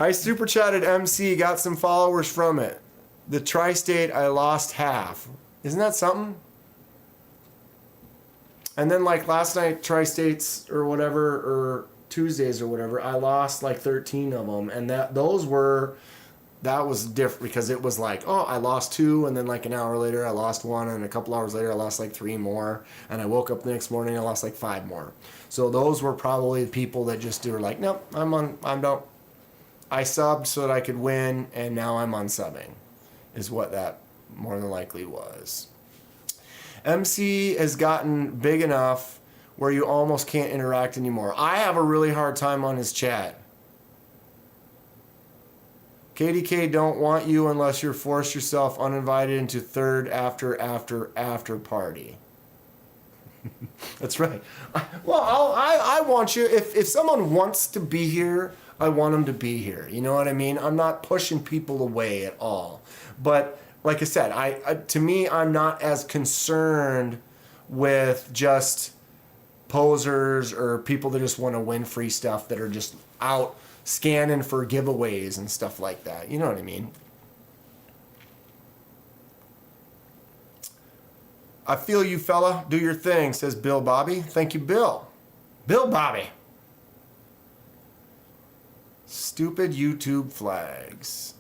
I super chatted MC, got some followers from it. The tri-state, I lost half. Isn't that something? And then like last night, tri-states or whatever, or Tuesdays or whatever, I lost like 13 of them. And that was different because it was like, oh, I lost 2, and then like an hour later I lost 1, and a couple hours later I lost like 3 more, and I woke up the next morning I lost like 5 more. So those were probably the people that just were like, nope, I subbed so that I could win, and now I'm unsubbing, is what that more than likely was. MC has gotten big enough where you almost can't interact anymore. I have a really hard time on his chat. KDK don't want you unless you're forced yourself uninvited into third after party. That's right. Well, I want you. If someone wants to be here, I want them to be here. You know what I mean? I'm not pushing people away at all. But like I said, to me, I'm not as concerned with just posers or people that just want to win free stuff that are just out scanning for giveaways and stuff like that. You know what I mean? I feel you, fella. Do your thing, says Bill Bobby. Thank you, Bill. Bill Bobby. Stupid YouTube flags.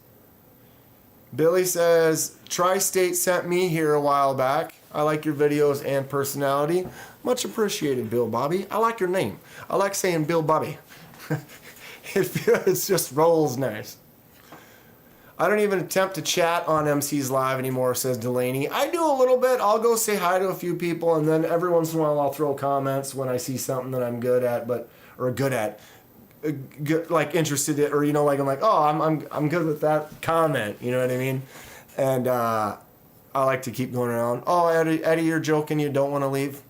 Billy says, Tri-State sent me here a while back. I like your videos and personality. Much appreciated, Bill Bobby. I like your name. I like saying Bill Bobby. It just rolls nice. I don't even attempt to chat on MC's Live anymore, says Delaney. I do a little bit. I'll go say hi to a few people, and then every once in a while I'll throw comments when I see something that I'm good at, like interested in, or like I'm like, oh, I'm good with that comment. You know what I mean? And I like to keep going around. Oh, Eddie, you're joking. You don't want to leave.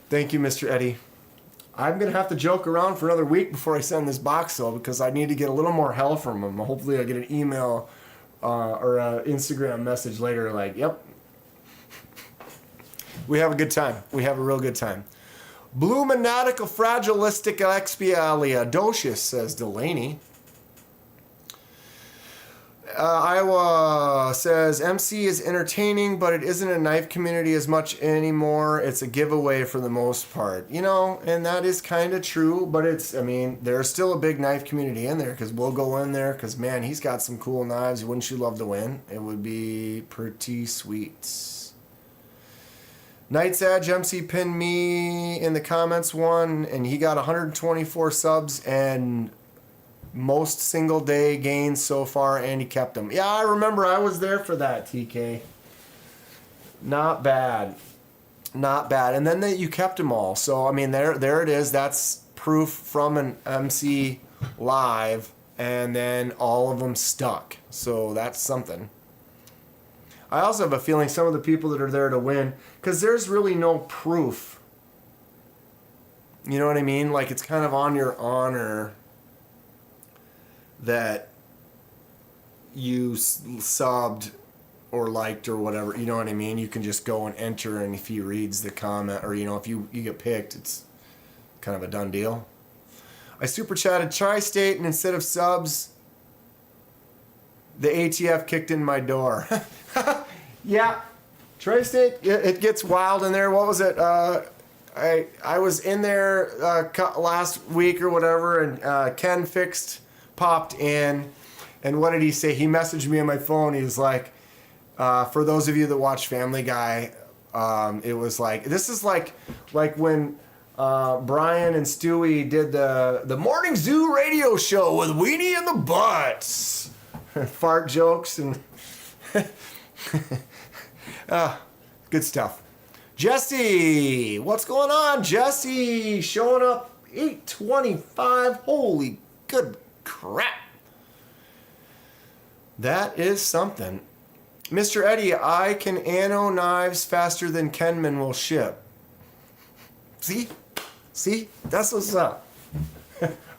Thank you, Mr. Eddie. I'm going to have to joke around for another week before I send this box, though, because I need to get a little more hell from him. Hopefully I'll get an email or an Instagram message later like, yep. We have a good time. We have a real good time. Bluminatical fragilistic expialia docious, says Delaney. Iowa says, MC is entertaining, but it isn't a knife community as much anymore. It's a giveaway for the most part. And that is kind of true, but there's still a big knife community in there because we'll go in there because, man, he's got some cool knives. Wouldn't you love to win? It would be pretty sweet. Night's Edge MC pinned me in the comments one, and he got 124 subs and most single day gains so far, and he kept them. Yeah, I remember I was there for that, TK. Not bad. Not bad. And then you kept them all. So, there it is. That's proof from an MC Live, and then all of them stuck. So that's something. I also have a feeling some of the people that are there to win, because there's really no proof. You know what I mean? Like, it's kind of on your honor that you subbed or liked or whatever. You know what I mean? You can just go and enter, and if he reads the comment, or, if you get picked, it's kind of a done deal. I super chatted Tri-State, and instead of subs, The ATF kicked in my door. Yeah, Tri-State, it gets wild in there. What was it? I was in there last week or whatever, and Ken popped in, and what did he say? He messaged me on my phone. He was like, for those of you that watch Family Guy, it was like, this is like when Brian and Stewie did the Morning Zoo radio show with Weenie and the Butts. Fart jokes and good stuff. Jesse, what's going on, Jesse? Showing up 8:25. Holy good crap. That is something. Mr. Eddie, I can anno knives faster than Kenman will ship. See? That's what's up.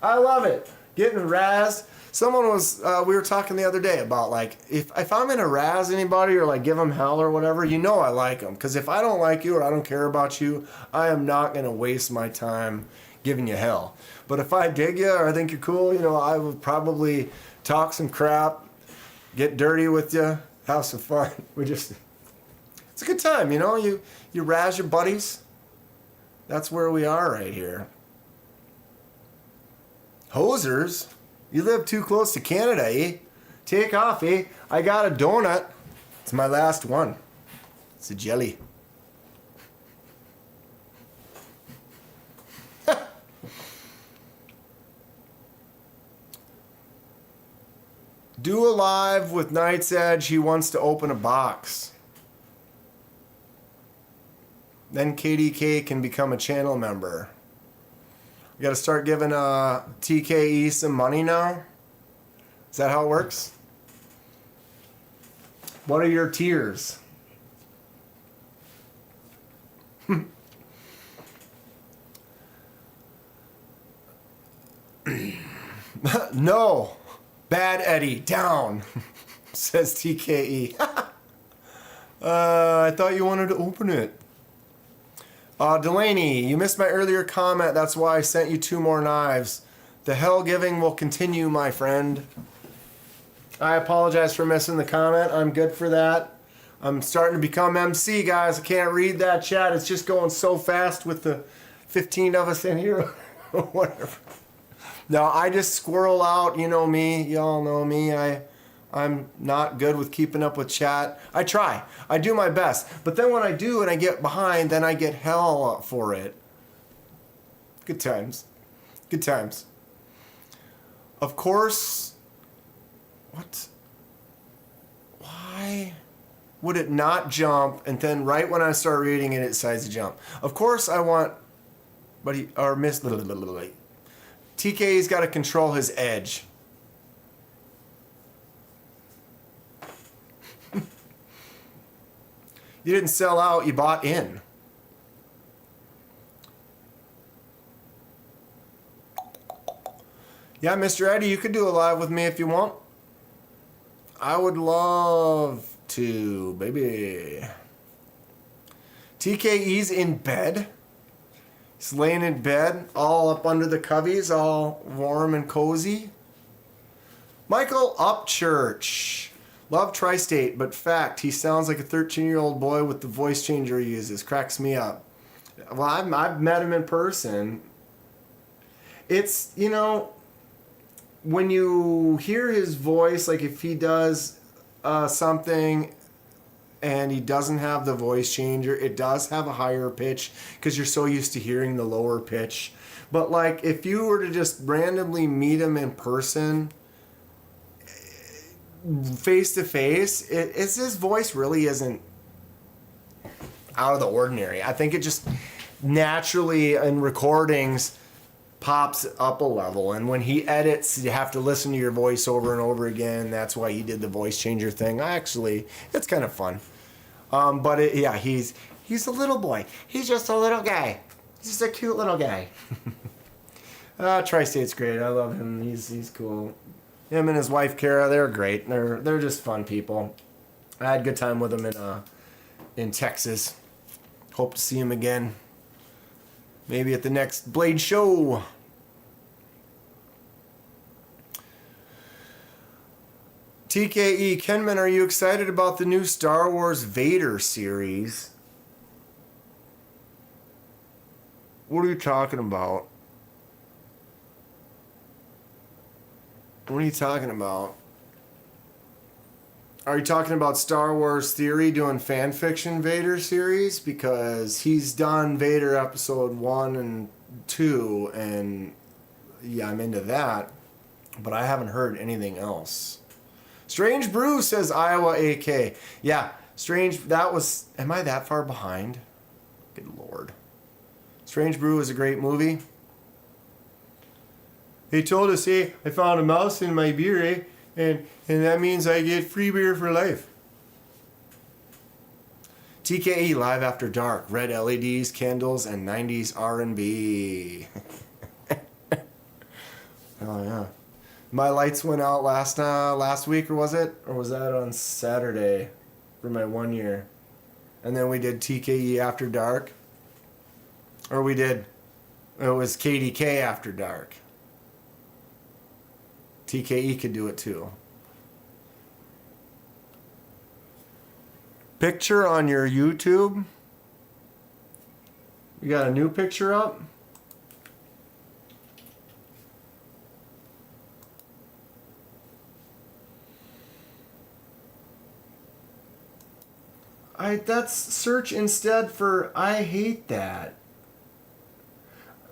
I love it. Getting razzed. Someone was, we were talking the other day about like, if I'm gonna razz anybody or like give them hell or whatever, you know I like them. Because if I don't like you or I don't care about you, I am not gonna waste my time giving you hell. But if I dig you or I think you're cool, you know, I would probably talk some crap, get dirty with you, have some fun. It's a good time, you know, you razz your buddies. That's where we are right here. Hosers? You live too close to Canada, eh? Take off, eh? I got a donut. It's my last one. It's a jelly. Do a live with Night's Edge. He wants to open a box. Then KDK can become a channel member. We got to start giving TKE some money now. Is that how it works? What are your tiers? No. Bad Eddie, down, says TKE. I thought you wanted to open it. Delaney, you missed my earlier comment. That's why I sent you 2 more knives. The hell giving will continue, my friend. I apologize for missing the comment. I'm good for that. I'm starting to become MC, guys. I can't read that chat. It's just going so fast with the 15 of us in here. Whatever. No, I just squirrel out. You know me. Y'all know me. I'm not good with keeping up with chat. I try. I do my best. But then when I do and I get behind, then I get hell for it. Good times. Good times. Of course. What? Why would it not jump and then right when I start reading it, it decides to jump? Of course I want, but he, or miss, TK's got to control his edge. You didn't sell out, you bought in. Yeah, Mr. Eddie, you could do a live with me if you want. I would love to, baby. TKE's in bed. He's laying in bed, all up under the coveys, all warm and cozy. Michael Upchurch. Love Tri-State, but fact, he sounds like a 13-year-old boy with the voice changer he uses. Cracks me up. Well, I've met him in person. It's, you know, when you hear his voice, like if he does something and he doesn't have the voice changer, it does have a higher pitch because you're so used to hearing the lower pitch. But like if you were to just randomly meet him in person, face to face, it's his voice really isn't out of the ordinary. I think it just naturally in recordings pops up a level, and when he edits you have to listen to your voice over and over again. That's why he did the voice changer thing. Actually, it's kind of fun. But yeah, he's a little boy. He's just a little guy. He's just a cute little guy. Tri-State's great. I love him. He's cool. Him and his wife Kara, they're great. They're just fun people. I had a good time with them in Texas. Hope to see him again. Maybe at the next Blade show. TKE, Kenman, are you excited about the new Star Wars Vader series? What are you talking about? What are you talking about? Are you talking about Star Wars Theory doing fan fiction Vader series? Because he's done Vader episode 1 and 2, and yeah, I'm into that, but I haven't heard anything else. Strange Brew says Iowa AK. Yeah, Strange, that was, am I that far behind? Good Lord. Strange Brew is a great movie. They told us, hey, I found a mouse in my beer, eh? And that means I get free beer for life. TKE Live After Dark, red LEDs, candles, and 90s R&B. Oh yeah. My lights went out last week, or was it? Or was that on Saturday for my 1 year? And then we did TKE After Dark. Or it was KDK After Dark. TKE could do it too. Picture on your YouTube? You got a new picture up? That's search instead for I hate that.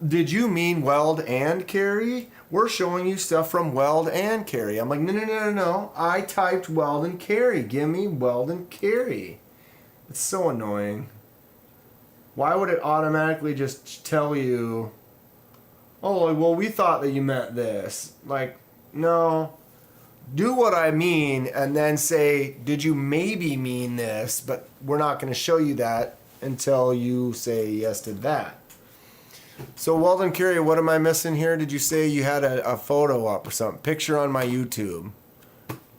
Did you mean Weld and Carry? We're showing you stuff from Weld and Carry. I'm like, no. I typed Weld and Carry. Give me Weld and Carry. It's so annoying. Why would it automatically just tell you, oh, well, we thought that you meant this. Like, no. Do what I mean and then say, did you maybe mean this? But we're not going to show you that until you say yes to that. So Weldon Carey, what am I missing here? Did you say you had a photo up or something? Picture on my YouTube.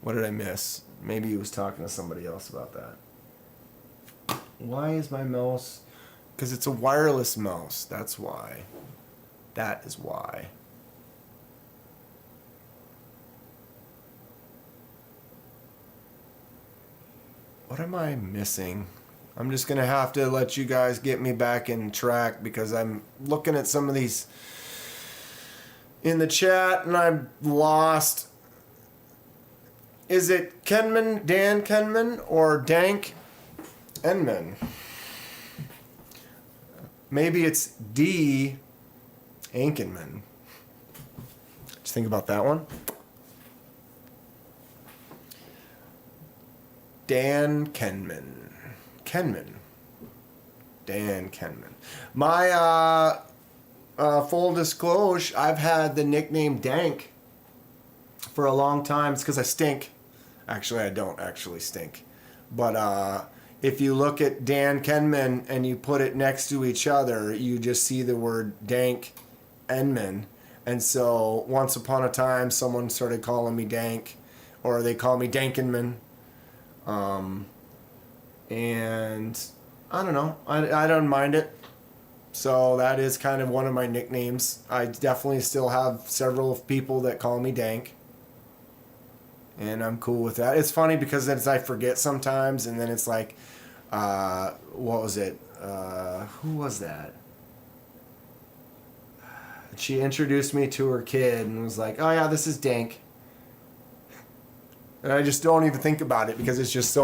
What did I miss? Maybe he was talking to somebody else about that. Why is my mouse? Because it's a wireless mouse. That's why. That is why. What am I missing? I'm just going to have to let you guys get me back in track because I'm looking at some of these in the chat and I'm lost. Is it KenmanDanKenman or DanKenman? Maybe it's D. Ankenman. Just think about that one. DanKenman. DanKenman. My full disclosure, I've had the nickname Dank for a long time. It's because I stink. Actually, I don't actually stink. But if you look at DanKenman and you put it next to each other, you just see the word DanKenman. And so once upon a time, someone started calling me Dank, or they call me Dankenman. And I don't know. I don't mind it. So that is kind of one of my nicknames. I definitely still have several people that call me Dank. And I'm cool with that. It's funny because then I forget sometimes, and then it's like, what was it? Who was that? She introduced me to her kid and was like, oh yeah, this is Dank. And I just don't even think about it because it's just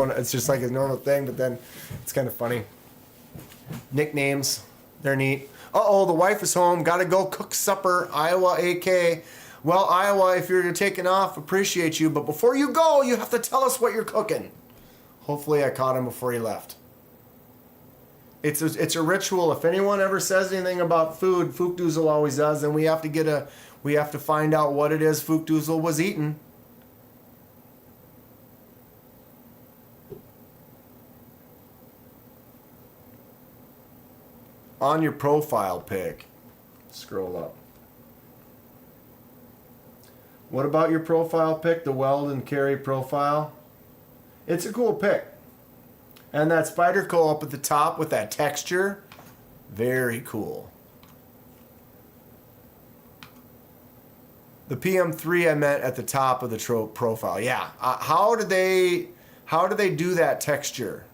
like a normal thing, but then it's kind of funny. Nicknames, they're neat. Uh-oh, the wife is home. Gotta go cook supper. Iowa AK. Well, Iowa, if you're taking off, appreciate you. But before you go, you have to tell us what you're cooking. Hopefully I caught him before he left. It's a ritual. If anyone ever says anything about food, Fookdoozle always does, then we have to find out what it is Fookdoozle was eating. On your profile pic, scroll up. What about your profile pic, the Weld and Carry profile? It's a cool pic. And that spider coal up at the top with that texture, very cool. The PM3 I meant at the top of the profile. Yeah. How do they do that texture?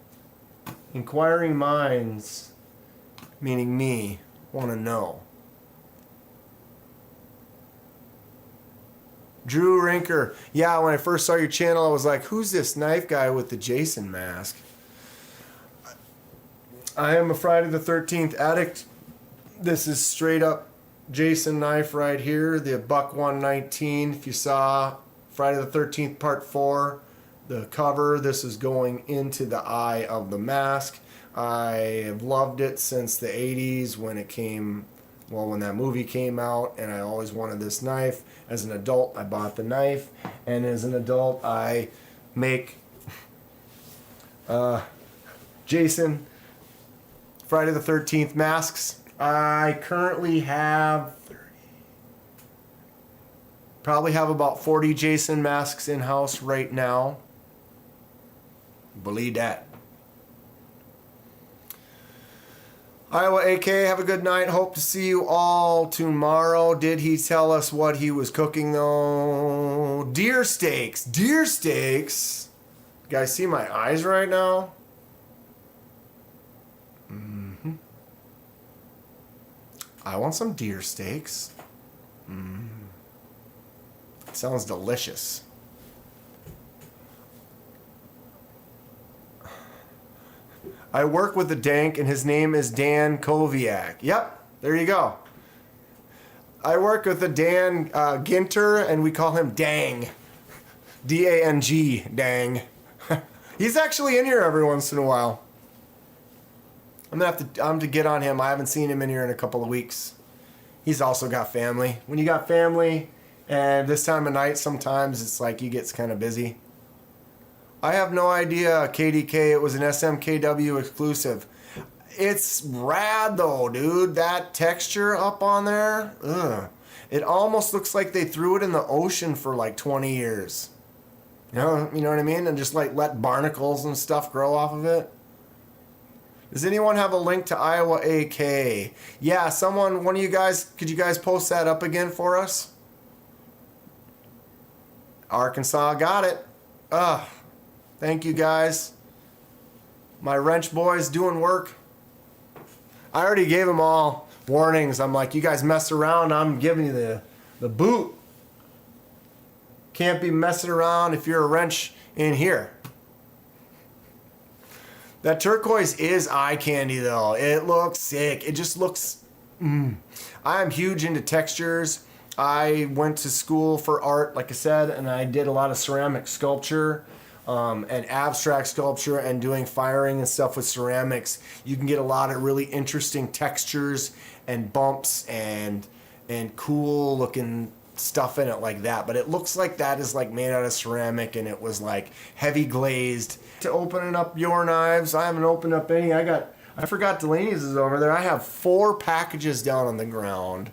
Inquiring minds, meaning me, want to know. Drew Rinker. Yeah, when I first saw your channel, I was like, who's this knife guy with the Jason mask? I am a Friday the 13th addict. This is straight up Jason knife right here, the Buck 119. If you saw Friday the 13th part 4, the cover, this is going into the eye of the mask. I have loved it since the 80s when it came, well, when that movie came out, and I always wanted this knife. As an adult, I bought the knife, and as an adult, I make Jason Friday the 13th masks. I currently have probably have about 40 Jason masks in house right now. Believe that. Iowa AK, have a good night. Hope to see you all tomorrow. Did he tell us what he was cooking though? Deer steaks. Deer steaks. You guys see my eyes right now? I want some deer steaks. Sounds delicious. I work with the Dank, and his name is Dan Koviak. Yep, there you go. I work with the Dan Ginter, and we call him Dang. D-A-N-G, Dang. He's actually in here every once in a while. I'm gonna to get on him. I haven't seen him in here in a couple of weeks. He's also got family. When you got family, and this time of night, sometimes it's like you get kind of busy. I have no idea, KDK. It was an SMKW exclusive. It's rad though, dude. That texture up on there, ugh. It almost looks like they threw it in the ocean for like 20 years. You know what I mean? And just like let barnacles and stuff grow off of it. Does anyone have a link to Iowa AK? Yeah, one of you guys, could you guys post that up again for us? Arkansas got it. Thank you guys. My wrench boys doing work. I already gave them all warnings. I'm like, you guys mess around, I'm giving you the boot. Can't be messing around if you're a wrench in here. That turquoise is eye candy though. It looks sick. It just looks... I am huge into textures. I went to school for art, like I said, and I did a lot of ceramic sculpture and abstract sculpture and doing firing and stuff with ceramics. You can get a lot of really interesting textures and bumps and cool looking stuff in it like that. But it looks like that is like made out of ceramic, and it was like heavy glazed. To opening up your knives, I haven't opened up any. I forgot Delaney's is over there. I have 4 packages down on the ground.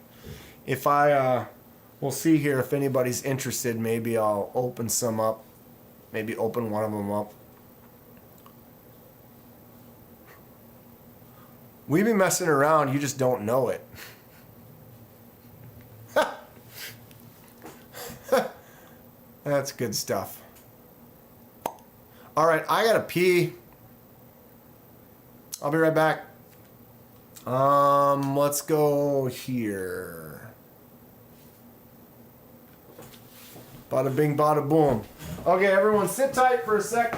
If we'll see here if anybody's interested. Maybe I'll open some up. Maybe open one of them up. We be messing around, you just don't know it. That's good stuff. All right, I gotta pee. I'll be right back. Let's go here. Bada bing, bada boom. Okay, everyone sit tight for a sec.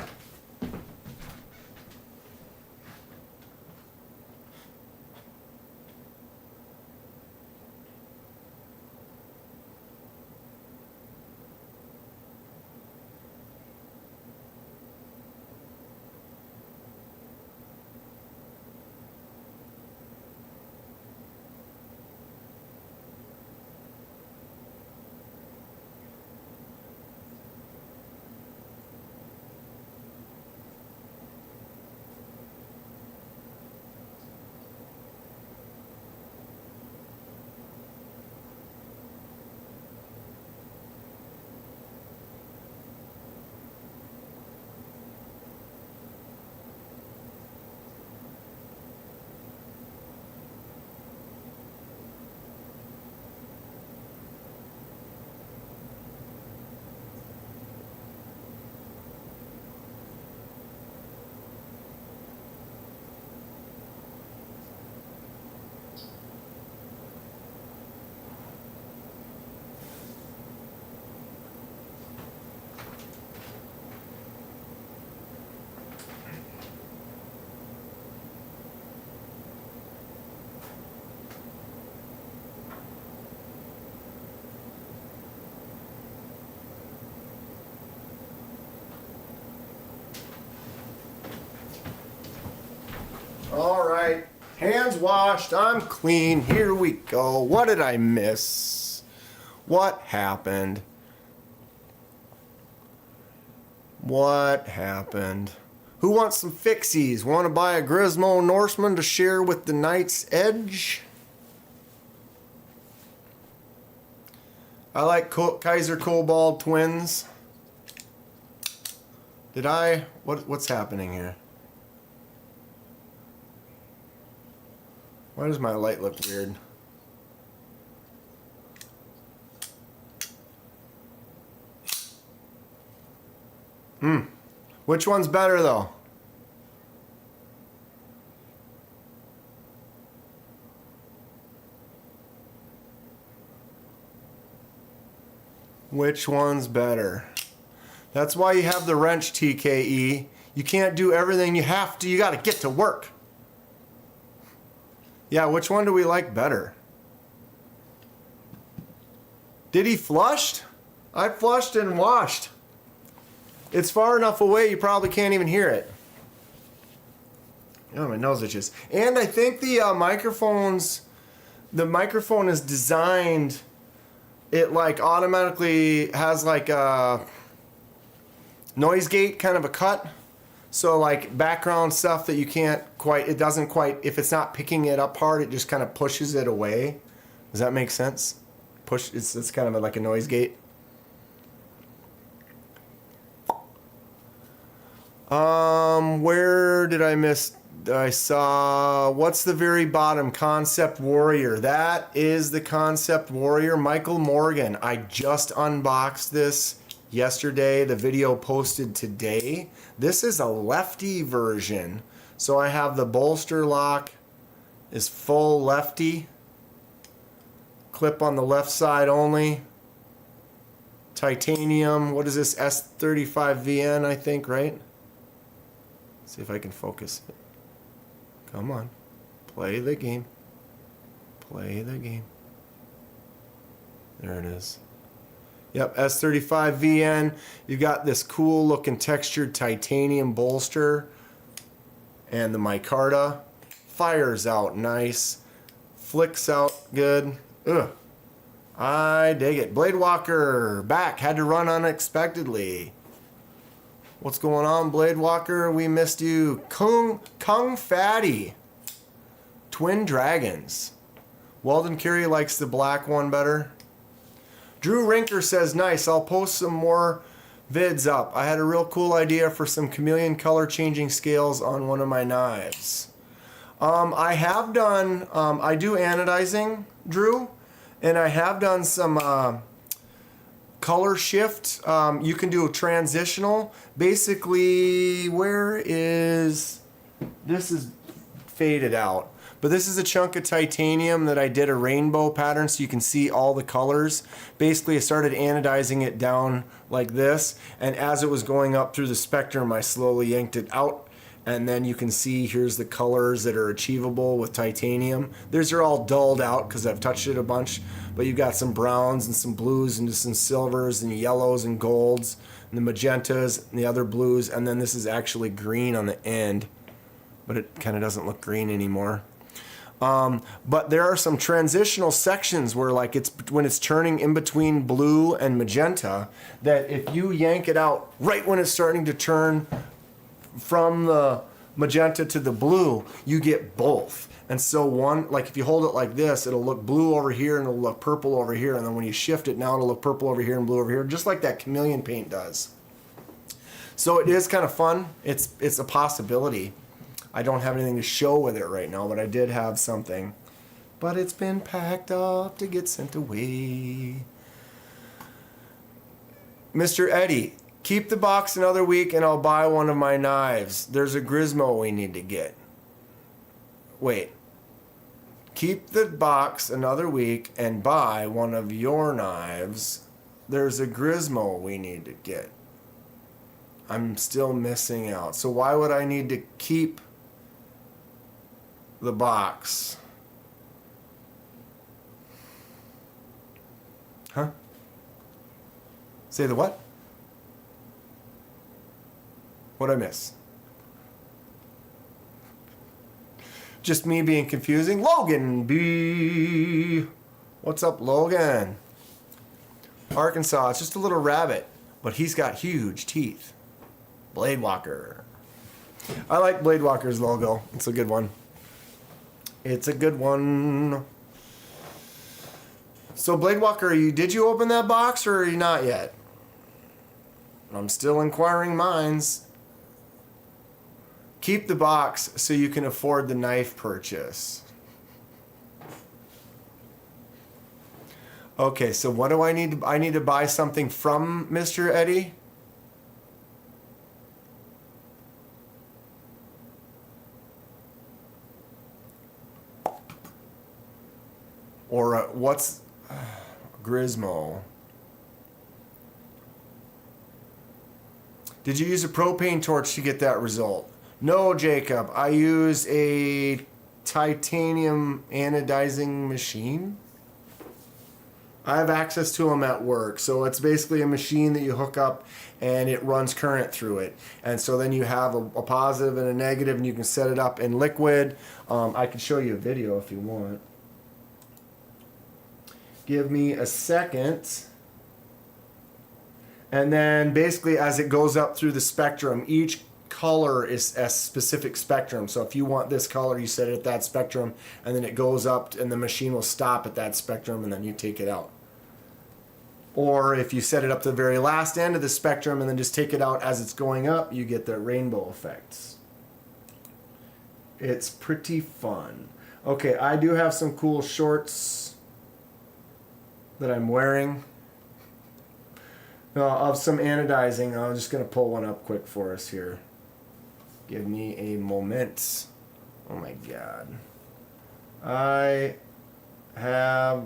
Hands washed, I'm clean, here we go. What did I miss? What happened? What happened? Who wants some fixies? Want to buy a Grismo Norseman to share with the Knight's Edge? I like Kaiser Kobold twins. Did I? What's happening here? Why does my light look weird? Which one's better though? Which one's better? That's why you have the wrench, TKE. You can't do everything you have to. You got to get to work. Yeah, which one do we like better? Did he flushed? I flushed and washed. It's far enough away you probably can't even hear it. Oh, my nose itches. And I think the microphone is designed, it like automatically has like a noise gate kind of a cut. So like background stuff that you can't quite, it doesn't quite, if it's not picking it up hard, it just kind of pushes it away. Does that make sense? It's kind of like a noise gate. Where did I miss? I saw, what's the very bottom? Concept Warrior. That is the Concept Warrior. Michael Morgan. I just unboxed this yesterday. The video posted today. This is a lefty version. So I have the bolster lock is full lefty. Clip on the left side only. Titanium. What is this? S35VN, I think, right? See if I can focus it. Come on. Play the game. Play the game. There it is. Yep, S35VN. You got this cool looking textured titanium bolster. And the micarta. Fires out nice. Flicks out good. Ugh. I dig it. Blade Walker back. Had to run unexpectedly. What's going on, Blade Walker? We missed you. Kung Fatty. Twin Dragons. Weldon Carey likes the black one better. Drew Rinker says, nice. I'll post some more vids up. I had a real cool idea for some chameleon color changing scales on one of my knives. I have done, I do anodizing, Drew. And I have done some color shift. You can do a transitional. Basically, this is faded out. But this is a chunk of titanium that I did a rainbow pattern so you can see all the colors. Basically, I started anodizing it down like this. And as it was going up through the spectrum, I slowly yanked it out. And then you can see here's the colors that are achievable with titanium. These are all dulled out because I've touched it a bunch. But you've got some browns and some blues and some silvers and yellows and golds and the magentas and the other blues. And then this is actually green on the end. But it kind of doesn't look green anymore. But there are some transitional sections where like when it's turning in between blue and magenta, that if you yank it out right when it's starting to turn from the magenta to the blue, you get both. And so one, like if you hold it like this, it'll look blue over here and it'll look purple over here. And then when you shift it, now it'll look purple over here and blue over here, just like that chameleon paint does. So it is kind of fun. It's a possibility. I don't have anything to show with it right now, but I did have something. But it's been packed up to get sent away. Mr. Eddie, keep the box another week and I'll buy one of my knives. There's a Grismo we need to get. Wait. Keep the box another week and buy one of your knives. There's a Grismo we need to get. I'm still missing out. So why would I need to keep the box? Huh? Say the what? What'd I miss? just me being confusing. Logan B. What's up, Logan? Arkansas, it's just a little rabbit, but he's got huge teeth. Blade Walker. I like Blade Walker's logo. It's a good one. It's a good one. So Blade Walker, did you open that box or are you not yet? I'm still inquiring minds. Keep the box so you can afford the knife purchase. Okay, so what do I need? I need to buy something from Mr. Eddie? Or what's Grismo? Did you use a propane torch to get that result? No, Jacob. I use a titanium anodizing machine. I have access to them at work. So it's basically a machine that you hook up and it runs current through it. And so then you have a positive and a negative and you can set it up in liquid. I can show you a video if you want. Give me a second. And then basically as it goes up through the spectrum, each color is a specific spectrum. So if you want this color, you set it at that spectrum, and then it goes up and the machine will stop at that spectrum and then you take it out. Or if you set it up to the very last end of the spectrum and then just take it out as it's going up, you get the rainbow effects. It's pretty fun. Okay, I do have some cool shorts that I'm wearing. Of some anodizing. I'm just going to pull one up quick for us here. Give me a moment. Oh my god. I have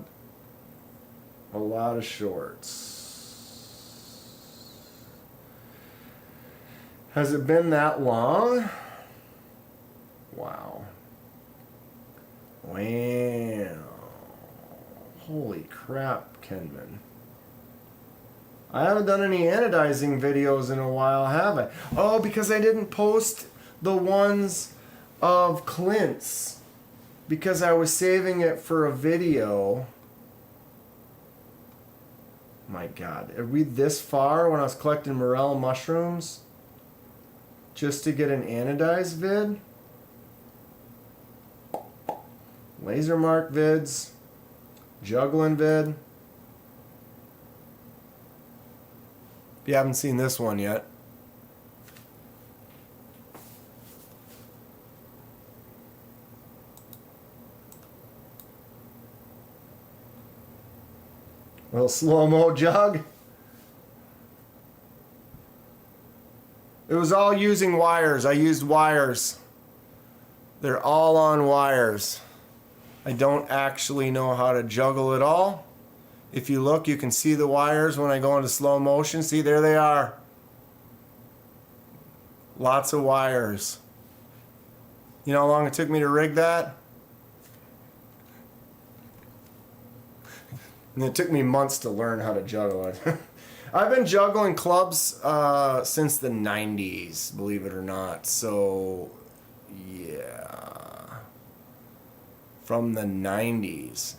a lot of shorts. Has it been that long? Wow. Wow. Holy crap, Kenman. I haven't done any anodizing videos in a while, have I? Oh, because I didn't post the ones of Clint's. Because I was saving it for a video. My god. Are we this far when I was collecting morel mushrooms? Just to get an anodized vid? Laser mark vids. Juggling vid. You haven't seen this one yet. Little slow-mo jug. It was all using wires. I used wires. They're all on wires. I don't actually know how to juggle it all. If you look, you can see the wires when I go into slow motion. See, there they are. Lots of wires. You know how long it took me to rig that? And it took me months to learn how to juggle it. I've been juggling clubs since the 90s, believe it or not. So, yeah. From the 90s.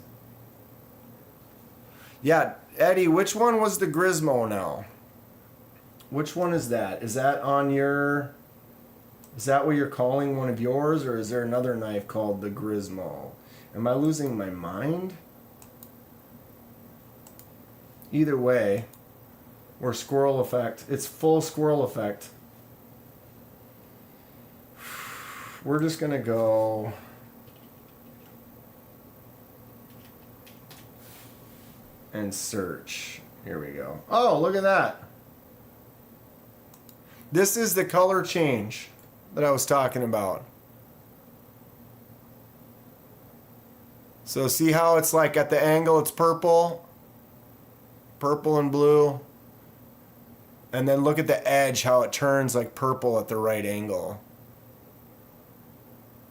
Yeah, Eddie, which one was the Grismo now? Which one is that? Is that on your... Is that what you're calling one of yours? Or is there another knife called the Grismo? Am I losing my mind? Either way, or squirrel effect. It's full squirrel effect. We're just going to go... and search. Here we go. Oh, look at that. This is the color change that I was talking about. So see how it's like at the angle it's purple and blue, and then look at the edge how it turns like purple at the right angle.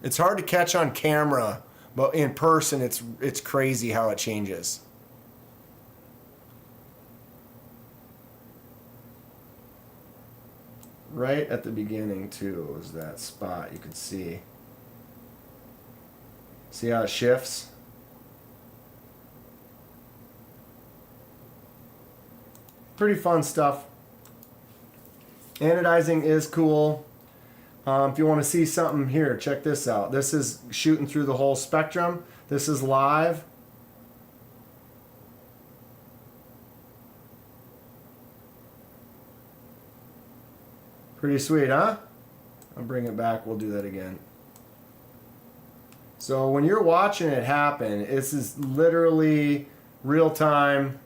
It's hard to catch on camera, but in person it's crazy how it changes. Right at the beginning too was that spot you could see. See how it shifts? Pretty fun stuff. Anodizing is cool. If you want to see something here, check this out. This is shooting through the whole spectrum. This is live. Pretty sweet, huh? I'll bring it back. We'll do that again. So when you're watching it happen, this is literally real time.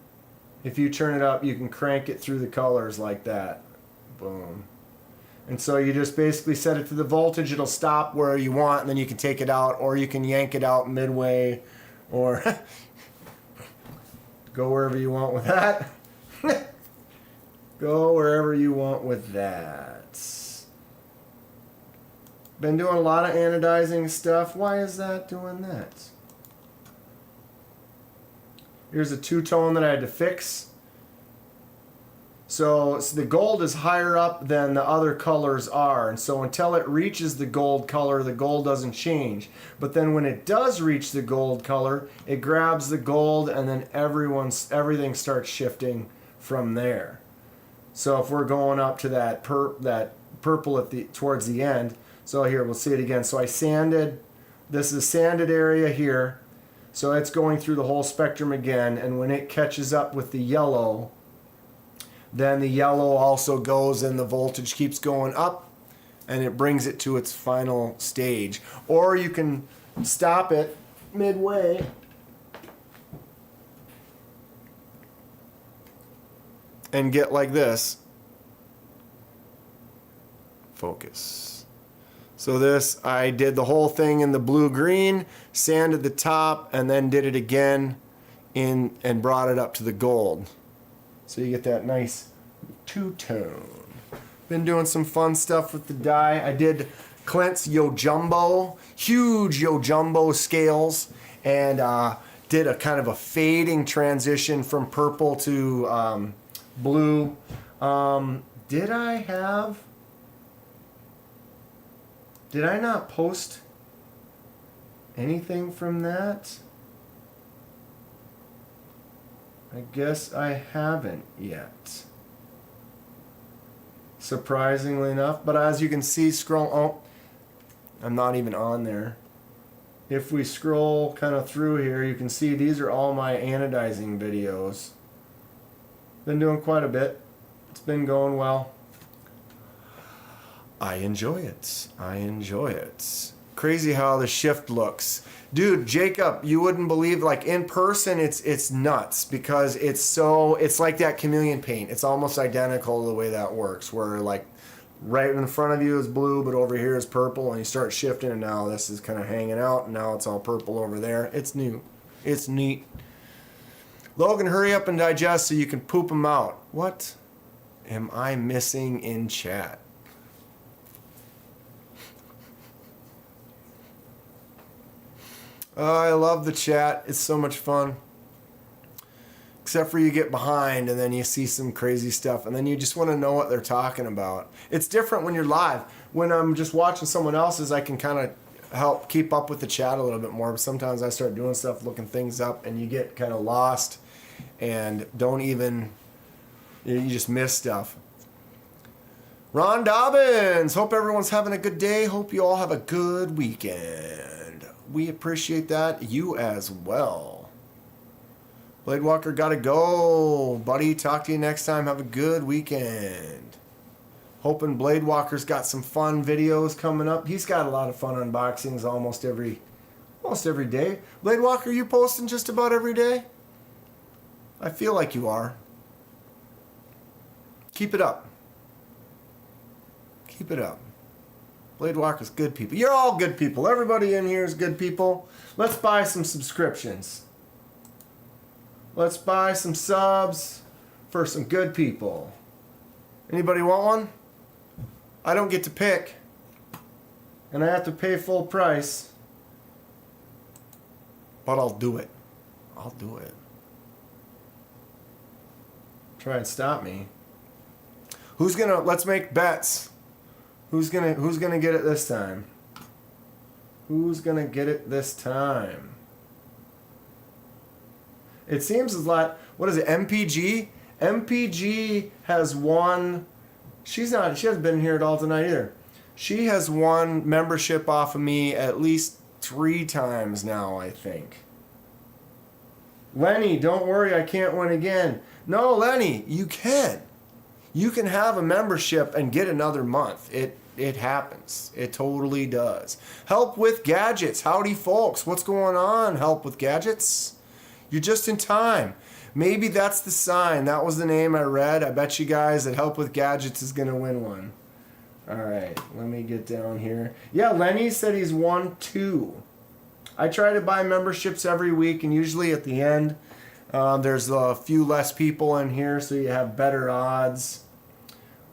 If you turn it up, you can crank it through the colors like that. Boom. And so you just basically set it to the voltage. It'll stop where you want, and then you can take it out, or you can yank it out midway, or go wherever you want with that. Go wherever you want with that. Been doing a lot of anodizing stuff. Why is that doing that? Here's a two-tone that I had to fix. So the gold is higher up than the other colors are. And so until it reaches the gold color, the gold doesn't change. But then when it does reach the gold color, it grabs the gold, and then everything starts shifting from there. So if we're going up to that purple towards the end, so here we'll see it again. So I sanded, this is a sanded area here. So it's going through the whole spectrum again, and when it catches up with the yellow, then the yellow also goes and the voltage keeps going up, and it brings it to its final stage. Or you can stop it midway and get like this. Focus. So this, I did the whole thing in the blue-green, sanded the top, and then did it again and brought it up to the gold. So you get that nice two-tone. Been doing some fun stuff with the dye. I did Clint's Yo Jumbo, huge Yo Jumbo scales, and did a kind of a fading transition from purple to blue. Did I not post anything from that? I guess I haven't yet. Surprisingly enough. But as you can see, oh, I'm not even on there. If we scroll kind of through here, you can see these are all my anodizing videos. Been doing quite a bit. It's been going well. I enjoy it. I enjoy it. Crazy how the shift looks. Dude, Jacob, you wouldn't believe, like in person it's nuts because it's like that chameleon paint. It's almost identical to the way that works, where like right in front of you is blue, but over here is purple, and you start shifting, and now this is kind of hanging out, and now it's all purple over there. It's new. It's neat. Logan, hurry up and digest so you can poop them out. What am I missing in chat? Oh, I love the chat. It's so much fun. Except for you get behind and then you see some crazy stuff and then you just want to know what they're talking about. It's different when you're live. When I'm just watching someone else's, I can kind of help keep up with the chat a little bit more. But sometimes I start doing stuff, looking things up, and you get kind of lost and you just miss stuff. Ron Dobbins, hope everyone's having a good day. Hope you all have a good weekend. We appreciate that. You as well. Blade Walker, gotta go. Buddy, talk to you next time. Have a good weekend. Hoping Blade Walker's got some fun videos coming up. He's got a lot of fun unboxings almost every day. Blade Walker, you posting just about every day? I feel like you are. Keep it up. Keep it up. Blade Walker's good people. You're all good people. Everybody in here is good people. Let's buy some subscriptions. Let's buy some subs for some good people. Anybody want one? I don't get to pick. And I have to pay full price. But I'll do it. I'll do it. Try and stop me. Let's make bets. Who's gonna get it this time? Who's going to get it this time? It seems a lot. What is it? MPG? MPG has won. She hasn't been here at all tonight either. She has won membership off of me at least 3 times now, I think. Lenny, don't worry, I can't win again. No, Lenny, you can. You can have a membership and get another month. It happens. It totally does. Help with Gadgets. Howdy, folks. What's going on, Help with Gadgets? You're just in time. Maybe that's the sign. That was the name I read. I bet you guys that Help with Gadgets is going to win one. All right, let me get down here. Yeah, Lenny said he's won 2. I try to buy memberships every week, and usually at the end, there's a few less people in here, so you have better odds.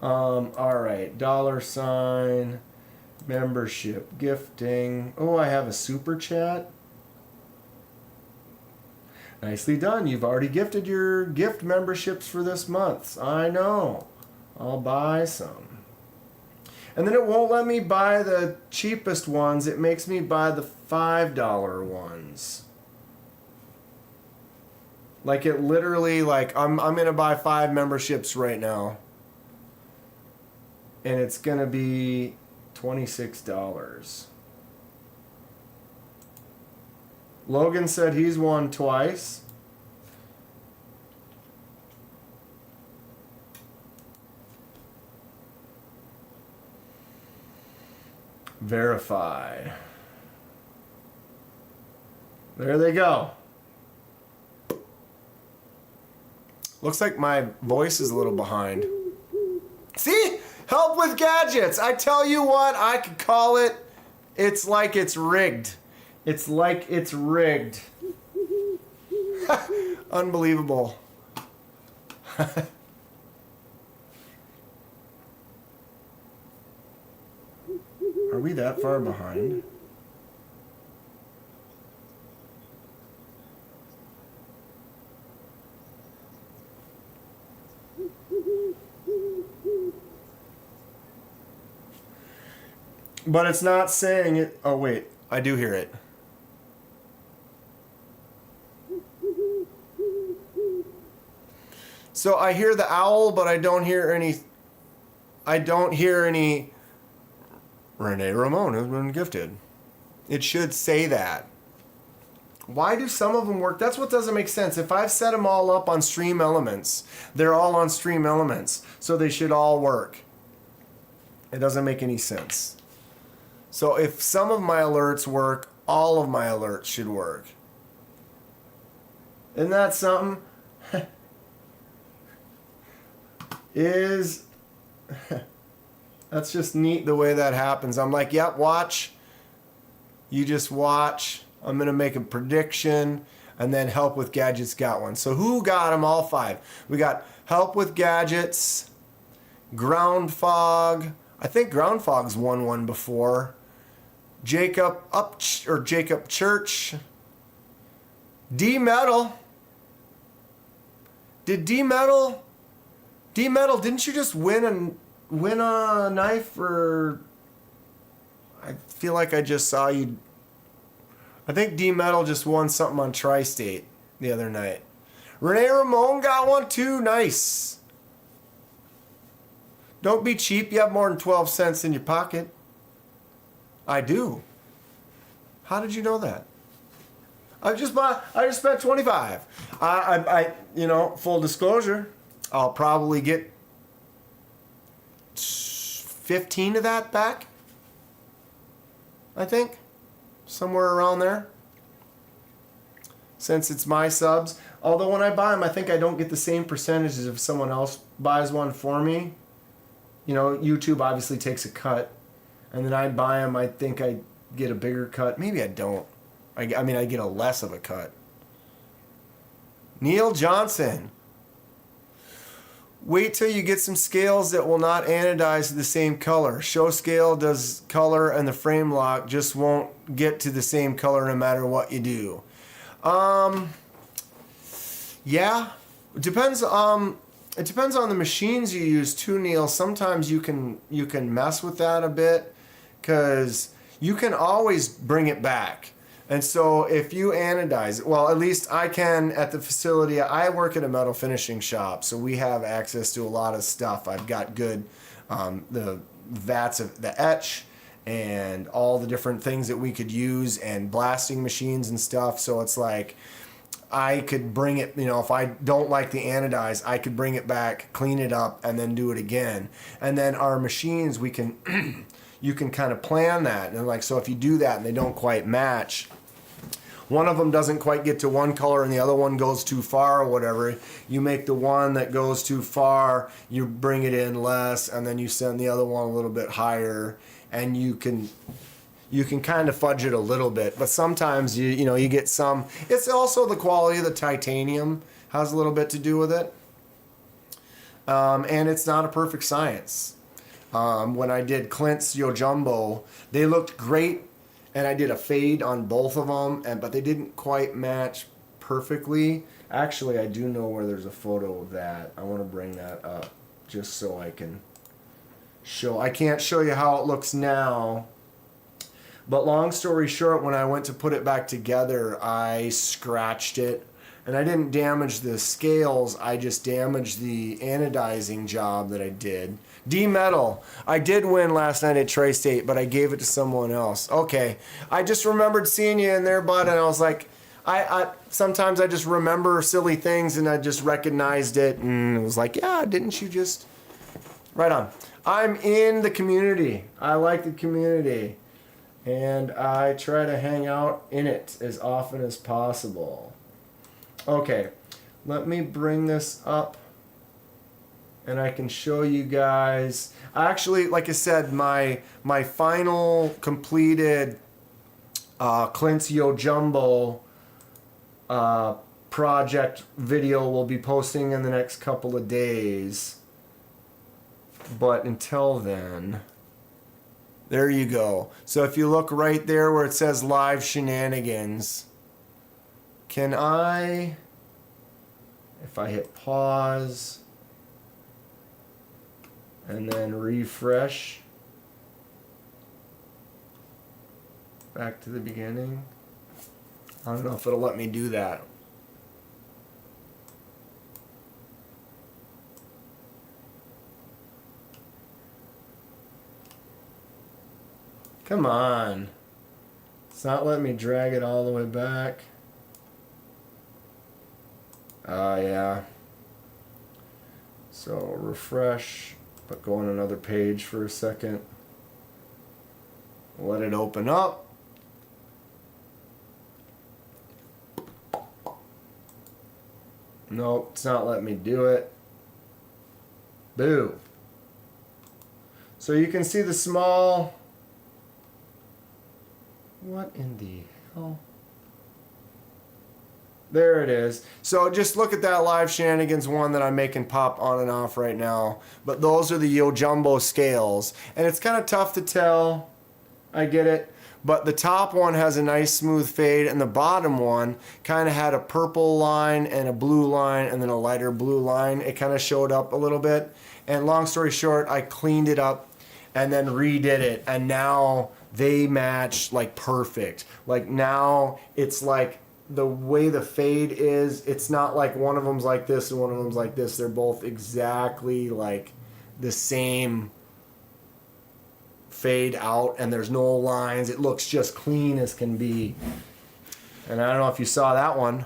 All right, $, membership, gifting. Oh, I have a super chat. Nicely done. You've already gifted your gift memberships for this month. I know. I'll buy some. And then it won't let me buy the cheapest ones. It makes me buy the $5 ones. Like it literally, like I'm gonna buy 5 memberships right now. And it's gonna be $26. Logan said he's won twice. Verify. There they go. Looks like my voice is a little behind. See? Help with Gadgets. I tell you what, I could call it. It's like it's rigged. It's like it's rigged. Unbelievable. Are we that far behind? But it's not saying it. Oh, wait. I do hear it. So I hear the owl, but I don't hear any. Renee Ramon has been gifted. It should say that. Why do some of them work? That's what doesn't make sense. If I've set them all up on Stream Elements, they're all on Stream Elements, so they should all work. It doesn't make any sense. So if some of my alerts work, all of my alerts should work. Isn't that something? That's just neat the way that happens. I'm like, yep, watch. You just watch. I'm going to make a prediction, and then Help with Gadgets got one. So who got them? All 5. We got Help with Gadgets, Ground Fog. I think Ground Fog's won one before. Jacob Church. D-Metal. Did D-Metal, didn't you just win a knife? Or I feel like I just saw you. I think D-Metal just won something on Tri-State the other night. Renee Ramon got one too. Nice. Don't be cheap. You have more than 12 cents in your pocket. I do. How did you know that? I just spent 25. I full disclosure, I'll probably get 15 of that back. I think. Somewhere around there. Since it's my subs. Although when I buy them, I think I don't get the same percentages if someone else buys one for me. You know, YouTube obviously takes a cut. And then I buy them, I think I get a bigger cut. Maybe I don't. I mean, I get a less of a cut. Neil Johnson. Wait till you get some scales that will not anodize to the same color. Show scale does color, and the frame lock just won't get to the same color no matter what you do. Yeah, it depends. It depends on the machines you use too, Neil. Sometimes you can mess with that a bit, because you can always bring it back. And so if you anodize, well, at least I can at the facility. I work at a metal finishing shop, so we have access to a lot of stuff. I've got good, the vats of the etch and all the different things that we could use and blasting machines and stuff. So it's like, I could bring it, you know, if I don't like the anodize, I could bring it back, clean it up, and then do it again. And then our machines, we can, you can kind of plan that. And like, so if you do that and they don't quite match, one of them doesn't quite get to one color and the other one goes too far or whatever, you make the one that goes too far, you bring it in less, and then you send the other one a little bit higher, and you can kind of fudge it a little bit. But sometimes you know you get some. It's also the quality of the titanium has a little bit to do with it, and it's not a perfect science. When I did Clint's Yo Jumbo, they looked great. And I did a fade on both of them, but they didn't quite match perfectly. Actually, I do know where there's a photo of that. I want to bring that up just so I can show. I can't show you how it looks now. But long story short, when I went to put it back together, I scratched it. And I didn't damage the scales, I just damaged the anodizing job that I did. D-metal. I did win last night at Tri-State, but I gave it to someone else. Okay. I just remembered seeing you in there, bud, and I was like, I sometimes I just remember silly things and I just recognized it and it was like, yeah, didn't you just... Right on. I'm in the community. I like the community. And I try to hang out in it as often as possible. Okay, let me bring this up and I can show you guys. Actually, like I said, my final completed Clint's Yo Jumbo project video will be posting in the next couple of days. But until then, there you go. So if you look right there where it says live shenanigans, can I, if I hit pause and then refresh back to the beginning? I don't know if it'll let me do that. Come on. It's not letting me drag it all the way back. Yeah. So refresh, but go on another page for a second. Let it open up. Nope, it's not letting me do it. Boo. So you can see the small... What in the hell? There it is. So just look at that live shenanigans one that I'm making pop on and off right now. But those are the Yo Jumbo scales. And it's kind of tough to tell. I get it. But the top one has a nice smooth fade, and the bottom one kind of had a purple line and a blue line and then a lighter blue line. It kind of showed up a little bit. And long story short, I cleaned it up and then redid it. And now they match like perfect. Like now it's like the way the fade is, it's not like one of them's like this and one of them's like this. They're both exactly like the same fade out, and there's no lines. It looks just clean as can be. And I don't know if you saw that one.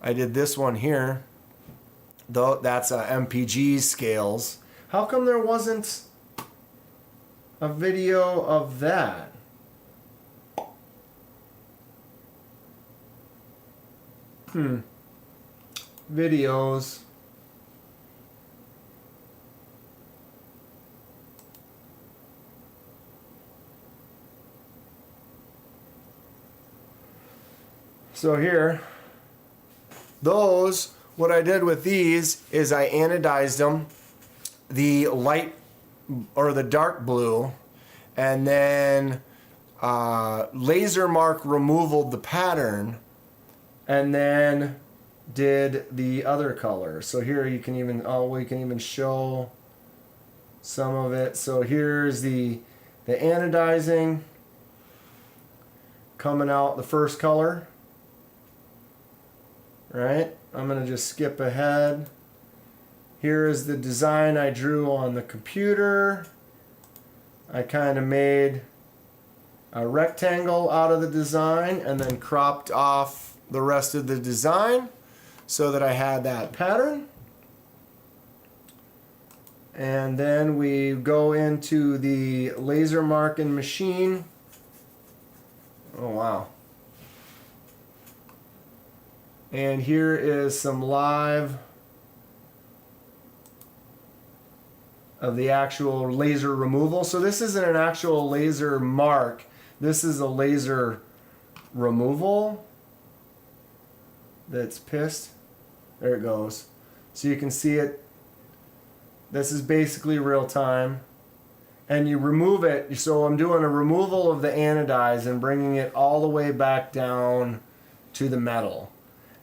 I did this one here. Though that's MPG scales. How come there wasn't a video of that? Videos. So here, those, what I did with these is I anodized them, the light or the dark blue, and then laser mark removaled the pattern, and then did the other color. So here you can even, we can even show some of it. So here's the the anodizing coming out the first color. Right? I'm going to just skip ahead. Here is the design I drew on the computer. I kind of made a rectangle out of the design and then cropped off the rest of the design so that I had that pattern. And then we go into the laser marking machine. Oh wow. And here is some live of the actual laser removal. So this isn't an actual laser mark. This is a laser removal that's pissed. There it goes. So you can see it. This is basically real time. And you remove it. So I'm doing a removal of the anodize and bringing it all the way back down to the metal.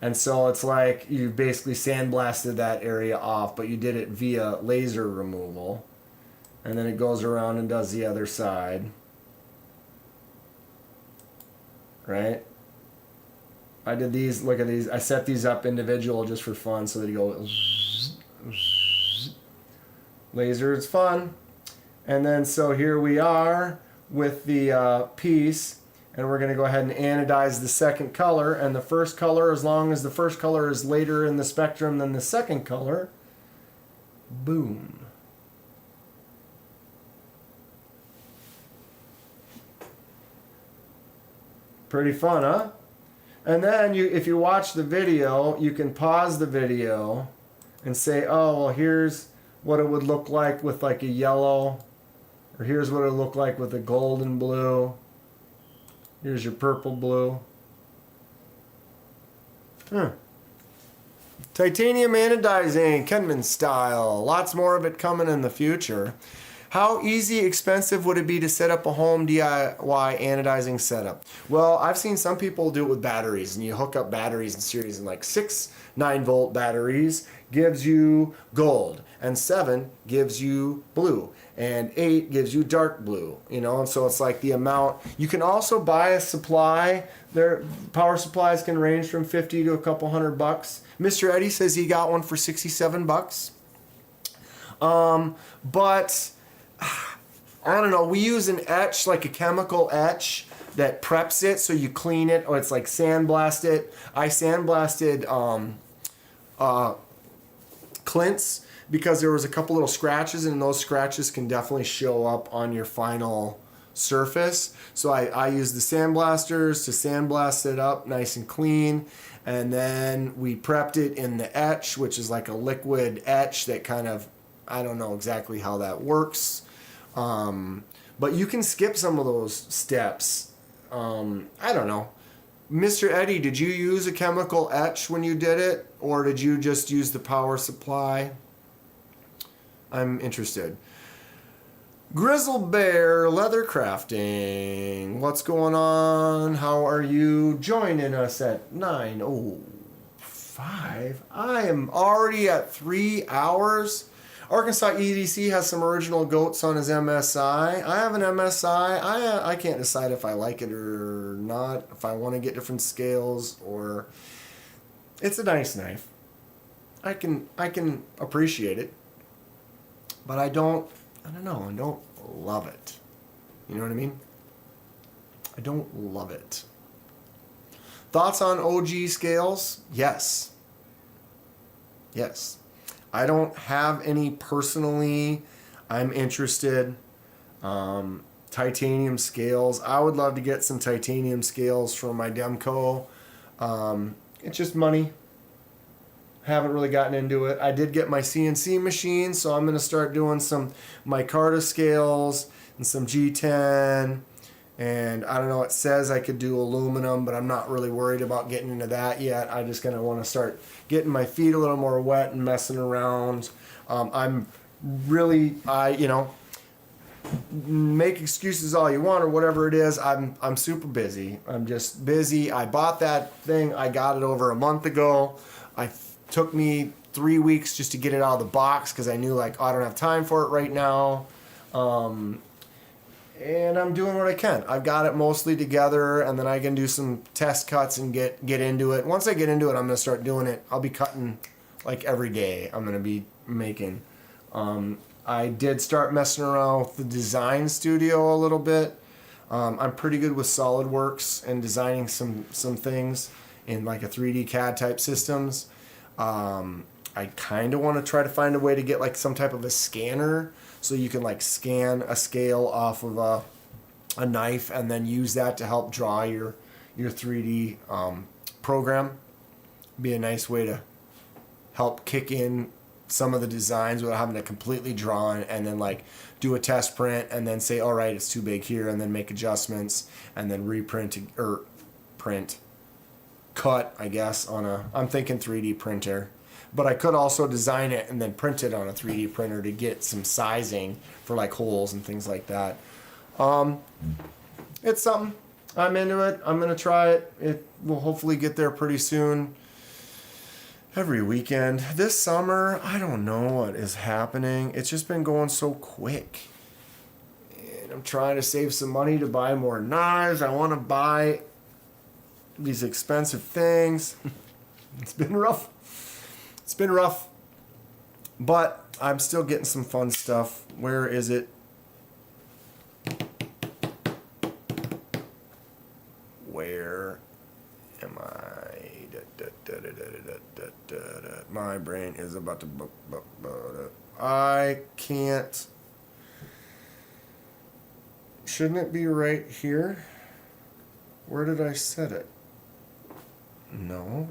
And so it's like you basically sandblasted that area off, but you did it via laser removal. And then it goes around and does the other side. Right? I did these, look at these. I set these up individual just for fun so that you go laser, it's fun. And then so here we are with the piece, and we're going to go ahead and anodize the second color. And the first color, as long as the first color is later in the spectrum than the second color, boom. Pretty fun, huh? And then if you watch the video, you can pause the video and say, oh, well, here's what it would look like with like a yellow, or here's what it would look like with a golden blue. Here's your purple blue. Titanium anodizing, Kenman style. Lots more of it coming in the future. How easy, expensive would it be to set up a home DIY anodizing setup? Well, I've seen some people do it with batteries, and you hook up batteries in series, and like 6 9-volt batteries gives you gold, and 7 gives you blue, and 8 gives you dark blue, you know, and so it's like the amount. You can also buy a supply. Their power supplies can range from 50 to a couple $100. Mr. Eddie says he got one for 67 bucks. But I don't know, we use an etch, like a chemical etch that preps it so you clean it, or it's like sandblast it. I sandblasted Clint's because there was a couple little scratches, and those scratches can definitely show up on your final surface. So I use the sandblasters to sandblast it up nice and clean, and then we prepped it in the etch, which is like a liquid etch that kind of, I don't know exactly how that works. But you can skip some of those steps. I don't know. Mr. Eddie, did you use a chemical etch when you did it, or did you just use the power supply? I'm interested. Grizzle Bear Leather Crafting. What's going on? How are you joining us at 9:05? I am already at 3 hours. Arkansas EDC has some original goats on his MSI. I have an MSI. I can't decide if I like it or not, if I want to get different scales, or it's a nice knife. I can appreciate it, but I don't love it. You know what I mean? I don't love it. Thoughts on OG scales? Yes. Yes. I don't have any personally. I'm interested. Titanium scales. I would love to get some titanium scales from my Demco. It's just money. Haven't really gotten into it. I did get my CNC machine, so I'm going to start doing some micarta scales and some G10. And I don't know, it says I could do aluminum, but I'm not really worried about getting into that yet. I just kind of want to start getting my feet a little more wet and messing around. I'm really, make excuses all you want or whatever it is. I'm super busy. I'm just busy. I bought that thing. I got it over a month ago. Took me 3 weeks just to get it out of the box because I knew I don't have time for it right now. and I'm doing what I can. I've got it mostly together, and then I can do some test cuts and get into it. Once I get into it, I'm gonna start doing it. I'll be cutting like every day. I'm gonna be making. I did start messing around with the design studio a little bit. I'm pretty good with SolidWorks and designing some things in like a 3D CAD type systems. I kind of want to try to find a way to get like some type of a scanner so you can like scan a scale off of a knife and then use that to help draw your 3D program. Be a nice way to help kick in some of the designs without having to completely draw and then like do a test print and then say, all right, it's too big here, and then make adjustments and then reprint or cut, I guess, on I'm thinking 3D printer. But I could also design it and then print it on a 3D printer to get some sizing for like holes and things like that. It's something. I'm into it. I'm going to try it. It will hopefully get there pretty soon. Every weekend. This summer, I don't know what is happening. It's just been going so quick. And I'm trying to save some money to buy more knives. I want to buy these expensive things. It's been rough. It's been rough, but I'm still getting some fun stuff. Where is it? Where am I? My brain is about to... I can't... Shouldn't it be right here? Where did I set it? No.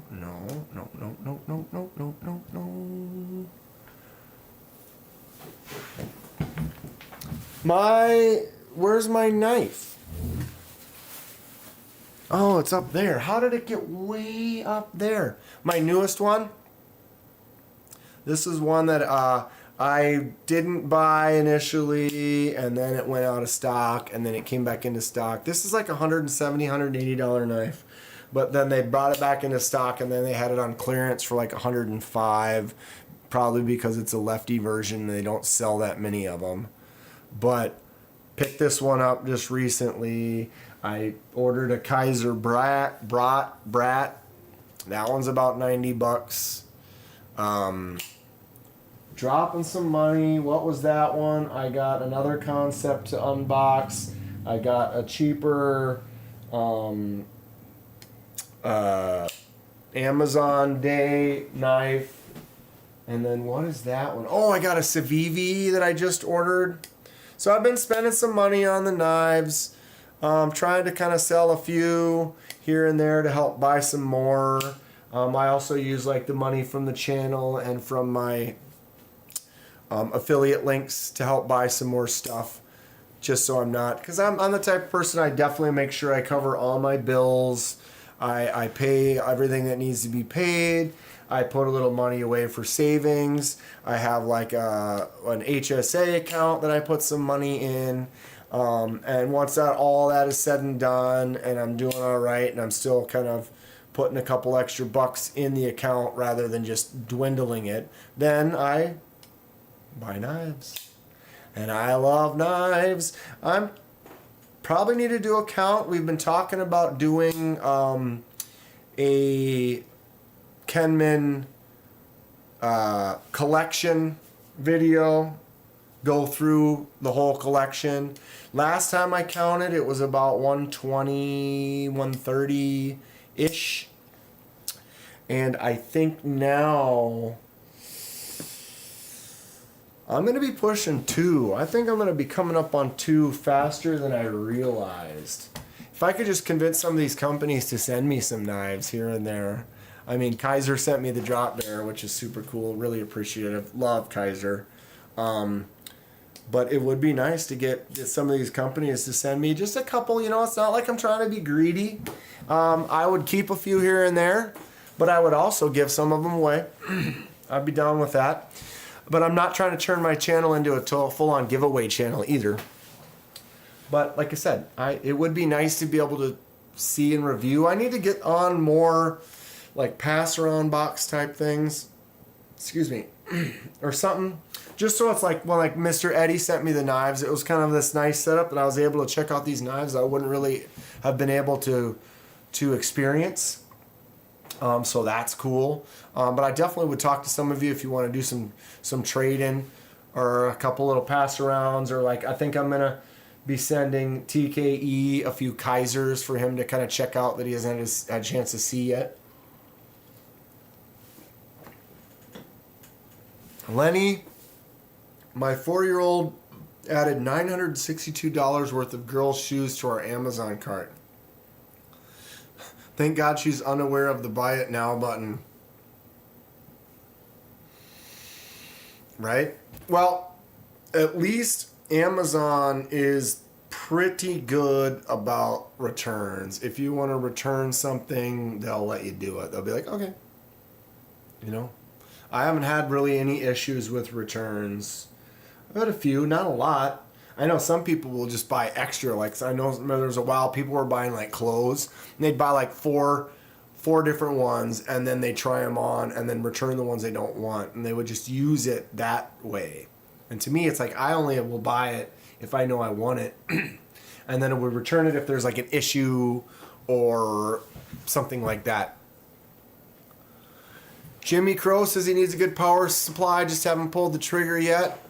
Where's my knife? Oh, it's up there. How did it get way up there? My newest one. This is one that I didn't buy initially, and then it went out of stock, and then it came back into stock. This is like $170, $180 knife. But then they brought it back into stock, and then they had it on clearance for like $105, probably because it's a lefty version and they don't sell that many of them. But picked this one up just recently. I ordered a Kaiser Brat. That one's about $90. Dropping some money. What was that one? I got another concept to unbox. I got a cheaper Amazon Day knife. And then what is that one? Oh, I got a Civivi that I just ordered. So I've been spending some money on the knives. Trying to kind of sell a few here and there to help buy some more. I also use like the money from the channel and from my affiliate links to help buy some more stuff. Just so I'm not, because I'm the type of person, I definitely make sure I cover all my bills. I pay everything that needs to be paid. I put a little money away for savings. I have like an HSA account that I put some money in. And once all that is said and done, and I'm doing all right, and I'm still kind of putting a couple extra bucks in the account rather than just dwindling it, then I buy knives. And I love knives. I'm probably need to do a count. We've been talking about doing a Kenman collection video. Go through the whole collection. Last time I counted, it was about 120, 130-ish. And I think now I'm going to be pushing 2. I think I'm going to be coming up on 2 faster than I realized. If I could just convince some of these companies to send me some knives here and there. I mean, Kaiser sent me the drop bear, which is super cool. Really appreciative. Love Kaiser. But it would be nice to get some of these companies to send me just a couple. You know, it's not like I'm trying to be greedy. I would keep a few here and there, but I would also give some of them away. I'd be down with that. But I'm not trying to turn my channel into a full-on giveaway channel either. But like I said, it would be nice to be able to see and review. I need to get on more like pass-around box type things. Excuse me. Or something just so it's like, well, like Mr. Eddie sent me the knives. It was kind of this nice setup that I was able to check out these knives I wouldn't really have been able to experience. So that's cool. But I definitely would talk to some of you if you want to do some trading or a couple little pass arounds, or like I think I'm gonna be sending TKE a few Kaisers for him to kind of check out that he hasn't had a chance to see yet. Lenny, my 4-year-old added $962 worth of girls' shoes to our Amazon cart. Thank God she's unaware of the buy it now button. Right? Well, at least Amazon is pretty good about returns. If you want to return something, they'll let you do it. They'll be like, okay. You know? I haven't had really any issues with returns. I've had a few, not a lot. I know some people will just buy extra. Like, I know there was a while people were buying like clothes, and they'd buy like four different ones, and then they try them on and then return the ones they don't want, and they would just use it that way. And to me, it's like I only will buy it if I know I want it, and then I would return it if there's like an issue or something like that. Jimmy Crow says he needs a good power supply, just haven't pulled the trigger yet.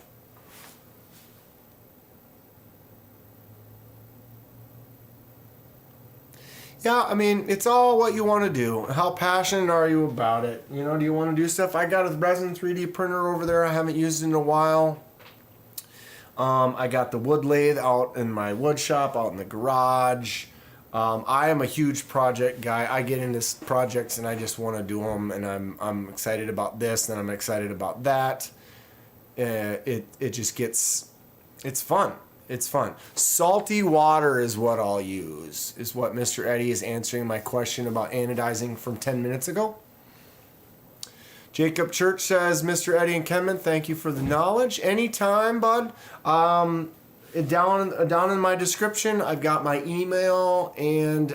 Yeah, I mean, it's all what you want to do. How passionate are you about it? You know, do you want to do stuff? I got a resin 3D printer over there I haven't used in a while. I got the wood lathe out in my wood shop, out in the garage. I am a huge project guy. I get into projects and I just want to do them, and I'm excited about this, and I'm excited about that. It just gets, it's fun. It's fun. Salty water is what I'll use, is what Mr. Eddie is answering my question about anodizing from 10 minutes ago. Jacob Church says, Mr. Eddie and Kenman, thank you for the knowledge. Anytime, bud. Down in my description, I've got my email and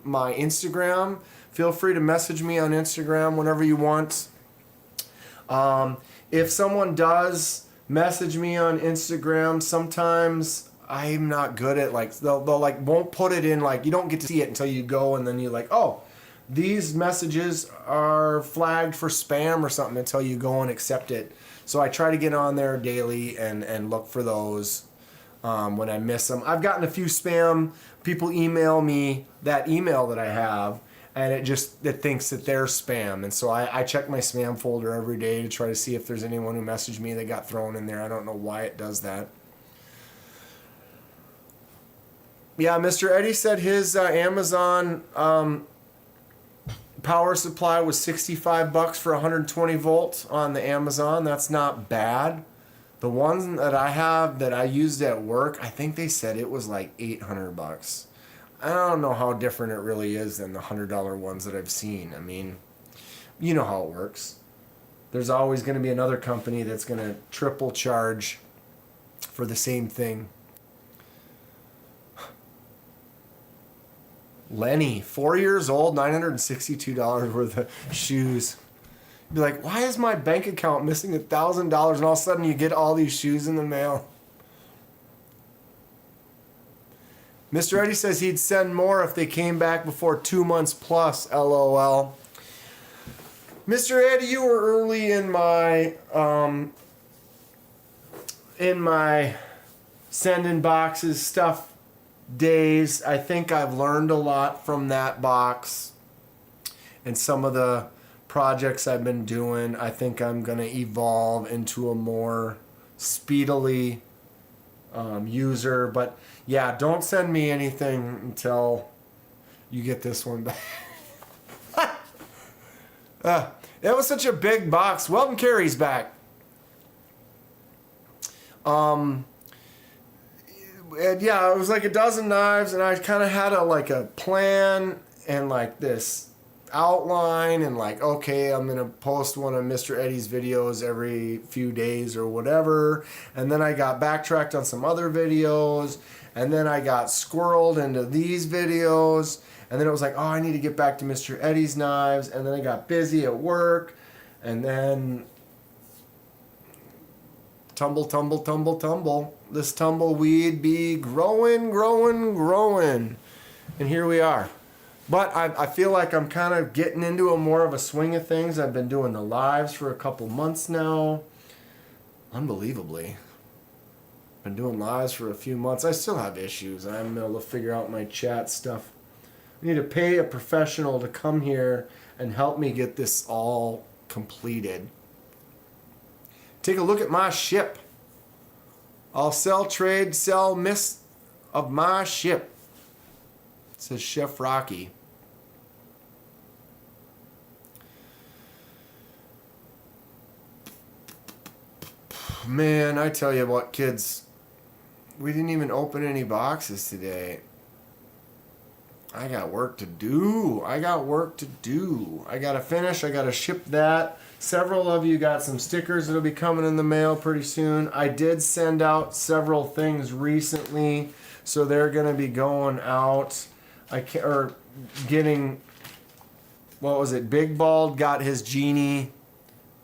my Instagram. Feel free to message me on Instagram whenever you want. If someone does message me on Instagram, sometimes I'm not good at, like, they'll like won't put it in, like, you don't get to see it until you go, and then you're like, oh, these messages are flagged for spam or something, until you go and accept it. So I try to get on there daily and look for those when I miss them. I've gotten a few spam people email me that email that I have, and it thinks that they're spam. And so I check my spam folder every day to try to see if there's anyone who messaged me that got thrown in there. I don't know why it does that. Yeah, Mr. Eddie said his Amazon power supply was $65 for 120 volts on the Amazon. That's not bad. The ones that I have that I used at work, I think they said it was like $800. I don't know how different it really is than the $100 ones that I've seen. I mean, you know how it works. There's always going to be another company that's going to triple charge for the same thing. Lenny, 4 years old, $962 worth of shoes. You'd be like, why is my bank account missing $1,000? And all of a sudden you get all these shoes in the mail. Mr. Eddie says he'd send more if they came back before 2 months plus, LOL. Mr. Eddie, you were early in my sending boxes stuff days. I think I've learned a lot from that box and some of the projects I've been doing. I think I'm going to evolve into a more speedily user. But yeah, don't send me anything until you get this one back. That was such a big box. Welcome Carrie's back. And yeah, it was like a dozen knives, and I kind of had a plan and like this outline, and like, okay, I'm gonna post one of Mr. Eddie's videos every few days or whatever, and then I got backtracked on some other videos, and then I got squirreled into these videos, and then it was like, oh, I need to get back to Mr. Eddie's knives, and then I got busy at work, and then tumble, tumble, tumble, tumble. This tumbleweed be growing, growing, growing. And here we are. But I feel like I'm kind of getting into a more of a swing of things. I've been doing the lives for a couple months now. Unbelievably. Been doing lives for a few months. I still have issues. I haven't been able to figure out my chat stuff. I need to pay a professional to come here and help me get this all completed. Take a look at my ship. I'll sell, trade, sell, miss of my ship. It says Chef Rocky. Man, I tell you what, kids, we didn't even open any boxes today. I got work to do. I got to finish. I got to ship that. Several of you got some stickers that'll be coming in the mail pretty soon. I did send out several things recently, so they're going to be going out. Getting, what was it? Big Bald got his genie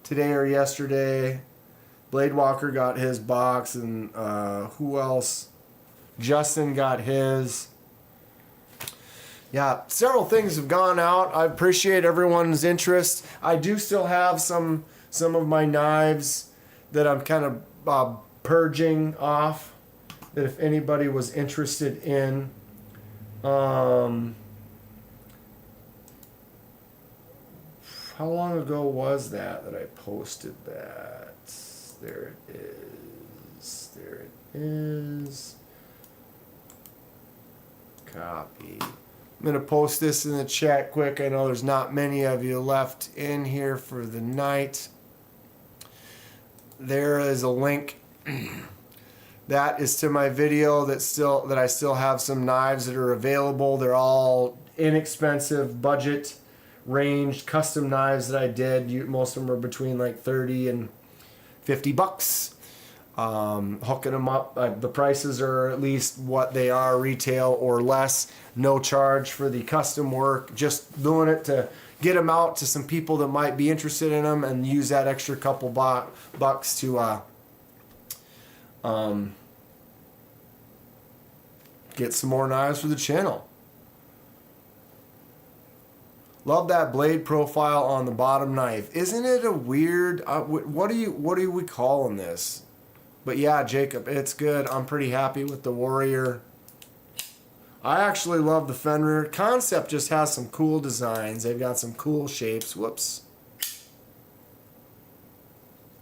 today or yesterday. Blade Walker got his box, and who else? Justin got his. Yeah, several things have gone out. I appreciate everyone's interest. I do still have some of my knives that I'm kind of purging off, that if anybody was interested in. How long ago was that I posted that? There it is. There it is. Copy. I'm going to post this in the chat quick. I know there's not many of you left in here for the night. There is a link. That is to my video that I still have some knives that are available. They're all inexpensive, budget range custom knives that I did. Most of them are between like 30 and 50 bucks. Hooking them up. The prices are at least what they are retail or less. No charge for the custom work. Just doing it to get them out to some people that might be interested in them, and use that extra couple bucks to get some more knives for the channel. Love that blade profile on the bottom knife. Isn't it a weird? What are we calling this? But yeah, Jacob, it's good. I'm pretty happy with the Warrior. I actually love the Fenrir. Concept just has some cool designs. They've got some cool shapes. Whoops.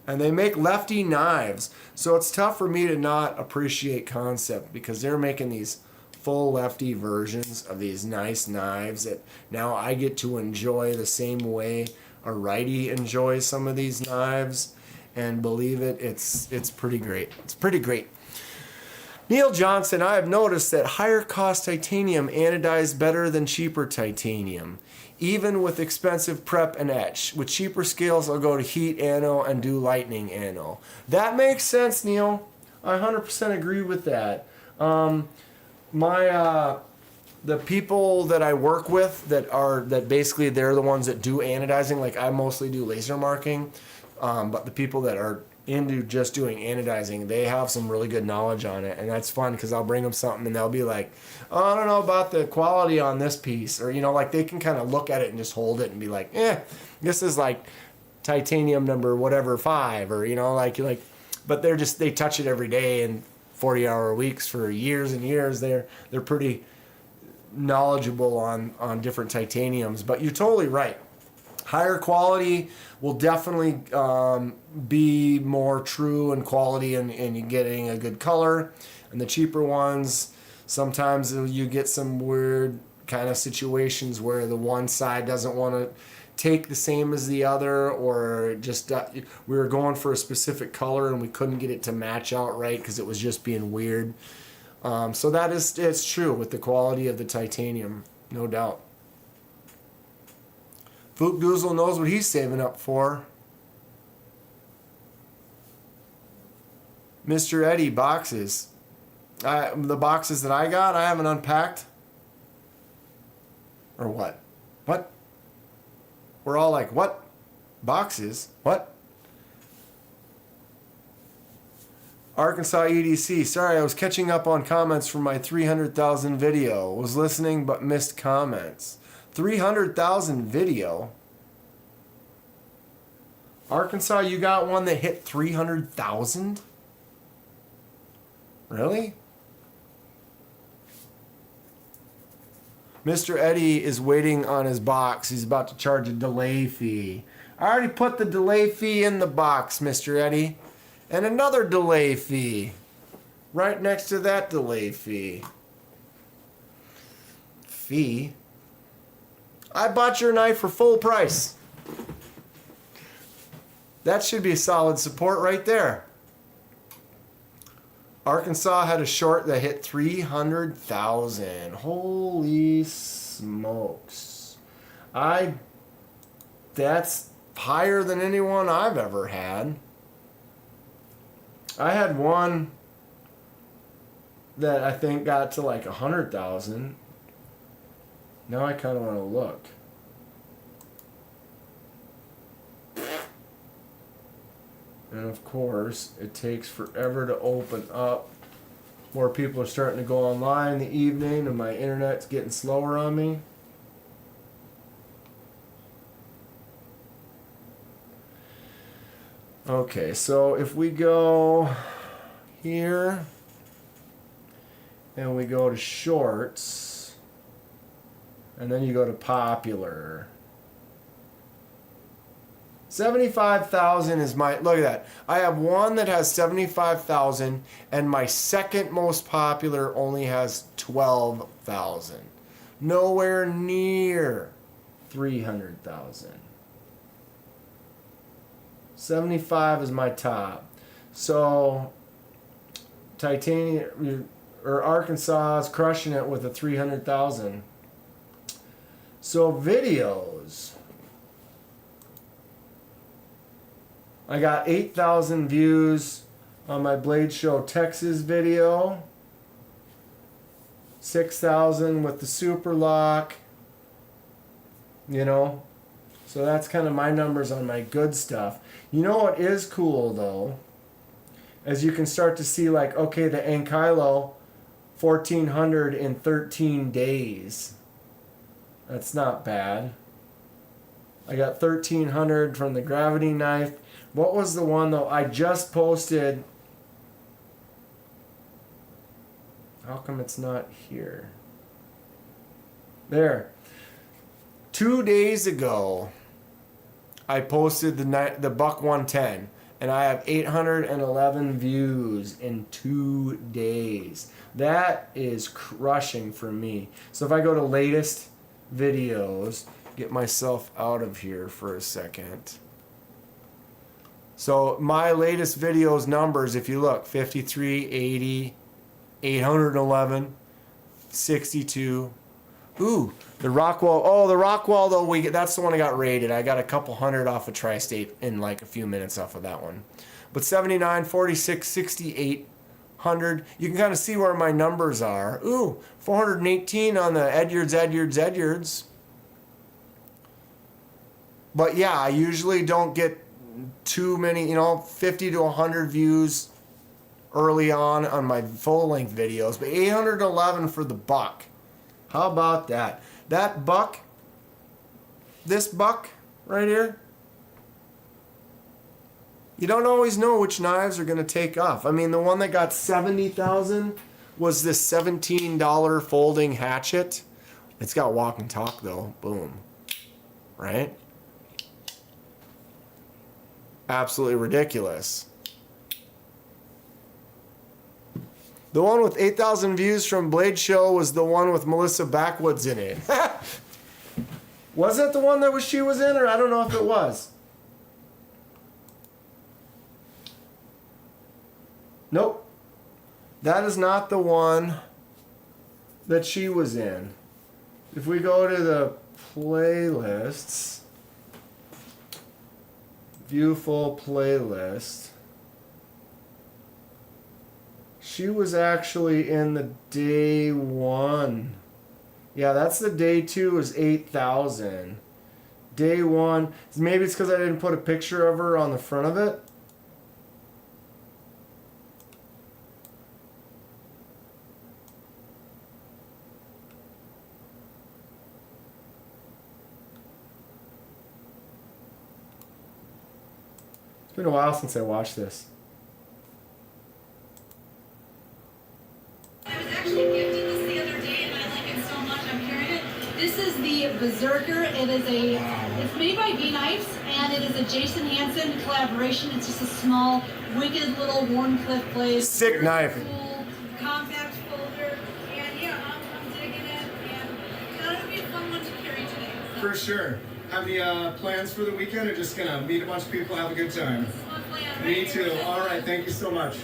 And they make lefty knives. So it's tough for me to not appreciate Concept, because they're making these full lefty versions of these nice knives that now I get to enjoy the same way a righty enjoys some of these knives. And believe it, it's pretty great. It's pretty great. Neil Johnson, I have noticed that higher cost titanium anodized better than cheaper titanium, even with expensive prep and etch. With cheaper scales, I'll go to heat ano and do lightning ano. That makes sense, Neil. I 100% agree with that. The people that I work with that basically they're the ones that do anodizing, like I mostly do laser marking, but the people that are into just doing anodizing, they have some really good knowledge on it, and that's fun because I'll bring them something and they'll be like, oh, I don't know about the quality on this piece, or like they can kind of look at it and just hold it and be like, this is like titanium number whatever 5, or but they touch it every day and 40-hour weeks for years and years. They're pretty knowledgeable on different titaniums. But you're totally right. Higher quality will definitely be more true in quality and getting a good color. And the cheaper ones, sometimes you get some weird kind of situations where the one side doesn't want to take the same as the other, or just we were going for a specific color and we couldn't get it to match out right because it was just being weird. So it's true with the quality of the titanium, no doubt. Fook Doozle knows what he's saving up for. Mr. Eddie, boxes. The boxes that I got, I haven't unpacked. Or what? What? We're all like, what? Boxes? What? Arkansas EDC. Sorry, I was catching up on comments from my 300,000 video. Was listening but missed comments. 300,000 video? Arkansas, you got one that hit 300,000? Really? Mr. Eddie is waiting on his box. He's about to charge a delay fee. I already put the delay fee in the box, Mr. Eddie. And another delay fee. Right next to that delay fee. Fee? I bought your knife for full price. That should be a solid support right there. Arkansas had a short that hit 300,000. Holy smokes. That's higher than anyone I've ever had. I had one that I think got to like 100,000. Now I kind of want to look. And of course, it takes forever to open up. More people are starting to go online in the evening, and my internet's getting slower on me. Okay, so if we go here and we go to shorts, and then you go to popular. 75,000 is my, look at that. I have one that has 75,000 and my second most popular only has 12,000. Nowhere near 300,000. 75 is my top. So Titanium or Arkansas is crushing it with a 300,000. So videos. I got 8,000 views on my Blade Show Texas video. 6,000 with the Super Lock. You know, so that's kind of my numbers on my good stuff. You know what is cool though? As you can start to see, like, okay, the Ankylo, 1,400 in 13 days. That's not bad. I got 1,300 from the gravity knife. What was the one though? I just posted. How come it's not here? There. 2 days ago, I posted the Buck 110, and I have 811 views in 2 days. That is crushing for me. So if I go to latest videos, get myself out of here for a second. So my latest videos numbers, if you look, 53, 80, 811, 62. Ooh, the Rockwall. Oh, the Rockwall though, that's the one I got rated. I got a couple hundred off of Tri-State in like a few minutes off of that one. But 79, 46, 68, 100. You can kind of see where my numbers are. Ooh, 418 on the Edyards. But yeah, I usually don't get too many, 50 to 100 views early on my full-length videos. But 811 for the Buck. How about that? That Buck, this Buck right here, you don't always know which knives are going to take off. I mean, the one that got 70,000 was this $17 folding hatchet. It's got walk and talk though. Boom. Right? Absolutely ridiculous. The one with 8,000 views from Blade Show was the one with Melissa Backwoods in it. Was that the one that she was in, or I don't know if it was. Nope. That is not the one that she was in. If we go to the playlists, view full playlist, she was actually in the day one. Yeah, that's the day two is 8,000. Day one, maybe it's because I didn't put a picture of her on the front of it. It's been a while since I watched this. I was actually gifted this the other day, and I like it so much. I'm carrying it. This is the Berserker. It's made by V Knives, and it is a Jason Hansen collaboration. It's just a small, wicked little Warncliffe blade. Sick Very knife. Cool, compact folder, and yeah, I'm digging it. And thought it would be a fun one to carry today. So. For sure. Have any plans for the weekend, or just gonna meet a bunch of people, have a good time? This is my plan. Right Me here. too. All right. Thank you so much.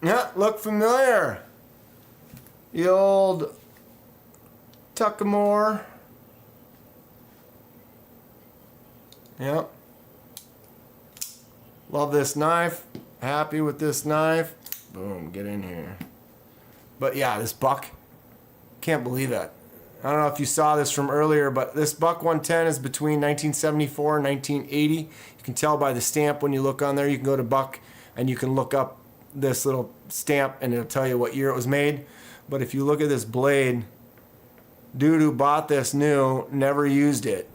Yeah, look familiar. The old Tuckamore. Yep. Love this knife. Happy with this knife. Boom, get in here. But yeah, this buck. Can't believe it. I don't know if you saw this from earlier, but this buck 110 is between 1974 and 1980. You can tell by the stamp when you look on there. You can go to buck and you can look up this little stamp and it'll tell you what year it was made. But if you look at this blade, dude who bought this new never used it.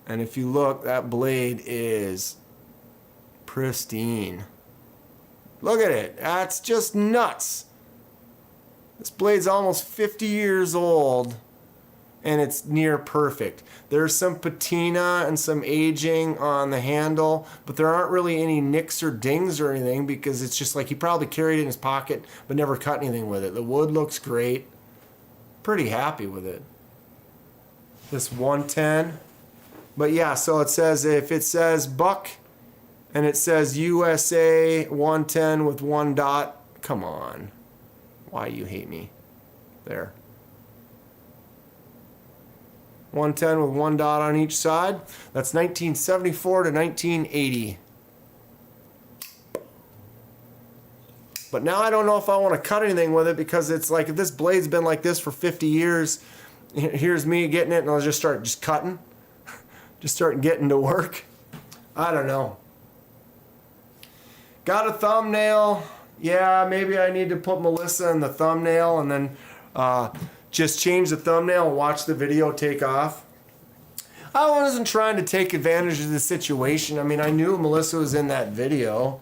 And if you look, that blade is pristine. Look at it. That's just nuts. This blade's almost 50 years old and it's near perfect. There's some patina and some aging on the handle, but there aren't really any nicks or dings or anything because it's just like he probably carried it in his pocket but never cut anything with it. The wood looks great. Pretty happy with it. This 110. But yeah, so it says, if it says buck and it says USA 110 with one dot, come on. Why you hate me? There. 110 with one dot on each side. That's 1974 to 1980. But now I don't know if I want to cut anything with it because it's like if this blade's been like this for 50 years, here's me getting it and I'll just start cutting. Just start getting to work. I don't know. Got a thumbnail. Yeah, maybe I need to put Melissa in the thumbnail and then just change the thumbnail and watch the video take off. I wasn't trying to take advantage of the situation. I mean, I knew Melissa was in that video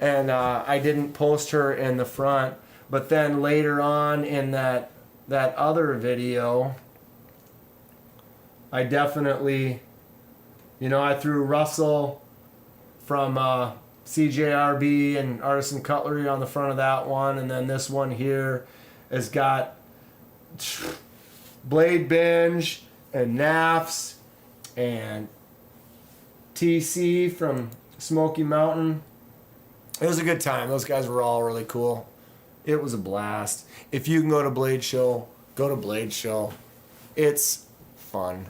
and I didn't post her in the front. But then later on in that other video, I definitely, I threw Russell from CJRB and Artisan Cutlery on the front of that one, and then this one here has got Blade Binge and NAFs and TC from Smoky Mountain. It was a good time. Those guys were all really cool. It was a blast. If you can go to Blade Show, go to Blade Show. It's fun.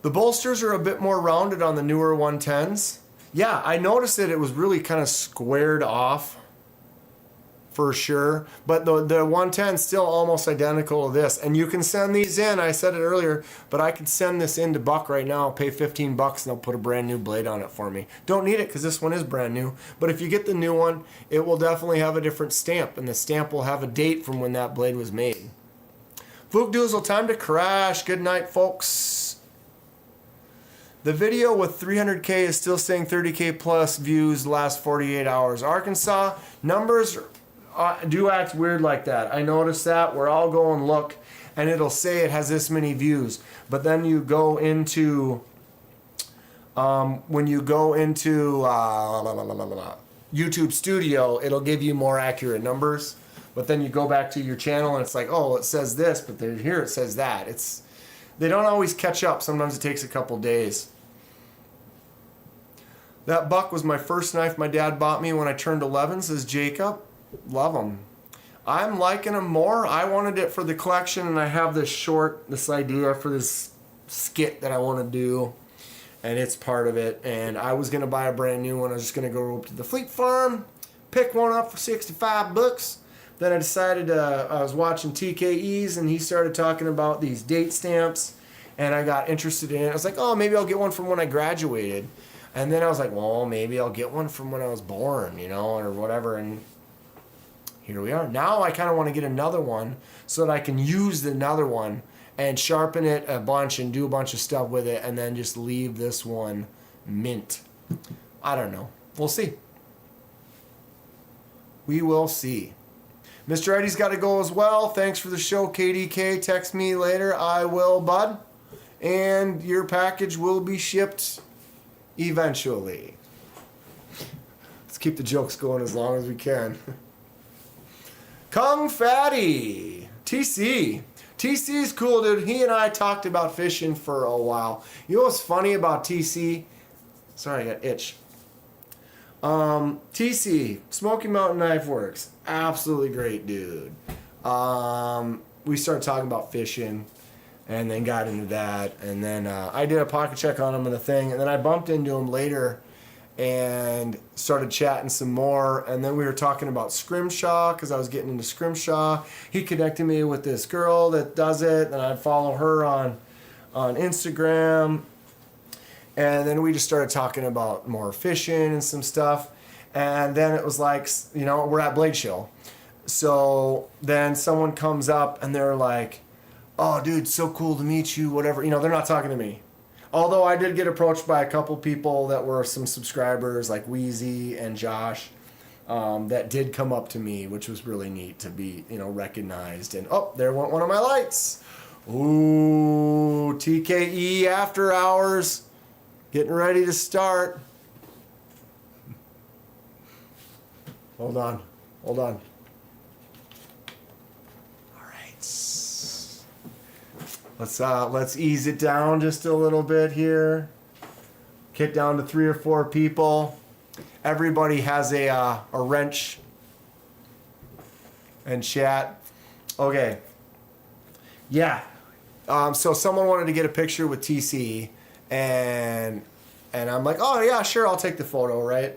The bolsters are a bit more rounded on the newer 110s. Yeah, I noticed that it was really kind of squared off for sure. But the 110 is still almost identical to this. And you can send these in, I said it earlier, but I could send this in to Buck right now, pay $15 and they'll put a brand new blade on it for me. Don't need it because this one is brand new. But if you get the new one, it will definitely have a different stamp. And the stamp will have a date from when that blade was made. Fluke Doozle, time to crash. Good night, folks. The video with 300K is still saying 30K plus views last 48 hours. Arkansas, numbers do act weird like that. I noticed that. We're all going look, and it'll say it has this many views. But then you go into, when you go into YouTube Studio, it'll give you more accurate numbers. But then you go back to your channel, and it's like, oh, it says this, but here it says that. They don't always catch up. Sometimes it takes a couple days. That buck was my first knife my dad bought me when I turned 11, says Jacob. Love them. I'm liking them more. I wanted it for the collection, and I have this idea for this skit that I want to do, and it's part of it. And I was going to buy a brand new one. I was just going to go up to the Fleet Farm, pick one up for 65 bucks. Then I decided I was watching TKEs, and he started talking about these date stamps, and I got interested in it. I was like, oh, maybe I'll get one from when I graduated. And then I was like, well, maybe I'll get one from when I was born, or whatever. And here we are. Now I kind of want to get another one so that I can use another one and sharpen it a bunch and do a bunch of stuff with it and then just leave this one mint. I don't know. We'll see. We will see. Mr. Eddie's got to go as well. Thanks for the show, KDK. Text me later. I will, bud. And your package will be shipped eventually. Let's keep the jokes going as long as we can. Kung Fatty. TC. TC's cool, dude. He and I talked about fishing for a while. You know what's funny about TC? Sorry, I got itch. TC, Smoky Mountain Knife Works. Absolutely great dude. We started talking about fishing and then got into that. And then I did a pocket check on him and the thing. And then I bumped into him later and started chatting some more. And then we were talking about scrimshaw because I was getting into scrimshaw. He connected me with this girl that does it. And I follow her on Instagram. And then we just started talking about more fishing and some stuff. And then it was like, you know, we're at Blade Show. So then someone comes up and they're like, oh, dude, so cool to meet you, whatever. You know, they're not talking to me. Although I did get approached by a couple people that were some subscribers like Wheezy and Josh that did come up to me, which was really neat to be, you know, recognized. And, oh, there went one of my lights. Ooh, TKE After Hours. Getting ready to start. Hold on. All right. Let's ease it down just a little bit here. Get down to 3 or 4 people. Everybody has a wrench and chat. Okay. Yeah. So someone wanted to get a picture with TC. And I'm like, oh yeah, sure, I'll take the photo, right?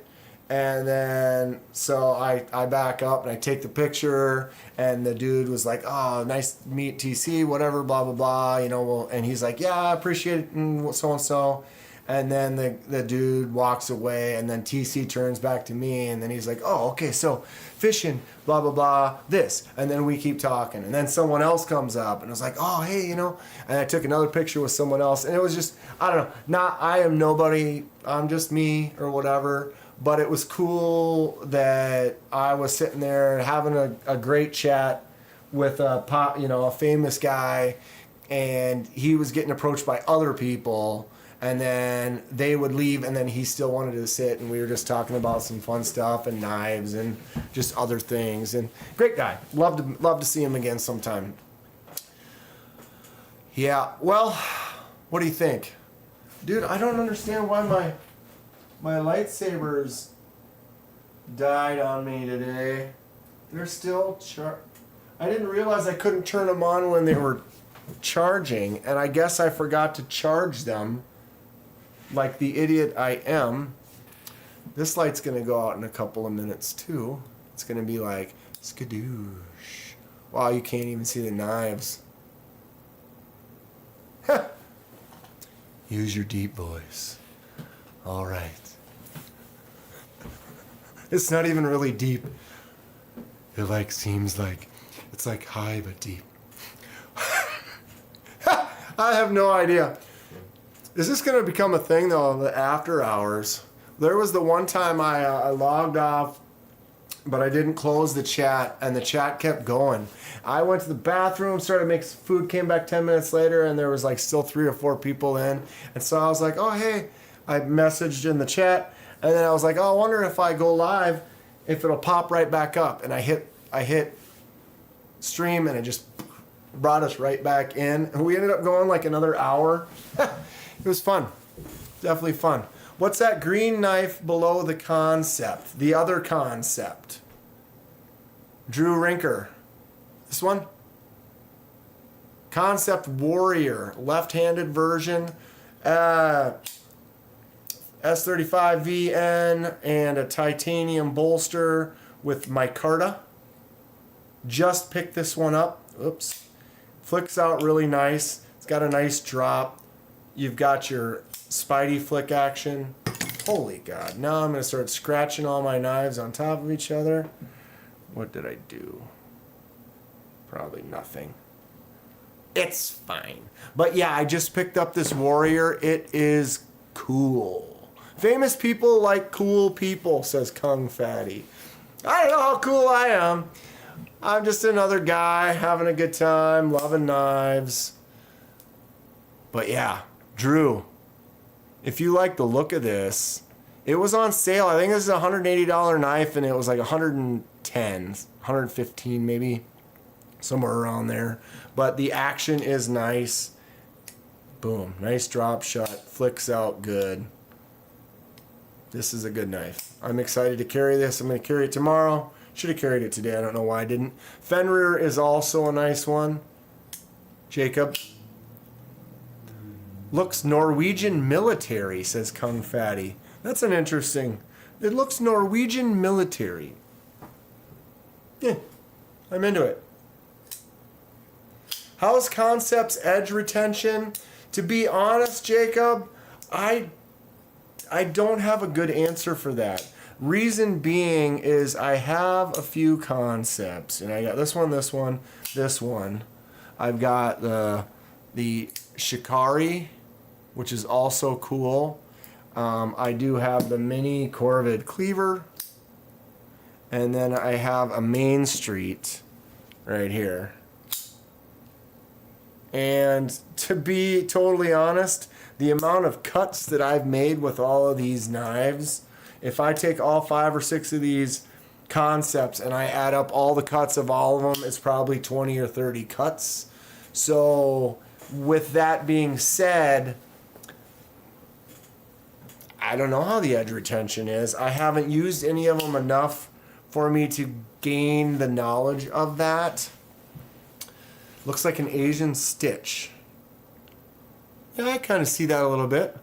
And then so I back up and I take the picture, and the dude was like, oh, nice to meet TC, whatever, blah blah blah, you know. Well, and he's like, yeah, I appreciate it, and so and so. And then the dude walks away, and then TC turns back to me, and then he's like, oh, okay, so fishing, blah, blah, blah, this. And then we keep talking. And then someone else comes up, and I was like, oh, hey, you know. And I took another picture with someone else, and it was just, I don't know, I am nobody, I'm just me or whatever. But it was cool that I was sitting there having a great chat with a famous guy, and he was getting approached by other people. And then they would leave, and then he still wanted to sit, and we were just talking about some fun stuff and knives and just other things. And great guy. Love to see him again sometime. Yeah. Well, what do you think, dude? I don't understand why my lightsabers died on me today. They're still I didn't realize I couldn't turn them on when they were charging, and I guess I forgot to charge them. Like the idiot I am. This light's gonna go out in a couple of minutes too. It's gonna be like skadoosh. Wow, you can't even see the knives. Use your deep voice. All right. It's not even really deep. It seems like it's like high but deep. I have no idea. Is this going to become a thing, though, the after hours? There was the one time I logged off, but I didn't close the chat, and the chat kept going. I went to the bathroom, started making some food, came back 10 minutes later, and there was still 3 or 4 people in. And so I was like, oh, hey. I messaged in the chat, and then I was like, oh, I wonder if I go live, if it'll pop right back up. And I hit stream, and it just brought us right back in. And we ended up going another hour. It was fun. Definitely fun. What's that green knife below the concept? The other concept. Drew Rinker. This one? Concept Warrior. Left-handed version. S35VN and a titanium bolster with micarta. Just picked this one up. Oops. Flicks out really nice. It's got a nice drop. You've got your Spidey flick action. Holy God. Now I'm going to start scratching all my knives on top of each other. What did I do? Probably nothing. It's fine. But yeah, I just picked up this Warrior. It is cool. Famous people like cool people, says Kung Fatty. I don't know how cool I am. I'm just another guy having a good time, loving knives. But yeah, Drew, if you like the look of this, it was on sale. I think this is a $180 knife, and it was like 110, 115 maybe, somewhere around there. But the action is nice. Boom, nice drop shot, flicks out good. This is a good knife. I'm excited to carry this. I'm going to carry it tomorrow. Should have carried it today. I don't know why I didn't. Fenrir is also a nice one. Jacob. Looks Norwegian military, says Kung Fatty. That's an interesting. It looks Norwegian military. Yeah, I'm into it. How's Concept's edge retention? To be honest, Jacob, I don't have a good answer for that. Reason being is I have a few Concepts, and I got this one, this one, this one. I've got the Shikari, which is also cool. I do have the mini Corvid cleaver, and then I have a Main Street right here. And to be totally honest, the amount of cuts that I've made with all of these knives, if I take all 5 or 6 of these Concepts and I add up all the cuts of all of them, it's probably 20 or 30 cuts. So with that being said, I don't know how the edge retention is. I haven't used any of them enough for me to gain the knowledge of that. Looks like an Asian stitch. Yeah, I kind of see that a little bit.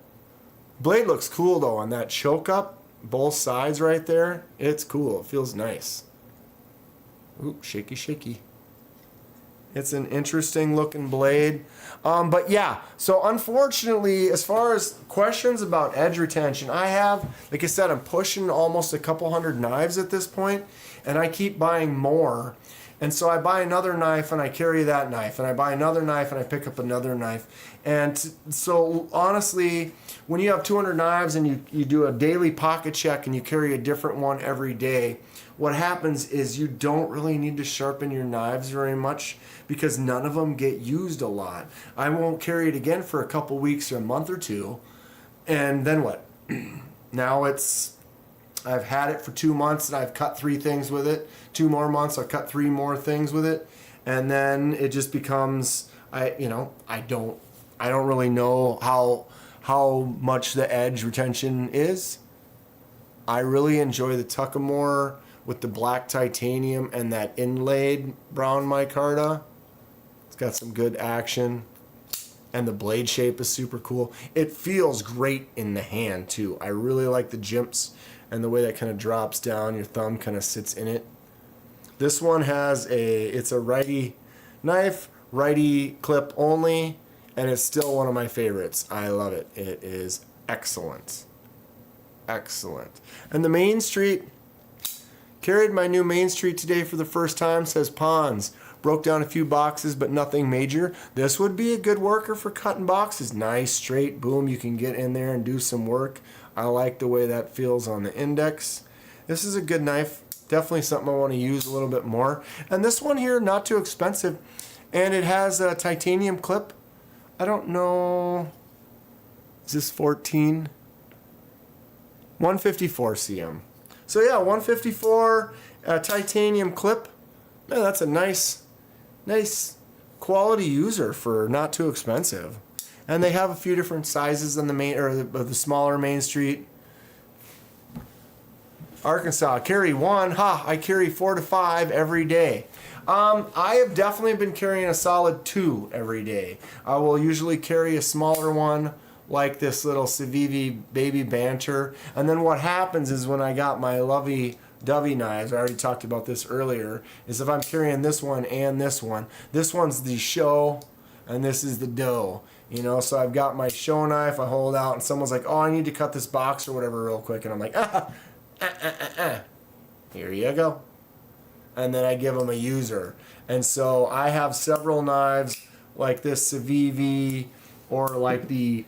Blade looks cool though on that choke up, both sides right there. It's cool. It feels nice. Oop, shaky, shaky. It's an interesting looking blade. But yeah, so unfortunately, as far as questions about edge retention, I have, like I said, I'm pushing almost a couple hundred knives at this point, and I keep buying more. And so I buy another knife and I carry that knife, and I buy another knife and I pick up another knife. And so honestly, when you have 200 knives and you do a daily pocket check and you carry a different one every day, what happens is you don't really need to sharpen your knives very much because none of them get used a lot. I won't carry it again for a couple weeks or a month or two. And then what? Now I've had it for 2 months and I've cut 3 things with it. 2 more months, I'll cut 3 more things with it. And then it just becomes, I don't really know how much the edge retention is. I really enjoy the Tuckamore with the black titanium and that inlaid brown micarta. It's got some good action. And the blade shape is super cool. It feels great in the hand too. I really like the jimps and the way that kind of drops down. Your thumb kind of sits in it. This one it's a righty knife, righty clip only, and it's still one of my favorites. I love it. It is excellent. Excellent. And the Main Street, carried my new Main Street today for the first time, says Pons. Broke down a few boxes, but nothing major. This would be a good worker for cutting boxes. Nice, straight, boom, you can get in there and do some work. I like the way that feels on the index. This is a good knife. Definitely something I want to use a little bit more. And this one here, not too expensive. And it has a titanium clip. I don't know. Is this 14? 154 cm. So yeah, 154 titanium clip. Man, that's a nice quality user for not too expensive. And they have a few different sizes on the main or the smaller Main Street. Arkansas, carry 1. I carry 4 to 5 every day. I have definitely been carrying a solid 2 every day. I will usually carry a smaller one like this little Civivi Baby Banter. And then what happens is when I got my lovey-dovey knives, I already talked about this earlier, is if I'm carrying this one and this one's the show and this is the dough. So I've got my show knife, I hold out, and someone's like, oh, I need to cut this box or whatever real quick. And I'm like, here you go. and then I give them a user. And so I have several knives like this Civivi, or like the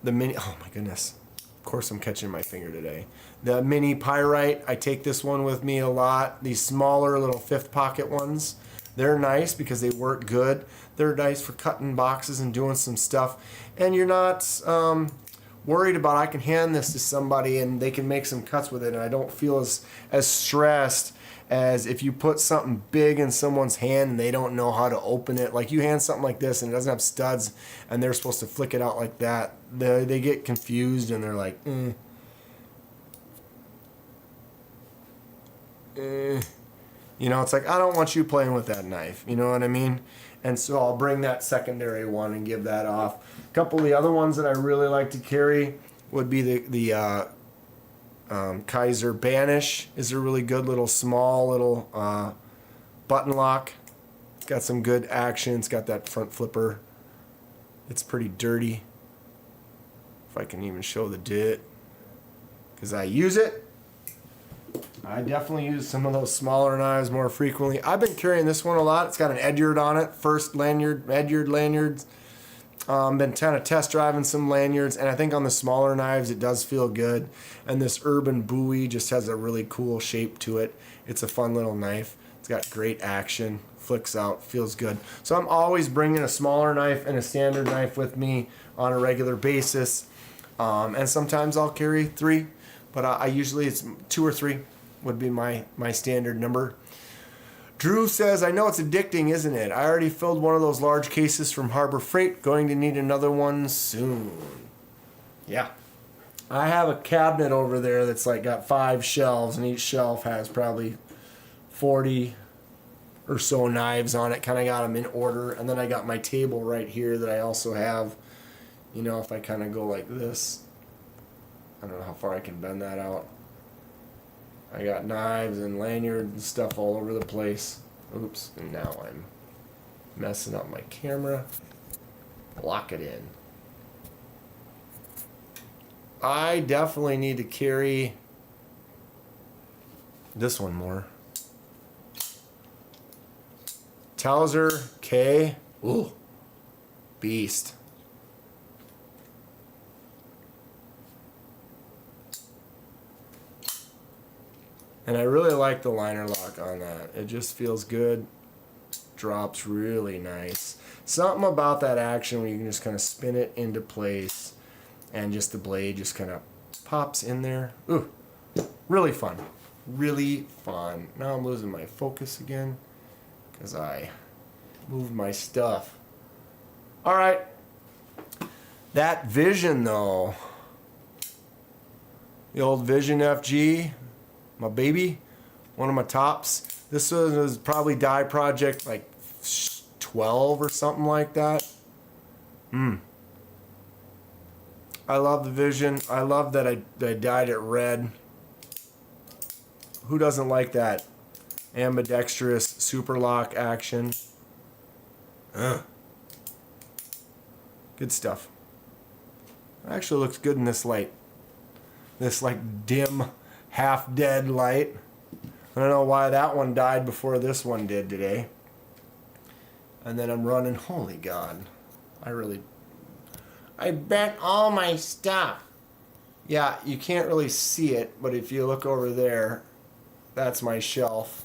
mini, oh my goodness, of course I'm catching my finger today. The mini pyrite, I take this one with me a lot. These smaller little 5th pocket ones, they're nice because they work good. They're nice for cutting boxes and doing some stuff. And you're not worried about, I can hand this to somebody and they can make some cuts with it, and I don't feel as stressed as if you put something big in someone's hand and they don't know how to open it. Like you hand something like this and it doesn't have studs and they're supposed to flick it out like that. They get confused and they're like, You know, it's like, I don't want you playing with that knife. You know what I mean? And so I'll bring that secondary one and give that off. A couple of the other ones that I really like to carry would be the Kaiser Banish is a really good little small little button lock. It's got some good action. It's got that front flipper. It's pretty dirty. If I can even show the dit, because I use it. I definitely use some of those smaller knives more frequently. I've been carrying this one a lot. It's got an Edyard on it. First lanyard, Edyard lanyards. Been kind of test driving some lanyards, and I think on the smaller knives it does feel good. And this Urban Bowie just has a really cool shape to it. It's a fun little knife. It's got great action, flicks out, feels good. So I'm always bringing a smaller knife and a standard knife with me on a regular basis. And sometimes I'll carry 3, but I usually it's 2 or 3 would be my standard number. Drew says, I know it's addicting, isn't it? I already filled one of those large cases from Harbor Freight. Going to need another one soon. Yeah. I have a cabinet over there that's like got 5 shelves, and each shelf has probably 40 or so knives on it. Kind of got them in order. And then I got my table right here that I also have. You know, if I kind of go like this, I don't know how far I can bend that out. I got knives and lanyards and stuff all over the place. Oops, and now I'm messing up my camera. Lock it in. I definitely need to carry this one more. Towser K. Ooh, beast. And I really like the liner lock on that. It just feels good. Drops really nice. Something about that action where you can just kind of spin it into place and just the blade just kind of pops in there. Ooh, really fun. Really fun. Now I'm losing my focus again because I moved my stuff. All right. That Vision though. The old Vision FG. My baby, one of my tops. This was probably die project like 12 or something like that. I love the Vision. I love that I dyed it red. Who doesn't like that ambidextrous super lock action? Good stuff. It actually looks good in this light. This like dim, half dead light. I don't know why that one died before this one did today. And then I'm running, holy God. I bent all my stuff. Yeah, you can't really see it, but if you look over there, that's my shelf.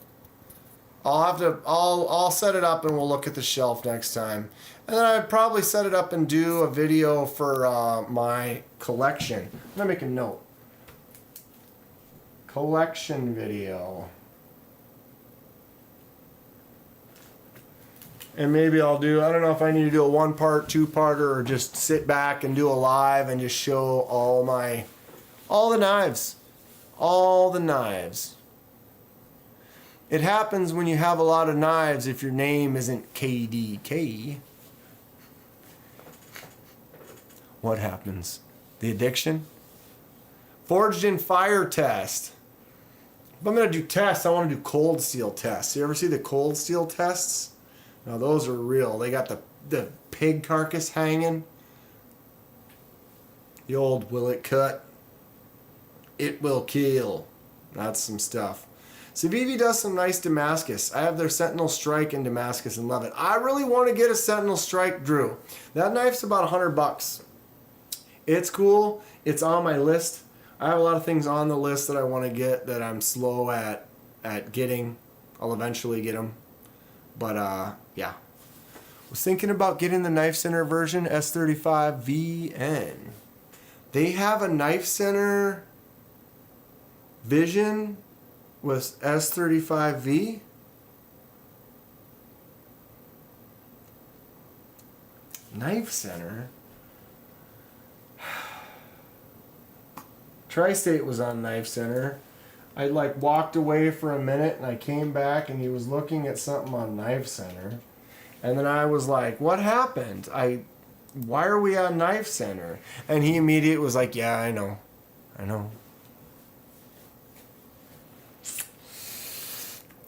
I'll set it up and we'll look at the shelf next time. And then I'd probably set it up and do a video for my collection. I'm gonna make a note. Collection video. And maybe I'll do, I don't know if I need to do a 1-part, 2-parter, or just sit back and do a live and just show all the knives. All the knives. It happens when you have a lot of knives if your name isn't KDK. What happens? The addiction? Forged in fire test. If I'm going to do tests, I want to do cold steel tests. You ever see the cold steel tests? Now those are real. They got the pig carcass hanging. The old will it cut? It will kill. That's some stuff. Civivi does some nice Damascus. I have their Sentinel Strike in Damascus and love it. I really want to get a Sentinel Strike, Drew. That knife's about $100. It's cool. It's on my list. I have a lot of things on the list that I want to get that I'm slow at getting. I'll eventually get them. But, yeah. Was thinking about getting the Knife Center version, S35VN. They have a Knife Center Vision with S35V. Knife Center? Tri-State was on Knife Center. I like walked away for a minute and I came back and he was looking at something on Knife Center. And then I was like, what happened? Why are we on Knife Center? And he immediately was like, yeah, I know.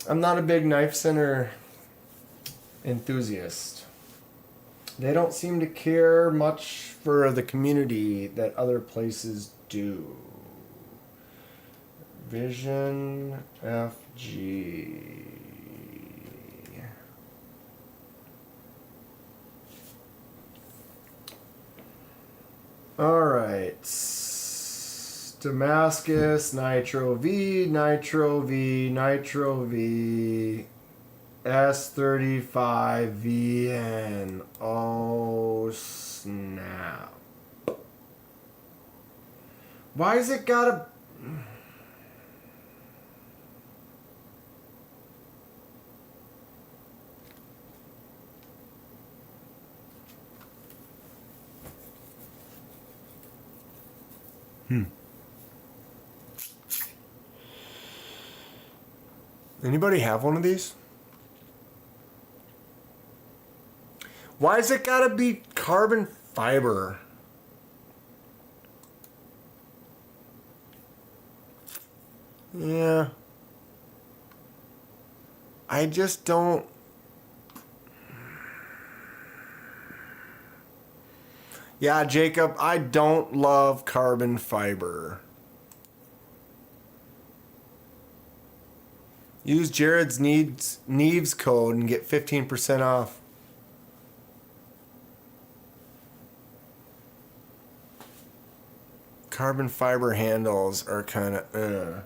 I'm not a big Knife Center enthusiast. They don't seem to care much for the community that other places do. Vision FG. All right. Damascus, Nitro V, Nitro V, Nitro V, S35VN. Oh, snap. Why is it gotta... Anybody have one of these? Why is it gotta be carbon fiber? Yeah. I just don't... Yeah, Jacob, I don't love carbon fiber. Use Jared's Neves code and get 15% off. Carbon fiber handles are kind of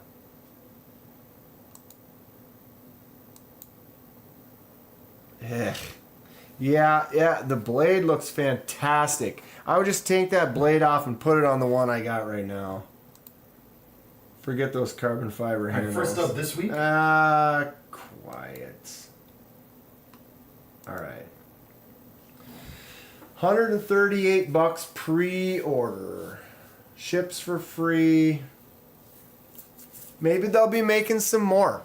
Yeah, the blade looks fantastic. I would just take that blade off and put it on the one I got right now. Forget those carbon fiber handles. First up this week? Quiet. All right. $138 pre-order. Ships for free. Maybe they'll be making some more.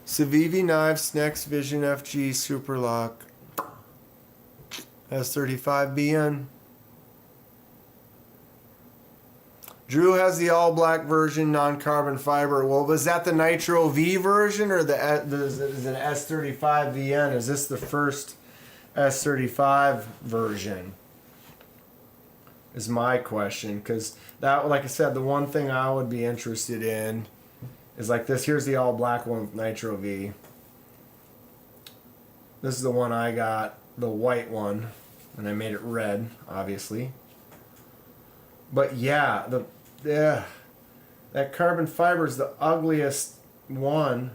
Civivi Knives, Next Vision FG Super Lock. S35BN. Drew has the all black version, non-carbon fiber. Well, was that the Nitro V version or is it S35VN? Is this the first S35 version? Is my question. Because that, like I said, the one thing I would be interested in is like this. Here's the all black one with Nitro V. This is the one I got, the white one, and I made it red, obviously. But yeah, that carbon fiber is the ugliest one.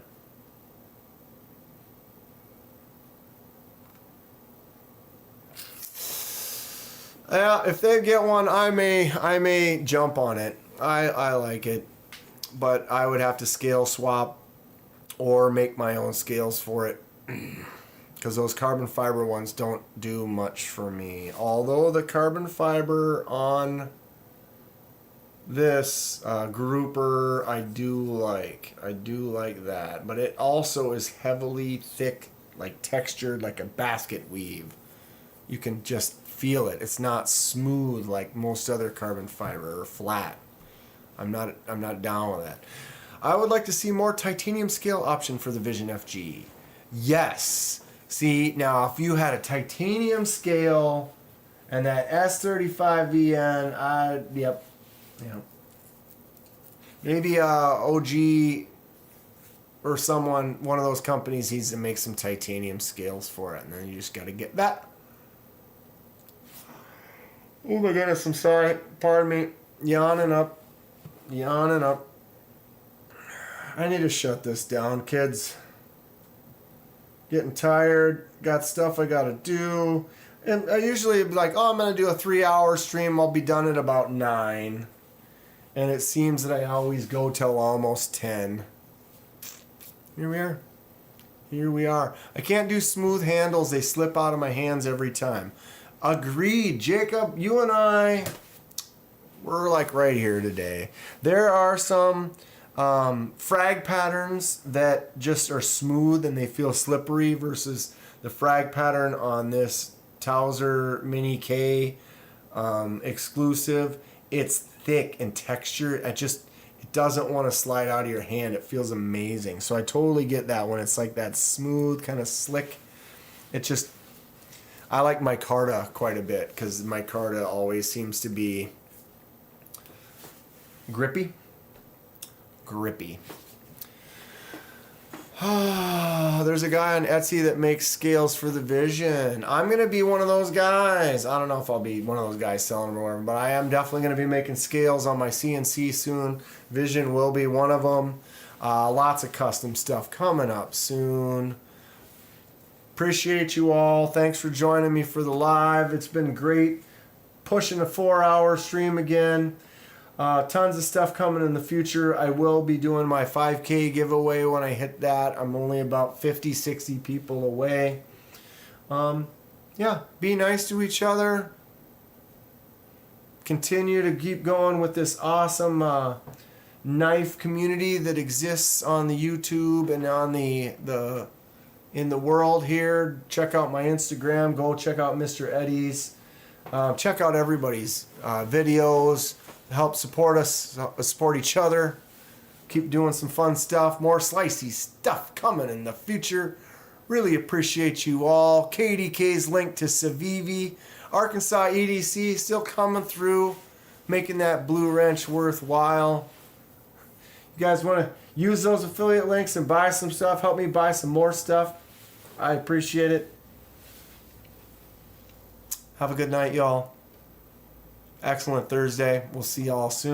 Yeah, if they get one, I may jump on it. I like it, but I would have to scale swap or make my own scales for it. Because those carbon fiber ones don't do much for me. Although the carbon fiber on this grouper I do like that, but it also is heavily thick, like textured, like a basket weave. You can just feel it. It's not smooth like most other carbon fiber or flat. I'm not down with that. I would like to see more titanium scale option for the Vision FG. Yes. See, now if you had a titanium scale and that S35VN, yep. Maybe OG or someone, one of those companies needs to make some titanium scales for it, and then you just got to get that. Oh my goodness, I'm sorry. Pardon me. Yawning up. Yawning up. I need to shut this down, kids. Getting tired. Got stuff I got to do. And I usually be like, oh, I'm going to do a 3-hour stream. I'll be done at about 9. And it seems that I always go till almost 10. Here we are. Here we are. I can't do smooth handles. They slip out of my hands every time. Agreed. Jacob, you and I, we're like right here today. There are some frag patterns that just are smooth and they feel slippery versus the frag pattern on this Towser Mini K exclusive. It's thick and textured. It doesn't want to slide out of your hand. It feels amazing. So I totally get that when it's like that smooth, kind of slick. I like micarta quite a bit because micarta always seems to be grippy. There's a guy on Etsy that makes scales for the Vision. I'm going to be one of those guys. I don't know if I'll be one of those guys selling them or whatever, but I am definitely going to be making scales on my CNC soon. Vision will be one of them. Lots of custom stuff coming up soon. Appreciate you all. Thanks for joining me for the live. It's been great pushing a 4-hour stream again. Tons of stuff coming in the future. I will be doing my 5K giveaway when I hit that. I'm only about 50, 60 people away. Yeah, be nice to each other. Continue to keep going with this awesome knife community that exists on the YouTube and on in the world here. Check out my Instagram. Go check out Mr. Eddie's. Check out everybody's videos. Help support us, support each other. Keep doing some fun stuff. More Slicey stuff coming in the future. Really appreciate you all. KDK's link to Civivi. Arkansas EDC still coming through, making that blue wrench worthwhile. You guys want to use those affiliate links and buy some stuff? Help me buy some more stuff. I appreciate it. Have a good night, y'all. Excellent Thursday. We'll see y'all soon.